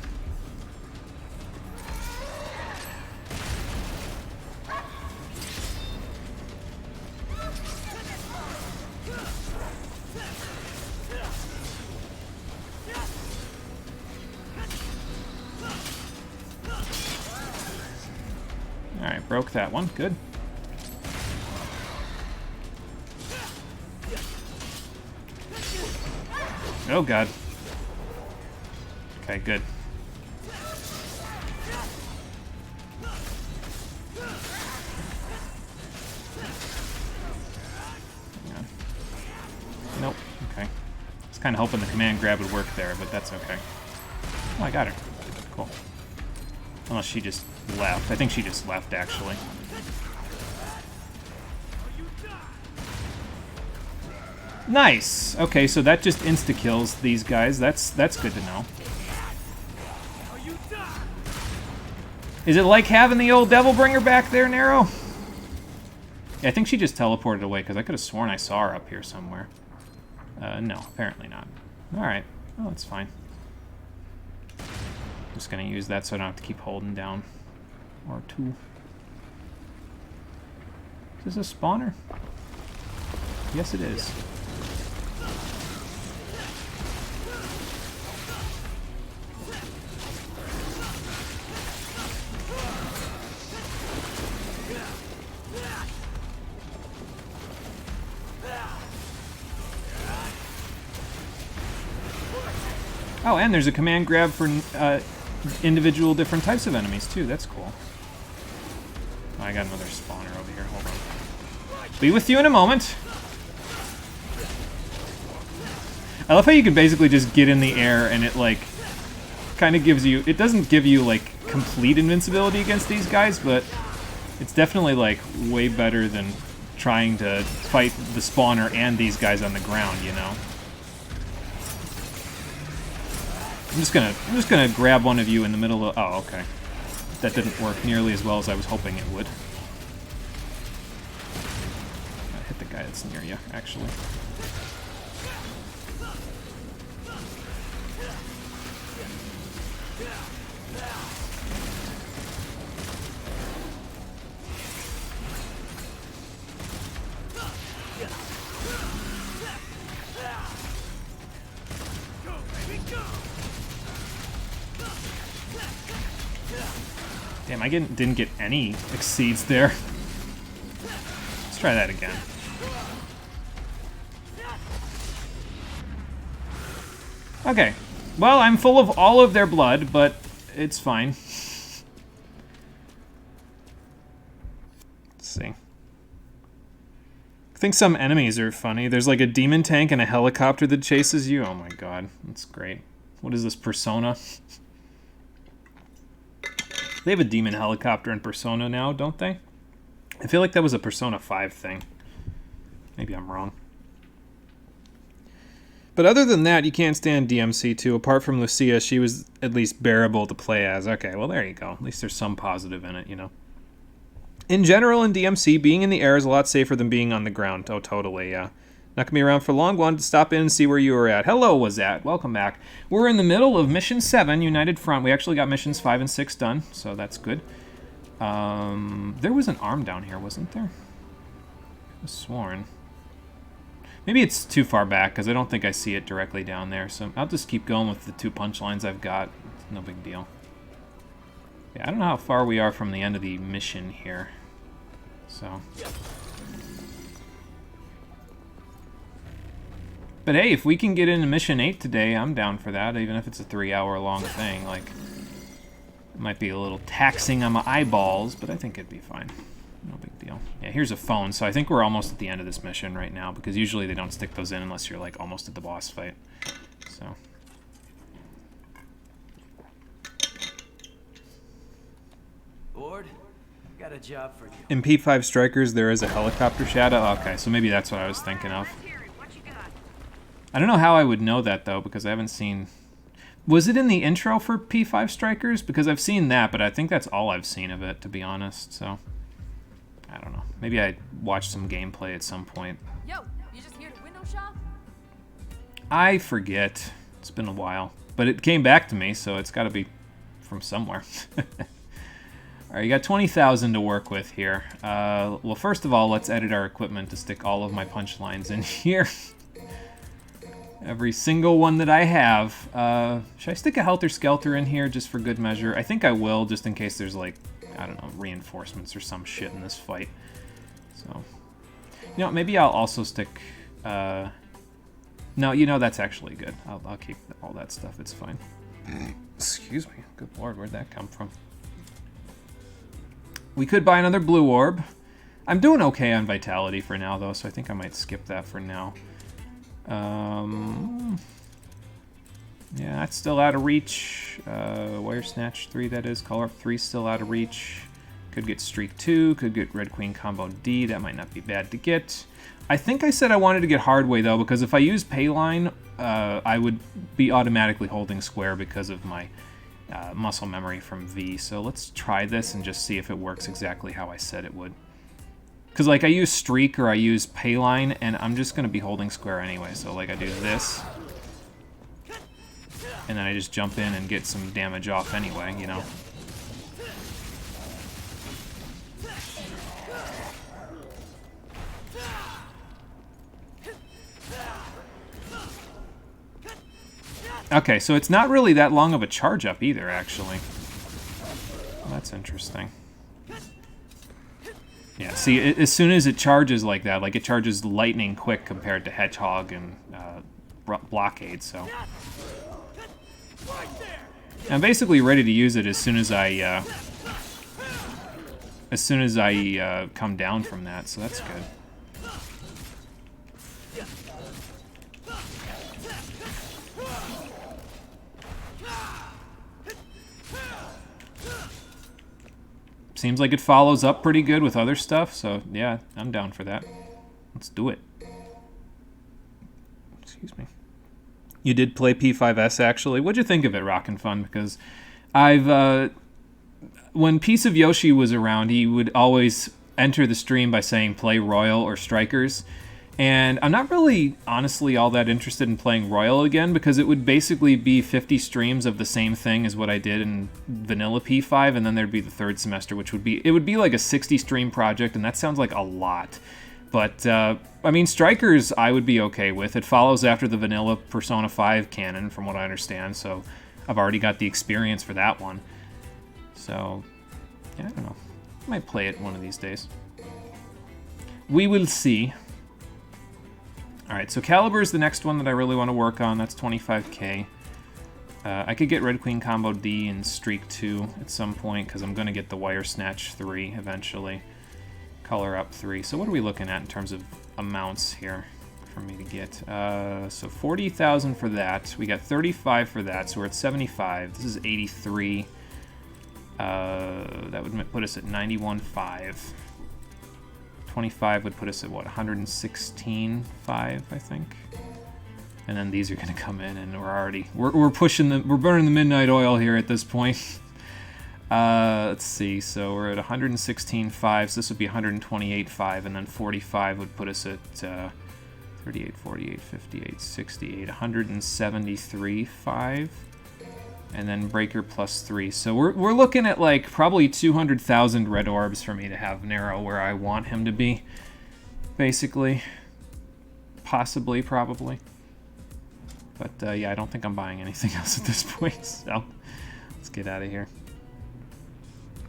Alright, broke that one. Good. Oh, God. Okay, good. Yeah. Nope. Okay. I was kind of hoping the command grab would work there, but that's okay. Oh, I got her. Cool. Unless she just left. I think she just left, actually. Nice. Okay, so that just insta-kills these guys. That's good to know. Is it like having the old Devil Bringer back there, Nero? Yeah, I think she just teleported away, because I could have sworn I saw her up here somewhere. No, apparently not. Alright. Oh, that's fine. I'm just going to use that so I don't have to keep holding down R2. Is this a spawner? Yes, it is. Oh, and there's a command grab for individual different types of enemies, too. That's cool. I got another spawner over here. Hold on. Be with you in a moment. I love how you can basically just get in the air and it, like, kind of gives you... It doesn't give you, like, complete invincibility against these guys, but it's definitely, like, way better than trying to fight the spawner and these guys on the ground, you know? I'm just gonna grab one of you in the middle of... Oh, okay. That didn't work nearly as well as I was hoping it would. I hit the guy that's near you, actually. Damn, I didn't get any exceeds there. Let's try that again. Okay. Well, I'm full of all of their blood, but it's fine. Let's see. I think some enemies are funny. There's like a demon tank and a helicopter that chases you. Oh my god, that's great. What is this, Persona? They have a demon helicopter in Persona now, don't they? I feel like that was a Persona 5 thing. Maybe I'm wrong. But other than that, you can't stand DMC2. Apart from Lucia, she was at least bearable to play as. Okay, well, there you go. At least there's some positive in it, you know? In general, in DMC, being in the air is a lot safer than being on the ground. Oh, totally, yeah. Not gonna be around for long. Wanted to stop in and see where you were at. Hello, Wazat. Welcome back. We're in the middle of Mission 7, United Front. We actually got Missions 5 and 6 done, so that's good. There was an arm down here, wasn't there? I was sworn. Maybe it's too far back, because I don't think I see it directly down there, so I'll just keep going with the 2 punchlines I've got. It's no big deal. Yeah, I don't know how far we are from the end of the mission here. So... But hey, if we can get into Mission 8 today, I'm down for that, even if it's a 3-hour-long thing. Like, it might be a little taxing on my eyeballs, but I think it'd be fine. No big deal. Yeah, here's a phone, so I think we're almost at the end of this mission right now, because usually they don't stick those in unless you're, like, almost at the boss fight. So...
Bored? Got a job for you.
In P5 Strikers, there is a helicopter shadow? Okay, so maybe that's what I was thinking of. I don't know how I would know that, though, because I haven't seen... Was it in the intro for P5 Strikers? Because I've seen that, but I think that's all I've seen of it, to be honest, so... I don't know. Maybe I watched some gameplay at some point.
Yo, you just here to window shop?
I forget. It's been a while. But it came back to me, so it's got to be from somewhere. Alright, you got 20,000 to work with here. Well, first of all, let's edit our equipment to stick all of my punchlines in here. Every single one that I have. Should I stick a Helter Skelter in here just for good measure? I think I will, just in case there's, like, I don't know, reinforcements or some shit in this fight. So, you know, maybe I'll also stick... No, you know, that's actually good. I'll keep all that stuff. It's fine. Excuse me. Good lord, where'd that come from? We could buy another blue orb. I'm doing okay on vitality for now, though, so I think I might skip that for now. Yeah, that's still out of reach. Wire Snatch 3, that is. Color 3 still out of reach. Could get Streak 2, could get Red Queen Combo D. That might not be bad to get. I think I said I wanted to get Hardway, though, because if I use Payline, I would be automatically holding square because of my muscle memory from V. So let's try this and just see if it works exactly how I said it would. Because, like, I use Streak or I use Payline, and I'm just going to be holding square anyway. So, like, I do this. And then I just jump in and get some damage off anyway, you know. Okay, so it's not really that long of a charge up either, actually. Well, that's interesting. Yeah, see, as soon as it charges like that, like it charges lightning quick compared to Hedgehog and Blockade, so... I'm basically ready to use it as soon as I as soon as I come down from that, so that's good. Seems like it follows up pretty good with other stuff, so yeah, I'm down for that. Let's do it. Excuse me. You did play P5S, actually. What'd you think of it, Rockin' Fun? Because I've... when Piece of Yoshi was around, he would always enter the stream by saying play Royal or Strikers. And I'm not really, honestly, all that interested in playing Royal again, because it would basically be 50 streams of the same thing as what I did in vanilla P5, and then there'd be the third semester, which would be, it would be like a 60 stream project, and that sounds like a lot. But, I mean, Strikers I would be okay with. It follows after the vanilla Persona 5 canon, from what I understand, so I've already got the experience for that one. So, yeah, I don't know. I might play it one of these days. We will see. Alright, so Caliber is the next one that I really want to work on. That's 25k. I could get Red Queen Combo D and Streak 2 at some point, because I'm going to get the Wire Snatch 3 eventually. Color Up 3. So what are we looking at in terms of amounts here for me to get? So 40,000 for that. We got 35 for that, so we're at 75. This is 83. That would put us at 91.5. 25 would put us at, what, 116.5, I think? And then these are going to come in, and we're pushing we're burning the midnight oil here at this point. Let's see, so we're at 116.5, so this would be 128.5, and then 45 would put us at 38, 48, 58, 68, 173.5. And then Breaker plus 3. So we're looking at like probably 200,000 red orbs for me to have Nero where I want him to be. Basically. Possibly, probably. But yeah, I don't think I'm buying anything else at this point. So let's get out of here.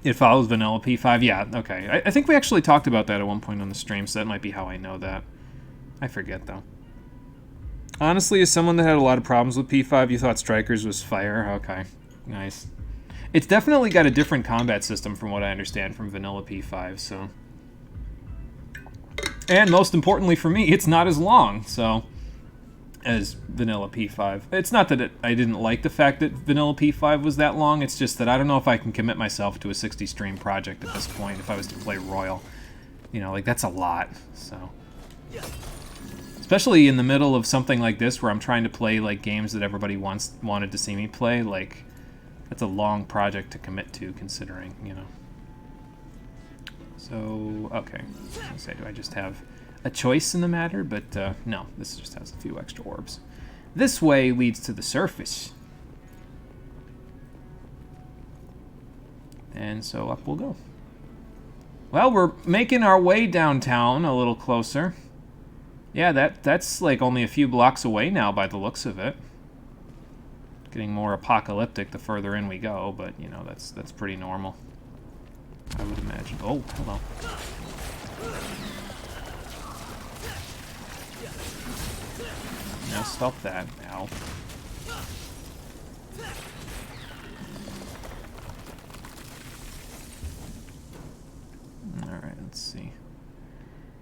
It follows vanilla P5. Yeah, okay. I think we actually talked about that at one point on the stream, so that might be how I know that. I forget, though. Honestly, as someone that had a lot of problems with P5, you thought Strikers was fire? Okay, nice. It's definitely got a different combat system from what I understand from vanilla P5, so... And most importantly for me, it's not as long, so... as vanilla P5. It's not that I didn't like the fact that vanilla P5 was that long, it's just that I don't know if I can commit myself to a 60 stream project at this point if I was to play Royal. You know, like, that's a lot, so... Especially in the middle of something like this where I'm trying to play like games that everybody wanted to see me play, like that's a long project to commit to considering, you know. So, okay. I was gonna say, do I just have a choice in the matter? But no, this just has a few extra orbs. This way leads to the surface. And so up we'll go. Well, we're making our way downtown a little closer. Yeah, that's like only a few blocks away now by the looks of it. Getting more apocalyptic the further in we go, but you know, that's pretty normal. I would imagine. Oh, hello. Now stop that. Ow. Alright, let's see.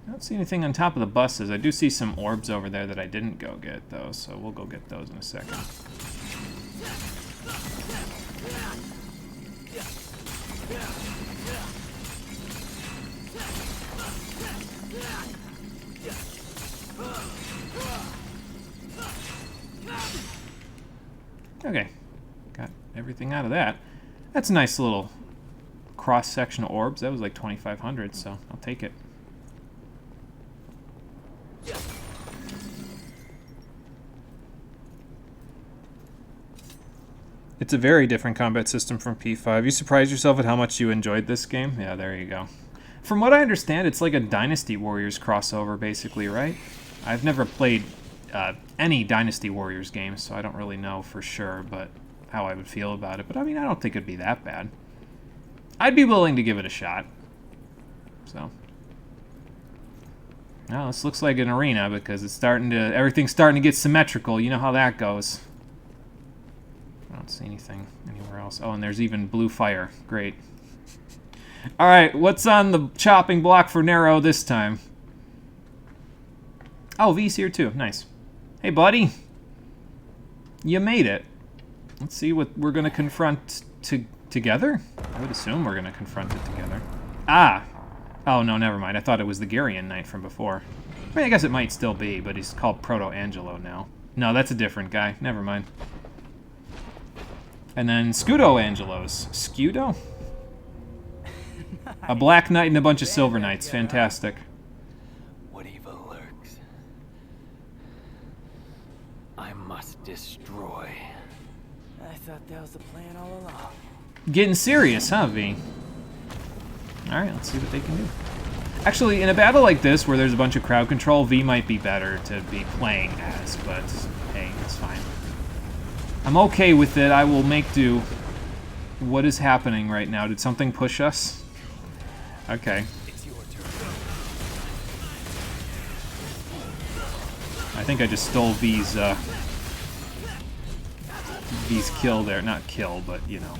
I don't see anything on top of the buses. I do see some orbs over there that I didn't go get, though, so we'll go get those in a second. Okay, got everything out of that. That's a nice little cross-section of orbs. That was like 2,500, so I'll take it. It's a very different combat system from P5. You surprised yourself at how much you enjoyed this game? Yeah, there you go. From what I understand, it's like a Dynasty Warriors crossover, basically, right? I've never played any Dynasty Warriors games, so I don't really know for sure but how I would feel about it. But, I mean, I don't think it'd be that bad. I'd be willing to give it a shot. So... Now, this looks like an arena because it's everything's starting to get symmetrical. You know how that goes. I don't see anything anywhere else. Oh, and there's even blue fire. Great. Alright, what's on the chopping block for Nero this time? Oh, V's here too. Nice. Hey, buddy. You made it. Let's see what we're going to confront together? I would assume we're going to confront it together. Ah! Oh, no, never mind. I thought it was the Garian Knight from before. I mean, I guess it might still be, but he's called Proto-Angelo now. No, that's a different guy. Never mind. And then Scudo Angelos. Scudo? A Black Knight and a bunch of Silver Knights. Fantastic.
What evil lurks? I must destroy.
I thought that was the plan all along.
Getting serious, huh, V? Alright, let's see what they can do. Actually, in a battle like this, where there's a bunch of crowd control, V might be better to be playing as, but hey, it's fine. I'm okay with it. I will make do. What is happening right now? Did something push us? Okay. I think I just stole V's kill there. Not kill, but, you know.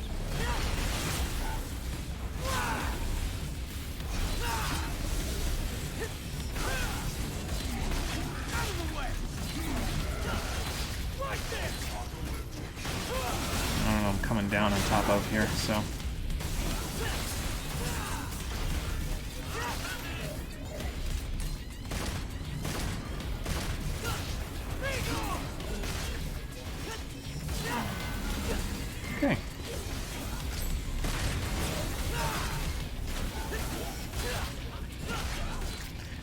I don't know, I'm coming down on top of here, so. Okay.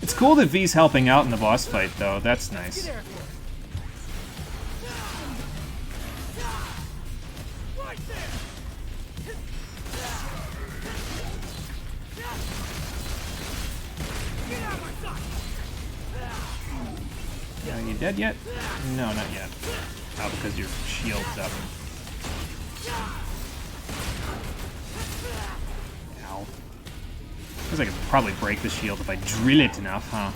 It's cool that V's helping out in the boss fight, though. That's nice. Are you dead yet? No, not yet. Oh, because your shield's up. Ow. Guess I could probably break the shield if I drill it enough, huh?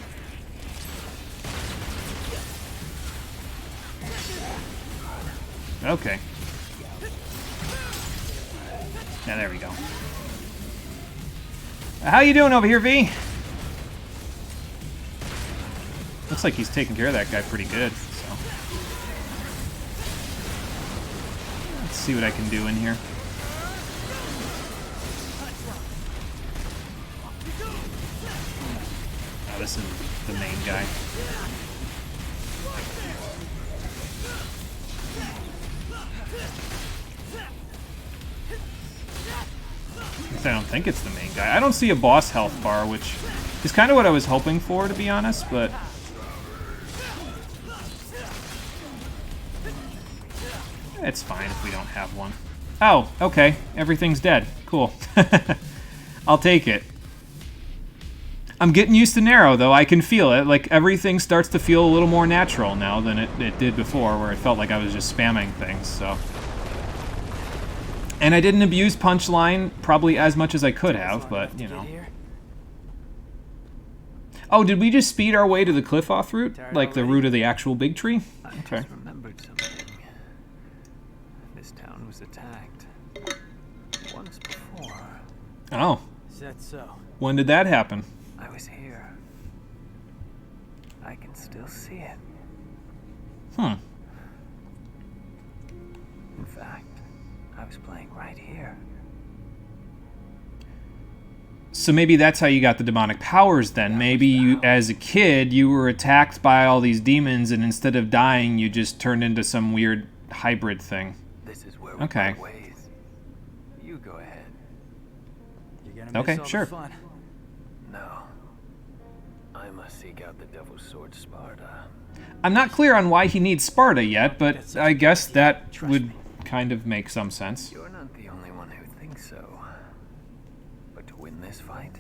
Okay. Yeah, there we go. How you doing over here, V? Looks like he's taking care of that guy pretty good, so. Let's see what I can do in here. Oh, this is the main guy. I don't think it's the main guy. I don't see a boss health bar, which is kind of what I was hoping for, to be honest, but... it's fine if we don't have one. Oh, okay. Everything's dead. Cool. I'll take it. I'm getting used to Nero, though. I can feel it. Like, everything starts to feel a little more natural now than it did before, where it felt like I was just spamming things, so... and I didn't abuse Punchline probably as much as I could have, but, you know. Oh, did we just speed our way to the Cliff-Off route? Like the route of the actual big tree? Okay.
I just remembered something. This town was attacked once before.
Oh.
Is that so?
When did that happen?
I was here. I can still see it.
Hmm.
In fact, I was playing right here.
So maybe that's how you got the demonic powers then. Maybe you, as a kid, you were attacked by all these demons, and instead of dying, you just turned into some weird hybrid thing.
This is where we
Okay.
part ways. You go ahead.
You're gonna miss
Okay,
all
sure.
the fun.
No. I must seek out the Devil's Sword Sparta.
I'm not clear on why he needs Sparta yet, but I guess that would kind of make some sense.
You're not the only one who thinks so. But to win this fight,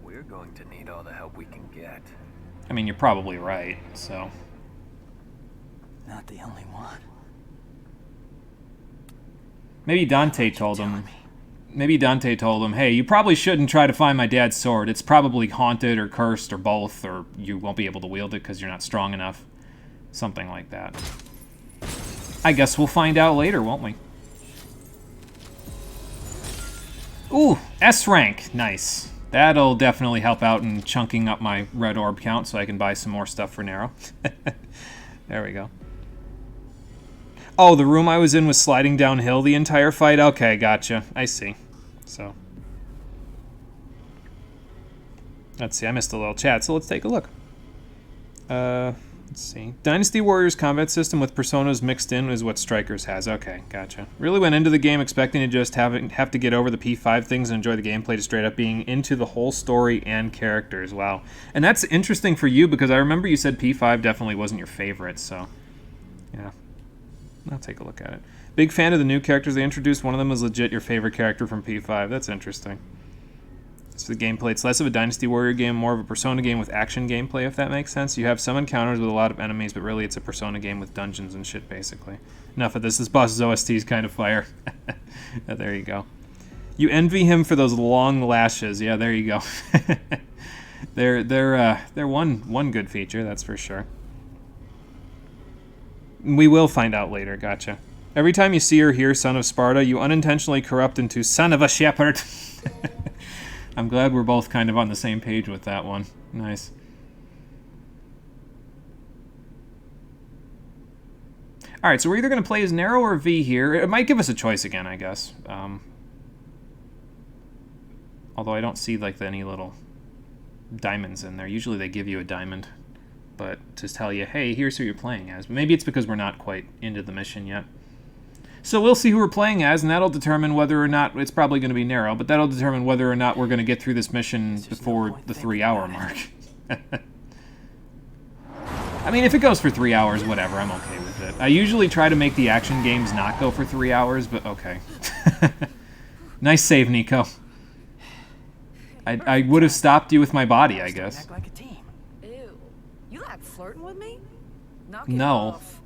we're going to need all the help we can get.
I mean, you're probably right, so...
Not the only one.
maybe Dante told him... maybe Dante told him, hey, you probably shouldn't try to find my dad's sword. It's probably haunted or cursed or both, or you won't be able to wield it because you're not strong enough. Something like that. I guess we'll find out later, won't we? Ooh, S rank. Nice. That'll definitely help out in chunking up my red orb count so I can buy some more stuff for Nero. There we go. Oh, the room I was in was sliding downhill the entire fight? Okay, gotcha. I see. So. Let's see, I missed a little chat, so let's take a look. Let's see. Dynasty Warriors combat system with personas mixed in is what Strikers has. Okay, gotcha. Really went into the game expecting to just have to get over the P5 things and enjoy the gameplay to straight up being into the whole story and characters. Wow. And that's interesting for you because I remember you said P5 definitely wasn't your favorite, so yeah. I'll take a look at it. Big fan of the new characters they introduced. One of them is legit your favorite character from P5. That's interesting. So the gameplay, it's less of a Dynasty Warrior game, more of a Persona game with action gameplay, if that makes sense. You have some encounters with a lot of enemies, but really it's a Persona game with dungeons and shit, basically. Enough of this. This boss's OST is kind of fire. There you go. You envy him for those long lashes. Yeah, there you go. They're one good feature, that's for sure. We will find out later. Gotcha. Every time you see or hear Son of Sparta, you unintentionally corrupt into Son of a Shepherd. I'm glad we're both kind of on the same page with that one. Nice. Alright, so we're either going to play as Nero or V here. It might give us a choice again, I guess. Although I don't see like any little diamonds in there. Usually they give you a diamond. But to tell you, hey, here's who you're playing as. But maybe it's because we're not quite into the mission yet. So we'll see who we're playing as, and that'll determine whether or not... It's probably going to be Nero, but that'll determine whether or not we're going to get through this mission before the 3-hour mark. I mean, if it goes for 3 hours, whatever, I'm okay with it. I usually try to make the action games not go for 3 hours, but okay. Nice save, Nico. I would have stopped you with my body, I guess.
Act like a team.
Ew. You like flirting with me? Knock
No.
it off.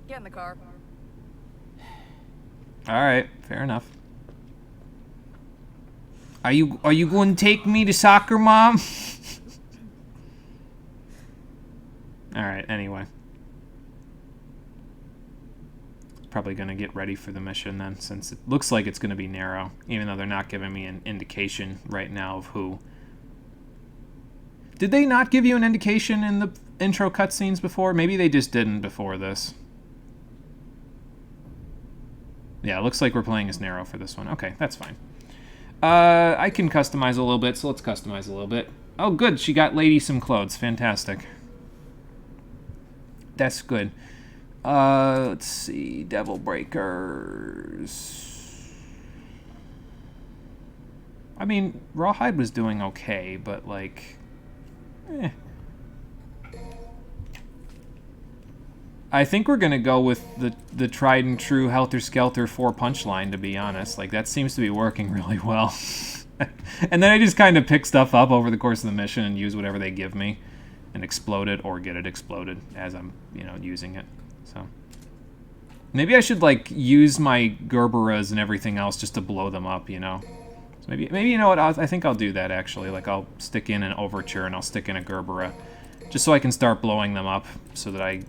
Get in the car.
Alright, fair enough. Are you going to take me to soccer, Mom? Alright, anyway. Probably going to get ready for the mission then, since it looks like it's going to be Nero, even though they're not giving me an indication right now of who. Did they not give you an indication in the intro cutscenes before? Maybe they just didn't before this. Yeah, it looks like we're playing as Nero for this one. Okay, that's fine. I can customize a little bit, so let's customize a little bit. Oh, good. She got Lady some clothes. Fantastic. That's good. Let's see. Devil Breakers. I mean, Rawhide was doing okay, but, like... I think we're going to go with the tried and true Helter Skelter 4 punchline, to be honest. Like, that seems to be working really well. And then I just kind of pick stuff up over the course of the mission and use whatever they give me and explode it or get it exploded as I'm, using it. So maybe I should, like, use my Gerberas and everything else just to blow them up, So maybe you know what? I think I'll do that, actually. Like, I'll stick in an Overture and I'll stick in a Gerbera just so I can start blowing them up so that I...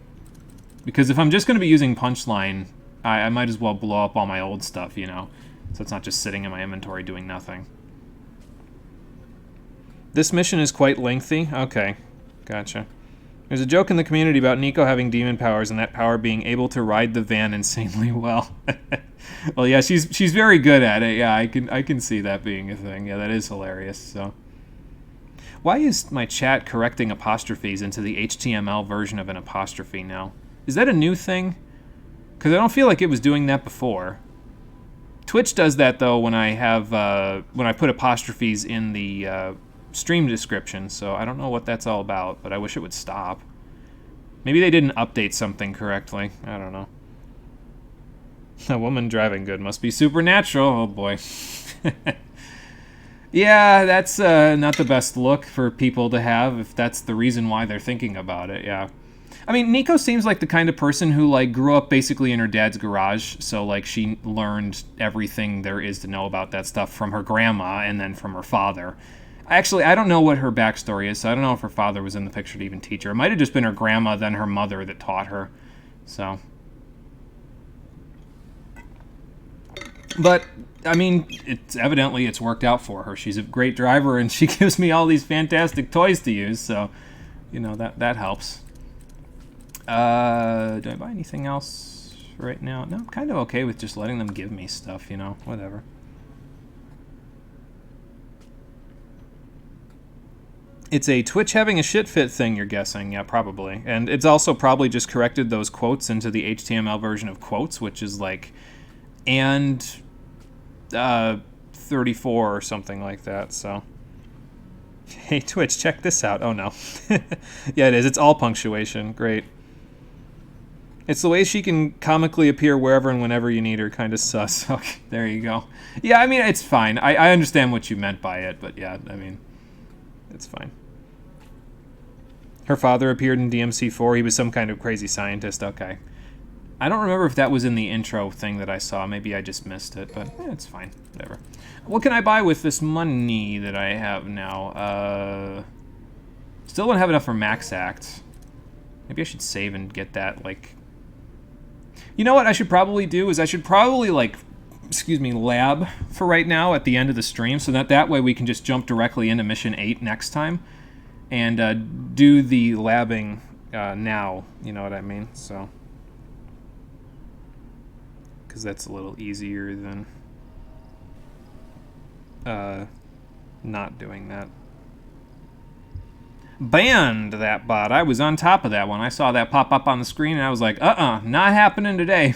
Because if I'm just going to be using Punchline, I might as well blow up all my old stuff, So it's not just sitting in my inventory doing nothing. This mission is quite lengthy? Okay, gotcha. There's a joke in the community about Nico having demon powers and that power being able to ride the van insanely well. Well, yeah, she's very good at it. Yeah, I can see that being a thing. Yeah, that is hilarious, so... Why is my chat correcting apostrophes into the HTML version of an apostrophe now? Is that a new thing? Because I don't feel like it was doing that before. Twitch does that, though, when I put apostrophes in the stream description, so I don't know what that's all about, but I wish it would stop. Maybe they didn't update something correctly. I don't know. A woman driving good must be supernatural. Oh, boy. Yeah, that's not the best look for people to have, if that's the reason why they're thinking about it, yeah. I mean, Nico seems like the kind of person who, like, grew up basically in her dad's garage, so, like, she learned everything there is to know about that stuff from her grandma and then from her father. Actually, I don't know what her backstory is, so I don't know if her father was in the picture to even teach her. It might have just been her grandma, then her mother that taught her, so... But I mean, it's worked out for her. She's a great driver, and she gives me all these fantastic toys to use. So, you know, that helps. Do I buy anything else right now? No, I'm kind of okay with just letting them give me stuff. You know, whatever. It's a Twitch having a shit fit thing, you're guessing. Yeah, probably. And it's also probably just corrected those quotes into the HTML version of quotes, which is like, and 34 or something like that, so. Hey, Twitch, check this out. Oh, no. Yeah, it is. It's all punctuation. Great. It's the way she can comically appear wherever and whenever you need her, kind of sus. Okay, there you go. Yeah, I mean, it's fine. I understand what you meant by it, but yeah, I mean, it's fine. Her father appeared in DMC4. He was some kind of crazy scientist. Okay. I don't remember if that was in the intro thing that I saw. Maybe I just missed it, but it's fine. Whatever. What can I buy with this money that I have now? Still don't have enough for Max Act. Maybe I should save and get that, like... You know what I should probably do is I should probably, like, lab for right now at the end of the stream, so that way we can just jump directly into Mission 8 next time and do the labbing now, you know what I mean? So, because that's a little easier than not doing that. Banned that bot. I was on top of that one. I saw that pop up on the screen and I was like, not happening today.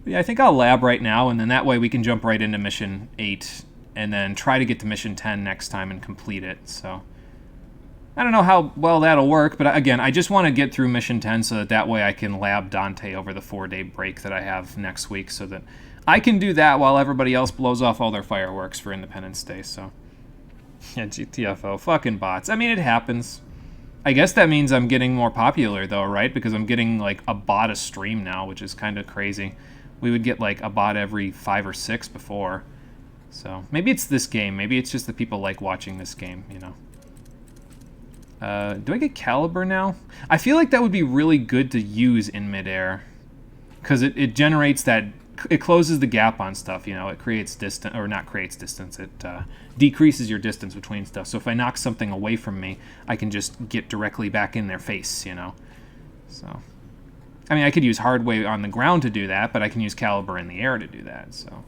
Yeah, I think I'll lab right now, and then that way we can jump right into Mission 8 and then try to get to Mission 10 next time and complete it. So I don't know how well that'll work, but again, I just want to get through Mission 10 so that way I can lab Dante over the 4-day break that I have next week, so that I can do that while everybody else blows off all their fireworks for Independence Day. So yeah, GTFO, fucking bots. I mean, it happens. I guess that means I'm getting more popular though, right? Because I'm getting like a bot a stream now, which is kind of crazy. We would get like a bot every 5 or 6 before. So maybe it's this game. Maybe it's just that people like watching this game, you know. Do I get Caliber now? I feel like that would be really good to use in midair, because it generates that, it closes the gap on stuff, you know. It creates distance, or not creates distance, it decreases your distance between stuff. So if I knock something away from me, I can just get directly back in their face, you know. So, I mean, I could use Hardway on the ground to do that, but I can use Caliber in the air to do that, so.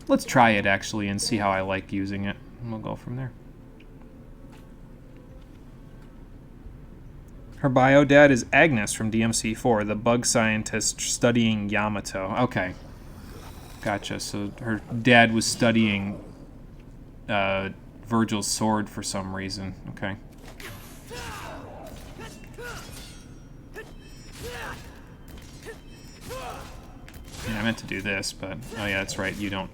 Let's try it, actually, and see how I like using it, and we'll go from there. Her bio dad is Agnes from DMC4, the bug scientist studying Yamato. Okay. Gotcha. So her dad was studying Virgil's sword for some reason. Okay. Yeah, I meant to do this, but... Oh yeah, that's right. You don't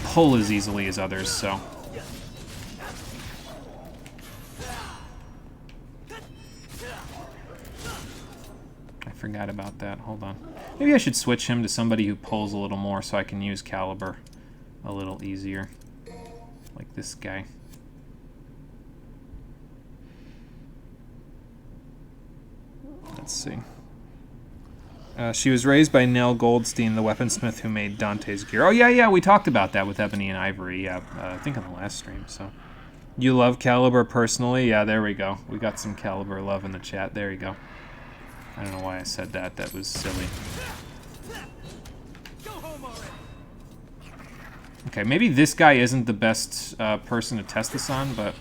pull as easily as others, so... Forgot about that. Hold on. Maybe I should switch him to somebody who pulls a little more so I can use Caliber a little easier. Like this guy. Let's see. She was raised by Nell Goldstein, the weaponsmith who made Dante's gear. Oh, yeah, we talked about that with Ebony and Ivory, yeah, I think on the last stream, so. You love Caliber personally? Yeah, there we go. We got some Caliber love in the chat. There you go. I don't know why I said that. That was silly. Okay, maybe this guy isn't the best person to test this on, but...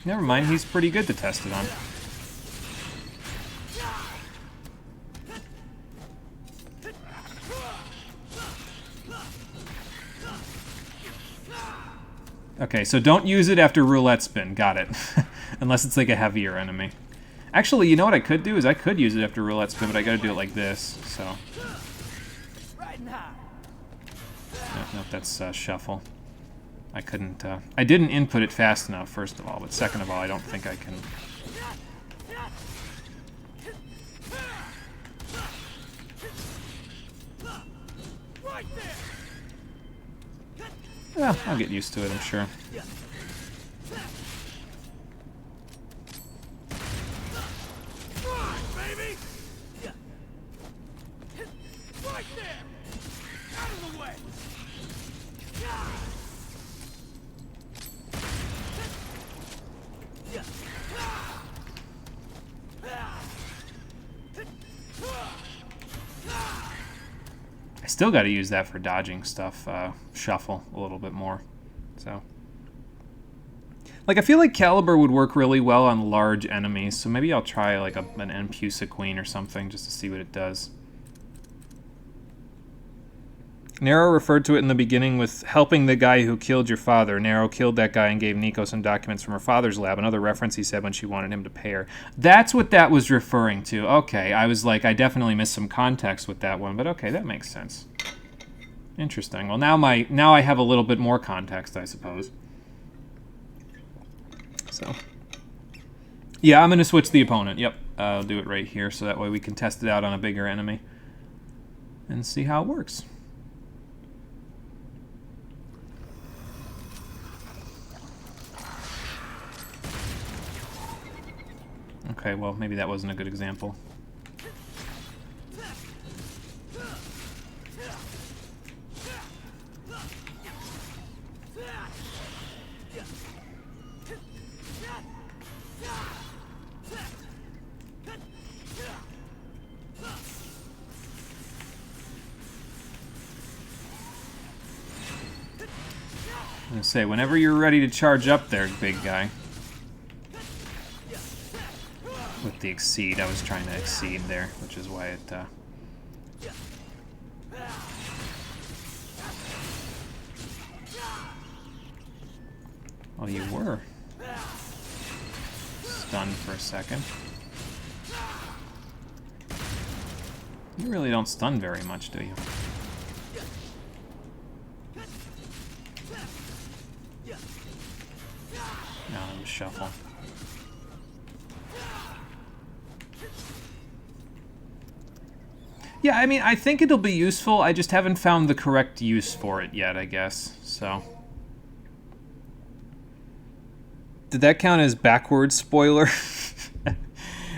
Never mind, he's pretty good to test it on. Okay, so don't use it after roulette spin. Got it. Unless it's like a heavier enemy. Actually, you know what I could do is I could use it after roulette spin, but I gotta do it like this, so. Nope, that's shuffle. I couldn't, I didn't input it fast enough, first of all, but second of all, I don't think I can. Yeah, I'll get used to it, I'm sure.
Right there! Out of the way!
I still got to use that for dodging stuff, shuffle a little bit more. So, like, I feel like Caliber would work really well on large enemies, so maybe I'll try like an Empusa Queen or something just to see what it does. Nero referred to it in the beginning with helping the guy who killed your father. Nero killed that guy and gave Nico some documents from her father's lab. Another reference he said when she wanted him to pay her. That's what that was referring to. Okay, I was like, I definitely missed some context with that one, but okay, that makes sense. Interesting. Well, now I have a little bit more context, I suppose. So, yeah, I'm going to switch the opponent. Yep, I'll do it right here so that way we can test it out on a bigger enemy and see how it works. Okay, well, maybe that wasn't a good example. I'm gonna say, whenever you're ready to charge up there, big guy. With the exceed, I was trying to exceed there, which is why it, well, you were stunned for a second. You really don't stun very much, do you? No, it was shuffle. Yeah, I mean, I think it'll be useful. I just haven't found the correct use for it yet, I guess. So, did that count as backwards spoiler?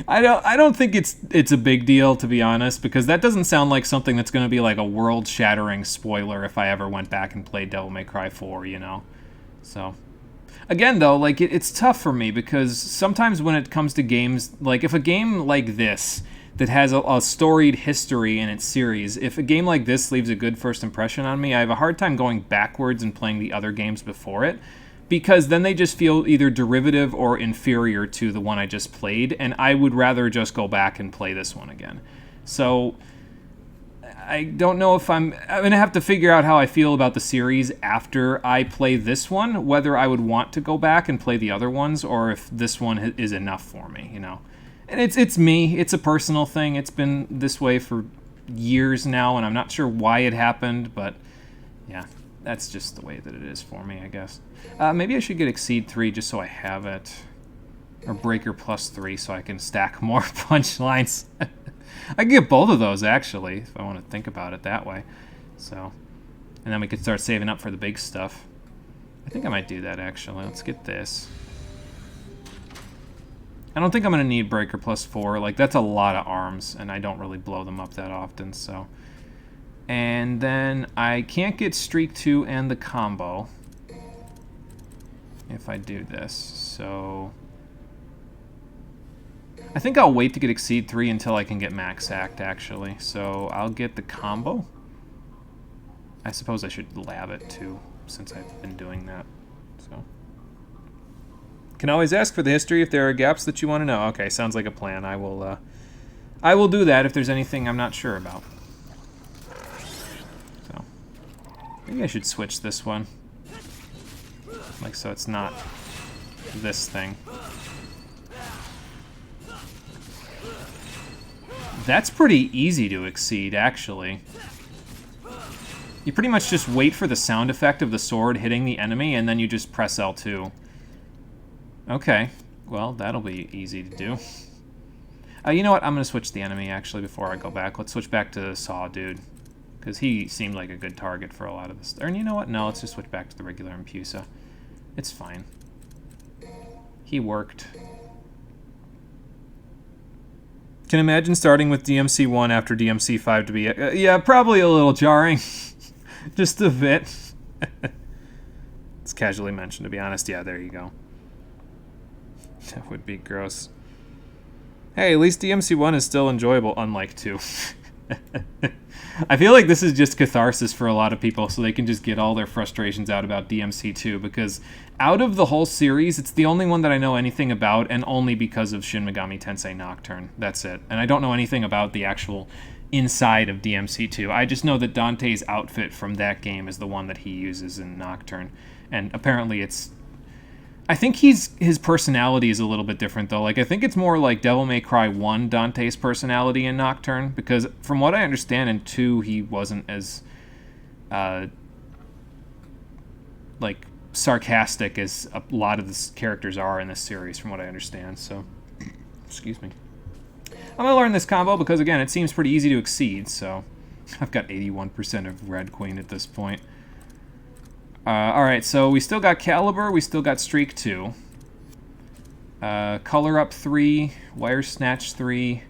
I don't think it's a big deal, to be honest, because that doesn't sound like something that's going to be like a world-shattering spoiler if I ever went back and played Devil May Cry 4, you know. So, again, though, like it's tough for me because sometimes when it comes to games, like if a game like this that has a storied history in its series, if a game like this leaves a good first impression on me, I have a hard time going backwards and playing the other games before it, because then they just feel either derivative or inferior to the one I just played, and I would rather just go back and play this one again. So I don't know if I'm going to have to figure out how I feel about the series after I play this one, whether I would want to go back and play the other ones, or if this one is enough for me, you know. And it's me. It's a personal thing. It's been this way for years now, and I'm not sure why it happened, but yeah, that's just the way that it is for me, I guess. Maybe I should get Exceed 3 just so I have it. Or Breaker plus 3 so I can stack more punchlines. I can get both of those, actually, if I want to think about it that way. So, and then we could start saving up for the big stuff. I think I might do that, actually. Let's get this. I don't think I'm going to need Breaker plus 4. Like, that's a lot of arms, and I don't really blow them up that often, so. And then I can't get Streak 2 and the combo if I do this, so I think I'll wait to get Exceed 3 until I can get Max Act, actually. So I'll get the combo. I suppose I should lab it, too, since I've been doing that, so. Can always ask for the history if there are gaps that you want to know. Okay, sounds like a plan. I will do that if there's anything I'm not sure about. So, maybe I should switch this one. Like, so it's not this thing. That's pretty easy to exceed, actually. You pretty much just wait for the sound effect of the sword hitting the enemy, and then you just press L2. Okay, well, that'll be easy to do. You know what? I'm going to switch the enemy, actually, before I go back. Let's switch back to the Saw dude, because he seemed like a good target for a lot of this. Or you know what? No, let's just switch back to the regular Empusa. It's fine. He worked. Can imagine starting with DMC 1 after DMC 5 to be... yeah, probably a little jarring. Just a bit. It's casually mentioned, to be honest. Yeah, there you go. That would be gross. Hey, at least DMC 1 is still enjoyable, unlike 2. I feel like this is just catharsis for a lot of people, so they can just get all their frustrations out about DMC 2, because out of the whole series, it's the only one that I know anything about, and only because of Shin Megami Tensei Nocturne. That's it. And I don't know anything about the actual inside of DMC 2. I just know that Dante's outfit from that game is the one that he uses in Nocturne. And apparently it's... I think his personality is a little bit different, though. Like, I think it's more like Devil May Cry 1 Dante's personality in Nocturne, because from what I understand in 2, he wasn't as, like, sarcastic as a lot of the characters are in this series, from what I understand, so... Excuse me. I'm gonna learn this combo because, again, it seems pretty easy to exceed, so... I've got 81% of Red Queen at this point. Alright, so we still got Caliber, we still got Streak 2. Color Up 3, Wire Snatch 3,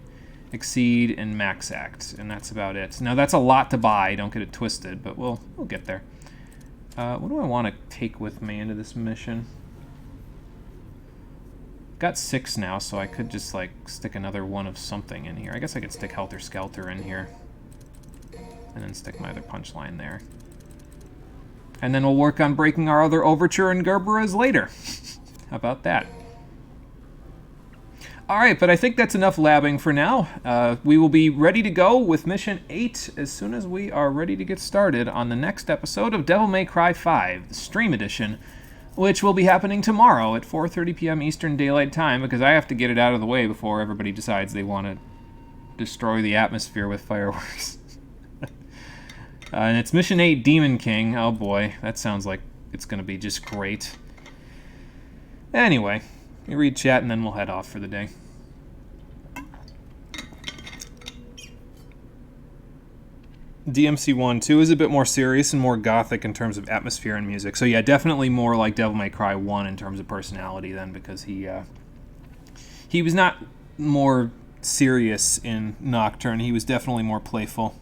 Exceed, and Max Act. And that's about it. Now, that's a lot to buy, don't get it twisted, but we'll get there. What do I want to take with me into this mission? Got 6 now, so I could just, like, stick another one of something in here. I guess I could stick Helter Skelter in here. And then stick my other punchline there. And then we'll work on breaking our other Overture and Gerberas later. How about that? Alright, but I think that's enough labbing for now. We will be ready to go with Mission 8 as soon as we are ready to get started on the next episode of Devil May Cry 5, the Stream Edition, which will be happening tomorrow at 4:30 p.m. Eastern Daylight Time, because I have to get it out of the way before everybody decides they want to destroy the atmosphere with fireworks. And it's Mission 8, Demon King. Oh boy, that sounds like it's going to be just great. Anyway, let me read chat and then we'll head off for the day. DMC 1, 2 is a bit more serious and more gothic in terms of atmosphere and music. So yeah, definitely more like Devil May Cry 1 in terms of personality then, because he was not more serious in Nocturne. He was definitely more playful.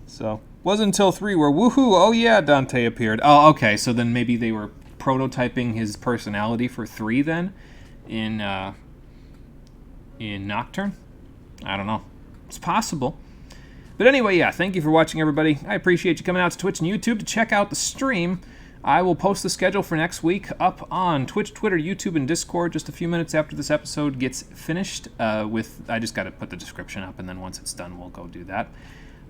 So... wasn't until 3 where, woohoo, oh yeah, Dante appeared. Oh, okay, so then maybe they were prototyping his personality for 3 then? In Nocturne? I don't know. It's possible. But anyway, yeah, thank you for watching, everybody. I appreciate you coming out to Twitch and YouTube to check out the stream. I will post the schedule for next week up on Twitch, Twitter, YouTube, and Discord just a few minutes after this episode gets finished. I just got to put the description up, and then once it's done, we'll go do that.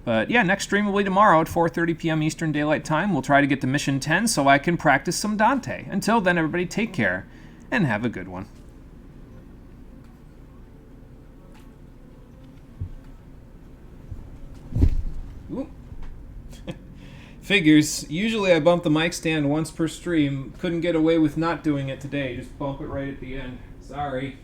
But yeah, next stream will be tomorrow at 4:30 p.m. Eastern Daylight Time. We'll try to get to Mission 10 so I can practice some Dante. Until then, everybody, take care and have a good one. Ooh. Figures. Usually I bump the mic stand once per stream. Couldn't get away with not doing it today. Just bump it right at the end. Sorry.